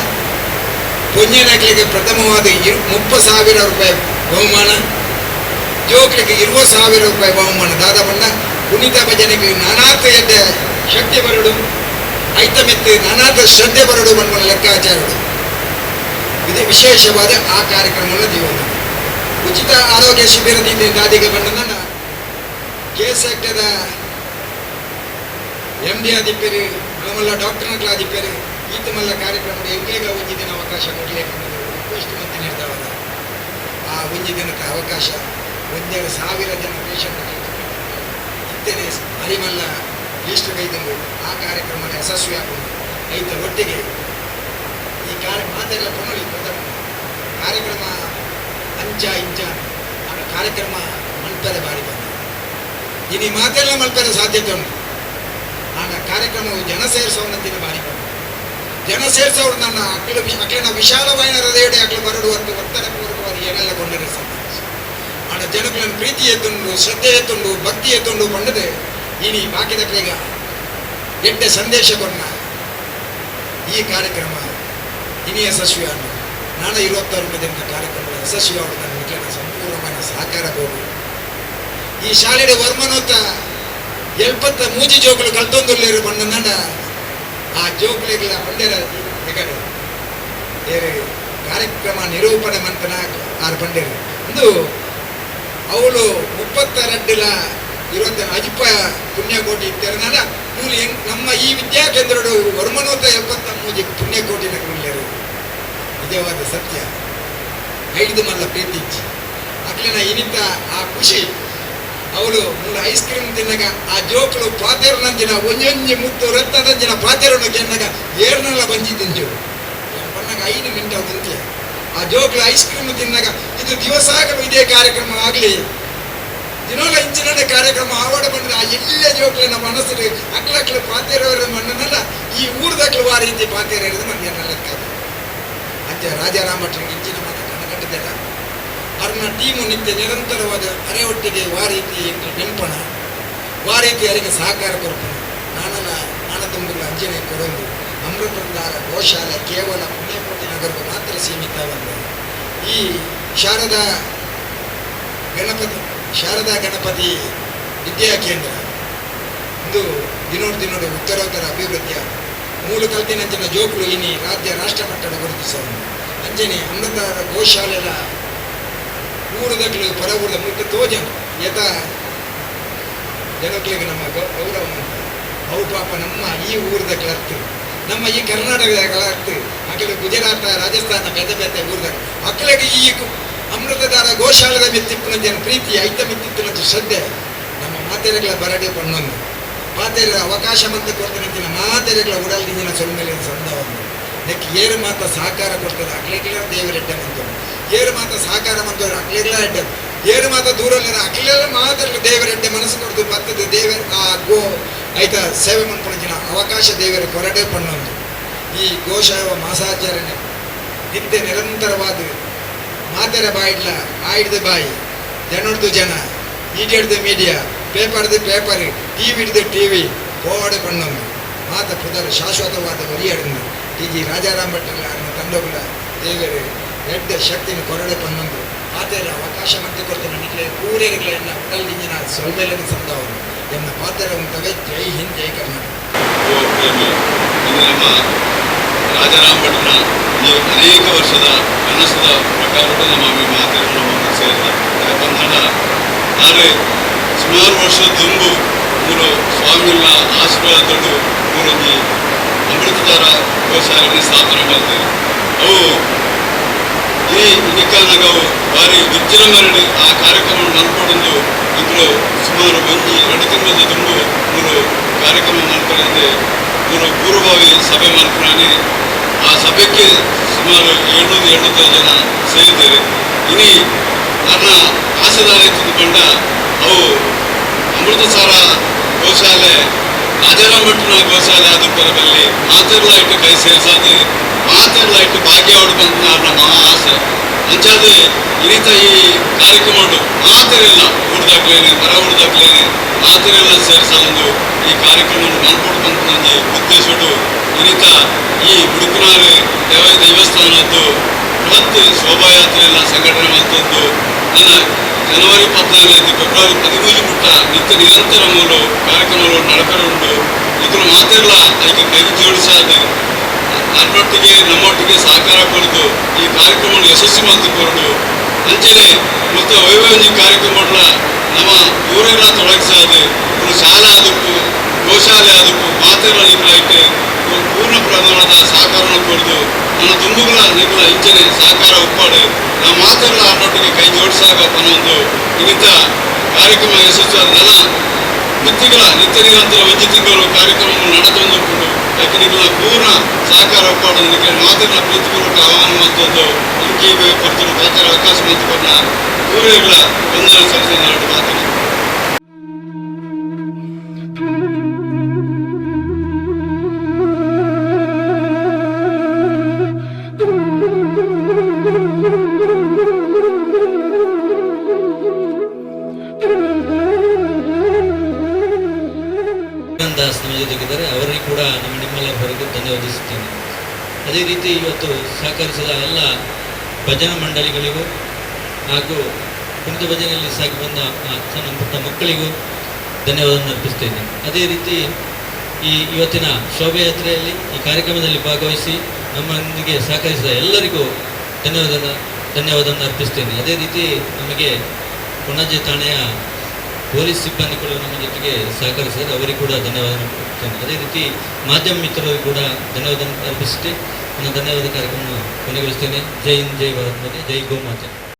ಪುಣ್ಯನಗಳಿಗೆ ಪ್ರಥಮವಾದ 30,000 ರೂಪಾಯಿ ಬಹುಮಾನ, ಜೋಕ್ಲಿಗೆ 20,000 ರೂಪಾಯಿ ಬಹುಮಾನ ದಾದ ಬಣ್ಣ. ಕುಣಿತ ಭಜನೆಗೆ ನಾನಾಥ ಎಡ್ಡೆ ಶಕ್ತಿ ಬರಡು, ಐತ ಮೆತ್ತು ನಾನಾಥ ಶ್ರದ್ಧೆ ಬರಡು ಬಂದ್ಕೊಂಡು ಲೆಕ್ಕಾಚಾರಗಳು. ಇದು ವಿಶೇಷವಾದ ಆ ಕಾರ್ಯಕ್ರಮವನ್ನು ಜೀವನ ಉಚಿತ ಆರೋಗ್ಯ ಶಿಬಿರದಿಂದ ದಾದಿಗೆ ಬಂದ ಕೇಸೆಕ್ಟದ MD ಆದಿಪ್ಪೇರಿ ನಮ್ಮಲ್ಲ ಡಾಕ್ಟರ್ಗಳ ಆದಿಪ್ಪೇರಿ ಈತ ಮಲ್ಲ ಕಾರ್ಯಕ್ರಮದ ಎಂಕೇಗ ಒಂಜಿ ದಿನ ಅವಕಾಶ ಕೊಡಲಿಕ್ಕೆ ರಿಕ್ವೆಸ್ಟ್ ಮತ್ತೆ ನಿರ್ಧಾರದ ಆ ಒಂಜಿ ದಿನದ ಅವಕಾಶ 1,000 ಜನ ಪೇಷಂಟ್ ಇತ್ತೇನೆ ಹರಿಮಲ್ಲ ಲೀಸ್ಟ್ ಕೈದಂದು ಆ ಕಾರ್ಯಕ್ರಮ ಯಶಸ್ವಿಯಾಗುವುದು. ಐತ ಒಟ್ಟಿಗೆ ಈ ಮಾತೆಲ್ಲ ಪೊನ್ನಳಿ ಪ್ರಥಮ ಕಾರ್ಯಕ್ರಮ ಅಂಚ ಇಂಚ ಆ ಕಾರ್ಯಕ್ರಮ ಮಲ್ಪೆರೆ ಬಾರಿ ಬಂದ ಇನಿ ಮಾತೆಲ್ಲ ಮಲ್ಪೆರೆ ಸಾಧ್ಯತೆ ಉಂಟು. ಆಗ ಕಾರ್ಯಕ್ರಮವು ಜನ ಸೇರಿಸೋಣಂತಿನ ಬಾರಿ ಬಂದ ಜನ ಸೇರಿಸೋರು ನನ್ನ ಅಕ್ಲಿನ ವಿಶಾಲವಾದ ಹೃದಯಡೆ ಅಕ್ಲು ಬರಡು ಒತ್ತಡ ಪೂರ್ವಕವಾಗಿ ಏನೆಲ್ಲ ಕೊಂಡರೆ ಆಡ ಜನಗಳನ್ನು ಪ್ರೀತಿ ಎತ್ತುಂಡು, ಶ್ರದ್ಧೆ ಎತ್ತುಂಡು, ಭಕ್ತಿ ಎತ್ತುಂಡು ಕೊಂಡದೆ ಇನಿ ಬಾಕಿದಕ್ಲೆಗ ಎಡ್ಡೆ ಸಂದೇಶ ಕೊಂಡ ಈ ಕಾರ್ಯಕ್ರಮ ಇನಿ ಯಶಸ್ವಿಯಾದ ನಾನು 26 ದಿನದ ಕಾರ್ಯಕ್ರಮದ ಯಶಸ್ವಿಯಾದ ನನ್ನ ಸಂಪೂರ್ಣమైన ಸಹಕಾರ ಬೋದು. ಈ ಶಾಲೆಯ ವರ್ಮನೋತ್ತ 70 ಮೂಜಿ ಜೋಕುಲು ಕಲ್ತೊಂದುಲ್ಲೇರು ಬಂದ ಆ ಜೋಕುಲಿಗಳ ಬಂಡೇರ ಹೆಗಡೆ ಬೇರೆ ಕಾರ್ಯಕ್ರಮ ನಿರೂಪಣೆ ಮಂತನ ಆರು ಬಂಡೇರು ಒಂದು ಅವಳು 32 20 ಅಜಿಪ ಪುಣ್ಯಕೋಟಿ ಇತ್ತೇರನಾಡ ಮೂಲಿ ನಮ್ಮ ಈ ವಿದ್ಯಾಕೇಂದ್ರಡು ವರ್ಮನೋತ್ತ 73 ಪುಣ್ಯಕೋಟಿನ ಕುಳ್ಳೇರು ನಿಜವಾದ ಸತ್ಯ. 5 ಮಲ್ಲ ಪ್ರೀತಿ ಅಕ್ಲಿನ ಇನಿತ ಆ ಖುಷಿ ಅವಳು ಮೂಲ ಐಸ್ ಕ್ರೀಮ್ ತಿನ್ನಗ ಆ ಜೋಕುಲು ಪಾತೆರು ನಂಜಿನ ಒಂಜೊಂಜಿ ಮುತ್ತು ರಕ್ತದಂಜಿನ ಪಾತೆರನ್ನು ಕೆನ್ನಗ ಏರ್ನೆಲ್ಲ ಬಂಜಿದ್ದಿಂಜು ಬಣ್ಣಗ 5 ಮಿನಿಟ್ ನಿಂತ್ಯ ಆ ಜೋಕುಲು ಐಸ್ ಕ್ರೀಮ್ ತಿನ್ನಗ ಇದು ದಿವಸ ಆಗಲು ಇದೇ ಕಾರ್ಯಕ್ರಮ ಆಗಲಿ ದಿನೋಲ ಇಂಚಿನ ಕಾರ್ಯಕ್ರಮ ಆವಾಡ ಬಂದ್ರೆ ಆ ಎಲ್ಲ ಜೋಕ್ಲಿನ ಮನಸ್ಸಲ್ಲಿ ಅಕ್ಲಕ್ಲು ಪಾತೆರವರ ಮಣ್ಣನಲ್ಲ ಈ ಊರ್ದಕ್ಲು ಆ ರೀತಿ ಪಾತೆರಿದ ಮಂದಿಯನ್ನ ಲೆಕ್ಕ ಅಂತೆ ರಾಜಾರಾಮ್ ಭಟ್ರಿಗೆ ಇಂಚಿನ ಮಾತು ಕಣ್ಣಕಟ್ಟಿದ್ದಾರ ಅವ್ರನ್ನ ಟೀಮು ನಿತ್ಯ ನಿರಂತರವಾದ ಅರೆ ಒಟ್ಟಿಗೆ ಆ ರೀತಿ ನೆನಪಣ ಆ ರೀತಿ ಅವರಿಗೆ ಸಹಕಾರ ಕೊಡ್ತಾನೆ. ನಾನು ತುಂಬುಗಳ ಅಂಜನೆ ಕೊಡೋದು ಅಮೃತಂದಾರ ಗೋಶಾಲೆ ಕೇವಲ ಪುಣ್ಯಕೋಟಿ ನಗರಕ್ಕೆ ಮಾತ್ರ ಸೀಮಿತವಲ್ಲ. ಈ ಶಾರದಾ ಗಣಪತಿ ವಿದ್ಯಾಕೇಂದ್ರ ಇದು ದಿನೋಡು ಉತ್ತರೋತ್ತರ ಅಭಿವೃದ್ಧಿಯ ಮೂಲ ಕಲ್ತಿನಂಚಿನ ಜೋಕುಲು ಇನಿ ರಾಜ್ಯ ರಾಷ್ಟ್ರ ಮಟ್ಟದ ಗುರುತಿಸೋದು ಅಂಜನೆ ಅಮೃತಾರ ಗೋಶಾಲೆಯ ಊರದಗಳು ಪರ ಊರದ ಮುಖ್ಯ ತೋಜನ ಯಥ ಜನಗಳಿಗೆ ನಮ್ಮ ಗೌರವ ಅವು ಪಾಪ ನಮ್ಮ ಈ ಊರದ ಕ್ಲರ್ಕ್ ನಮ್ಮ ಈ ಕರ್ನಾಟಕದ ಕ್ಲರ್ಕ್ ಅಕಲೆ ಗುಜರಾತ ರಾಜಸ್ಥಾನ ಬೆದ ಊರದ ಅಕ್ಕಳಿಗೆ ಈ ಅಮೃತದಾರ ಗೋಶಾಲದ ಮೆತ್ತಿಪ್ಪನ ಜನ ಪ್ರೀತಿ ಐತ ಮೆತ್ತಿತ್ತಿನ ಶ್ರದ್ಧೆ ನಮ್ಮ ಮಾತೆರೆಗಳ ಬರಡೆ ಪಣ್ಣೊಂದು ಮಾತೆರೆ ಅವಕಾಶ ಮಂತ ಕೊಡ್ತಾನೆ ಮಾತೆರೆಗಳ ಉಡಲ್ದಿನ ಸೊಲ್ಮೇಲಿನ ಸಂದವನ್ನು ನೆಕ್ ಏರು ಮಾತ ಸಹಕಾರ ಕೊಡ್ತದೆ ಅಕ್ಲೆಗಳ ದೇವರೆಡ್ಡೆ ಮಂತರು ಏರು ಮಾತ ಸಹಕಾರ ಮಂತವ್ರು ಅಕ್ಲೆಗಳ ಎಡ್ಡೆ ಏರು ಮಾತ ದೂರಲ್ಲಿರ ಅಕ್ಲೆಲ್ಲ ಮಾತೆರೆಗಳ ದೇವರೆಡ್ಡೆ ಮನಸ್ಸು ಕೊಡ್ದು ಬರ್ತದೆ ದೇವರ ಆ ಗೋ ಐತ ಸೇವೆ ಮಾಡ್ಕೊಂಡಿನ ಅವಕಾಶ ದೇವರ ಕೊರಡೆ ಪಣ್ಣೊಂದು ಈ ಗೋಶಾವ ಮಾಸಾಚರಣೆ ನಿತ್ಯ ನಿರಂತರವಾದ ಮಾತೆರ ಬಾಯಿಡ್ಲ ಆಯ್ದು ಬಾಯಿ ಜನಡ್ದು ಜನ ಮೀಡಿಯಾಡ್ದು ಮೀಡಿಯಾ ಪೇಪರ್ದು ಪೇಪರ್ ಟಿವಿಡ್ದು ಟಿವಿ ಕೋಡೆ ಪಣ್ಣೊಂದು ಮಾತ ಪುದರ್ ಶಾಶ್ವತವಾದ ಒರಿಯಾಡಿನ ಟಿ.ಜಿ. ರಾಜಾರಾಮ್ ಭಟ್ರಲ್ಲ ತಂಡಗಳ ದೇವರು ಎಡ್ಡ ಶಕ್ತಿನ ಕೊರಡೆ ಪಣ್ಣೊಂದು ಪಾತೆರ ಅವಕಾಶ ಮತ್ತೆ ಕೊಡ್ತಾನೆ ನಿಖಲೆ ಊರೇರಿಗಳೆಲ್ಲ ಉಡಲ್ದಿನ ಸೊಲ್ಮೇಲಿನ ಸಂದವನ್ನು ಎನ್ನ ಪಾತೆರ ಉಂಟವೆ. ಜೈ ಹಿಂದ್ ಜೈ ಕರ್ನಾಟಕ. ನಮ್ಮ ರಾಜಾರಾಮ್ ಭಟ್ರ ಈ ಅನೇಕ ವರ್ಷದ ಕನಸದ ಪ್ರಕಾರಗಳು ನಮ್ಮ ಮಾತೆಗಳು ನಮ್ಮ ಸೇರಿದ ಯಾಕಂದ್ರೆ ನಾನು ಸುಮಾರು ವರ್ಷ ದುಂಬು ಮೂರು ಸ್ವಾಮಿಗಳ ಆಶೀರ್ವಾದಗಳು ಮೂರೊಂದು ಅಮೃತಧಾರ ಗೋಶಾಲೆಗೆ ಸ್ಥಾಪನೆ ಮಾಡ್ತಾರೆ. ಅವು ಈ ನಿಕಾನಾಗ ಭಾರಿ ವಿಜೃಂಭಣೆ ಆ ಕಾರ್ಯಕ್ರಮ ನಡ್ಕೊಂಡು ಇಬ್ಬರು ಸುಮಾರು ಒಂಜಿ 2 ತಿಂಗಳ ತುಂಬು ಮೂರು ಕಾರ್ಯಕ್ರಮ ಮಾಡ್ತಾರೆ. ಮೂರು ಪೂರ್ವಭಾವಿ ಸಭೆ ಮಾಡ್ತಾನೆ. ಆ ಸಭೆಗೆ ಸುಮಾರು 700 ಜನ ಸೇರಿದ್ದಾರೆ. ಇನಿ ನನ್ನ ಆಸೆದಾರ ಬಂಡ ಅವು ಅಮೃತಸರ ಗೋಶಾಲೆ ರಾಜಾರಾಮ್ ಭಟ್ನ ಗೋಶಾಲೆ ಆದ ಪರದಲ್ಲಿ ಮಾತೆರ್ಲಾಯ್ಟ್ ಕೈ ಸೇರಿಸಾದೆ ಮಾತೆರ್ಲಾಯ್ಟ್ ಭಾಗ್ಯವಾಡು ಬಂತ ನಮ್ಮ ಮಹಾ ಆಸೆ ಅಂಚಾದೆ ಇನಿತ ಈ ಕಾರ್ಯಕ್ರಮ ಮಾತೆರೆಲ್ಲ ಹುಡ್ದಾಕ್ಲೇನೆ ಮರ ಹುಡ್ದಾಕ್ಲೇನೆ ಮಾತೆರೆಲ್ಲ ಸೇರಿಸಲು ಈ ಕಾರ್ಯಕ್ರಮ ಮಾಡ್ಕೊಂಡು ಬಂತ ನನಗೆ ಉದ್ದೇಶಡು ಇನಿತ ಈ ಉಡುಪುನಾರು ದೇವಸ್ಥಾನದ್ದು ಬೃಹತ್ ಶೋಭಾಯಾತ್ರೆ ಎಲ್ಲ ಸಂಘಟನೆ ಮಾಡ್ತದ್ದು ನನ್ನ ಜನವರಿ 14 ಫೆಬ್ರವರಿ 13 ಮುಟ್ಟ ನಿತ್ಯ ನಿರಂತರ ಮೂರು ಕಾರ್ಯಕ್ರಮಗಳು ನಡಪೆರುಂಟು. ಇದನ್ನು ಮಾತೆಲ್ಲ ಅದಕ್ಕೆ ಕೈ ಜೋಡಿಸಾದೆ ನನ್ನೊಟ್ಟಿಗೆ ನಮ್ಮೊಟ್ಟಿಗೆ ಸಹಕಾರ ಕೊಡ್ದು ಈ ಕಾರ್ಯಕ್ರಮ ಯಶಸ್ವಿ ಮಾಡಿಕೊಡು ಅಂಚನೆ ಮತ್ತು ವೈವನ್ಯ ಕಾರ್ಯಕ್ರಮಗಳ ನಮ್ಮ ಊರೆಲ್ಲ ತೊಡಗಿಸಾದೆ ಒಂದು ಶಾಲೆ ಆದಕ್ಕೂ ಗೋಶಾಲೆ ಆದಕ್ಕೂ ಮಾತೆಲ್ಲ ನಿಗ್ಲಾಯ್ತು ಪೂರ್ಣ ಪ್ರಮಾಣದ ಸಹಕಾರವನ್ನು ಕೊಡ್ದು ನನ್ನ ತುಂಬುಗಳ ನಿಗ್ಲ ಇಂಚನೆ ಸಹಕಾರ ಒಪ್ಪಾಡು ನಾವು ಮಾತೆಲ್ಲ ನನ್ನೊಟ್ಟಿಗೆ ಕೈ ಜೋಡಿಸಾಗಪ್ಪ ಅನ್ನೊಂದು ಇನಿತ ಕಾರ್ಯಕ್ರಮ ಯಶಸ್ವಿಯಾದ ನೆಲ ಮಿತ್ತಿಗಳ ನಿತ್ಯ ನಿರಂತರ ಒಂಜಿ ತಿಂಗಳು ಕಾರ್ಯಕ್ರಮವನ್ನು ನಡೆದೊಂದುಕೊಂಡು ಯಾಕೆಂದ್ರೆ ಪೂರ್ಣ ಸಹಕಾರ ಒಪ್ಪಾಡೋದಕ್ಕೆ ಮಾತೆಲ್ಲ ಪ್ರೀತಿಪೂರ್ವಕ ಆಹ್ವಾನ ಮಾಡ್ತದ್ದು ಇದಕ್ಕೆ ಕೊಡ್ತಾರೆ ಮಾತಾಡೋ ಅವಕಾಶ ಮಾಡ್ಕೊಂಡ ಊರುಗಳ ವಂದನೆ ಸಲ್ಲಿಸಿ ಎರಡು ಮಾತಾಡಿ. ದಾಸ್ ನಮ್ಮ ಜೊತೆಗಿದ್ದಾರೆ. ಅವರಿಗೆ ಕೂಡ ನಿಮ್ಮೆಲ್ಲರ ಹೊರಗೆ ಧನ್ಯವಾದಿಸುತ್ತೇನೆ. ಅದೇ ರೀತಿ ಇವತ್ತು ಸಹಕರಿಸಿದ ಎಲ್ಲ ಭಜನಾ ಮಂಡಳಿಗಳಿಗೂ ಹಾಗೂ ಕುಣಿತ ಭಜನೆಯಲ್ಲಿ ಸಾಗಿ ಬಂದ ಸಣ್ಣ ಪುಟ್ಟ ಮಕ್ಕಳಿಗೂ ಧನ್ಯವಾದವನ್ನು ಅರ್ಪಿಸ್ತೇನೆ. ಅದೇ ರೀತಿ ಇವತ್ತಿನ ಶೋಭಾಯಾತ್ರೆಯಲ್ಲಿ ಈ ಕಾರ್ಯಕ್ರಮದಲ್ಲಿ ಭಾಗವಹಿಸಿ ನಮ್ಮೊಂದಿಗೆ ಸಹಕರಿಸಿದ ಎಲ್ಲರಿಗೂ ಧನ್ಯವಾದವನ್ನು ಅರ್ಪಿಸ್ತೇನೆ. ಅದೇ ರೀತಿ ನಮಗೆ ಕೊಣಾಜೆ ಠಾಣೆಯ ಪೊಲೀಸ್ ಸಿಬ್ಬಂದಿಗಳು ನಮ್ಮ ಜೊತೆಗೆ ಸಹಕರಿಸಿದರೆ ಅವರಿಗೆ ಕೂಡ ಧನ್ಯವಾದ ಅರ್ಪಿಸ್ತೇನೆ. ಅದೇ ರೀತಿ ಮಾಧ್ಯಮ ಮಿತ್ರರಿಗೂ ಕೂಡ ಧನ್ಯವಾದ ಅರ್ಪಿಸುತ್ತೆ. ನನ್ನ ಧನ್ಯವಾದ ಕಾರ್ಯಕ್ರಮ ಕೊನೆಗೊಳಿಸ್ತೇನೆ. ಜೈ ಹಿಂದ್, ಜೈ ಭಾರತ್, ಜೈ ಗೋಮಾತೆ.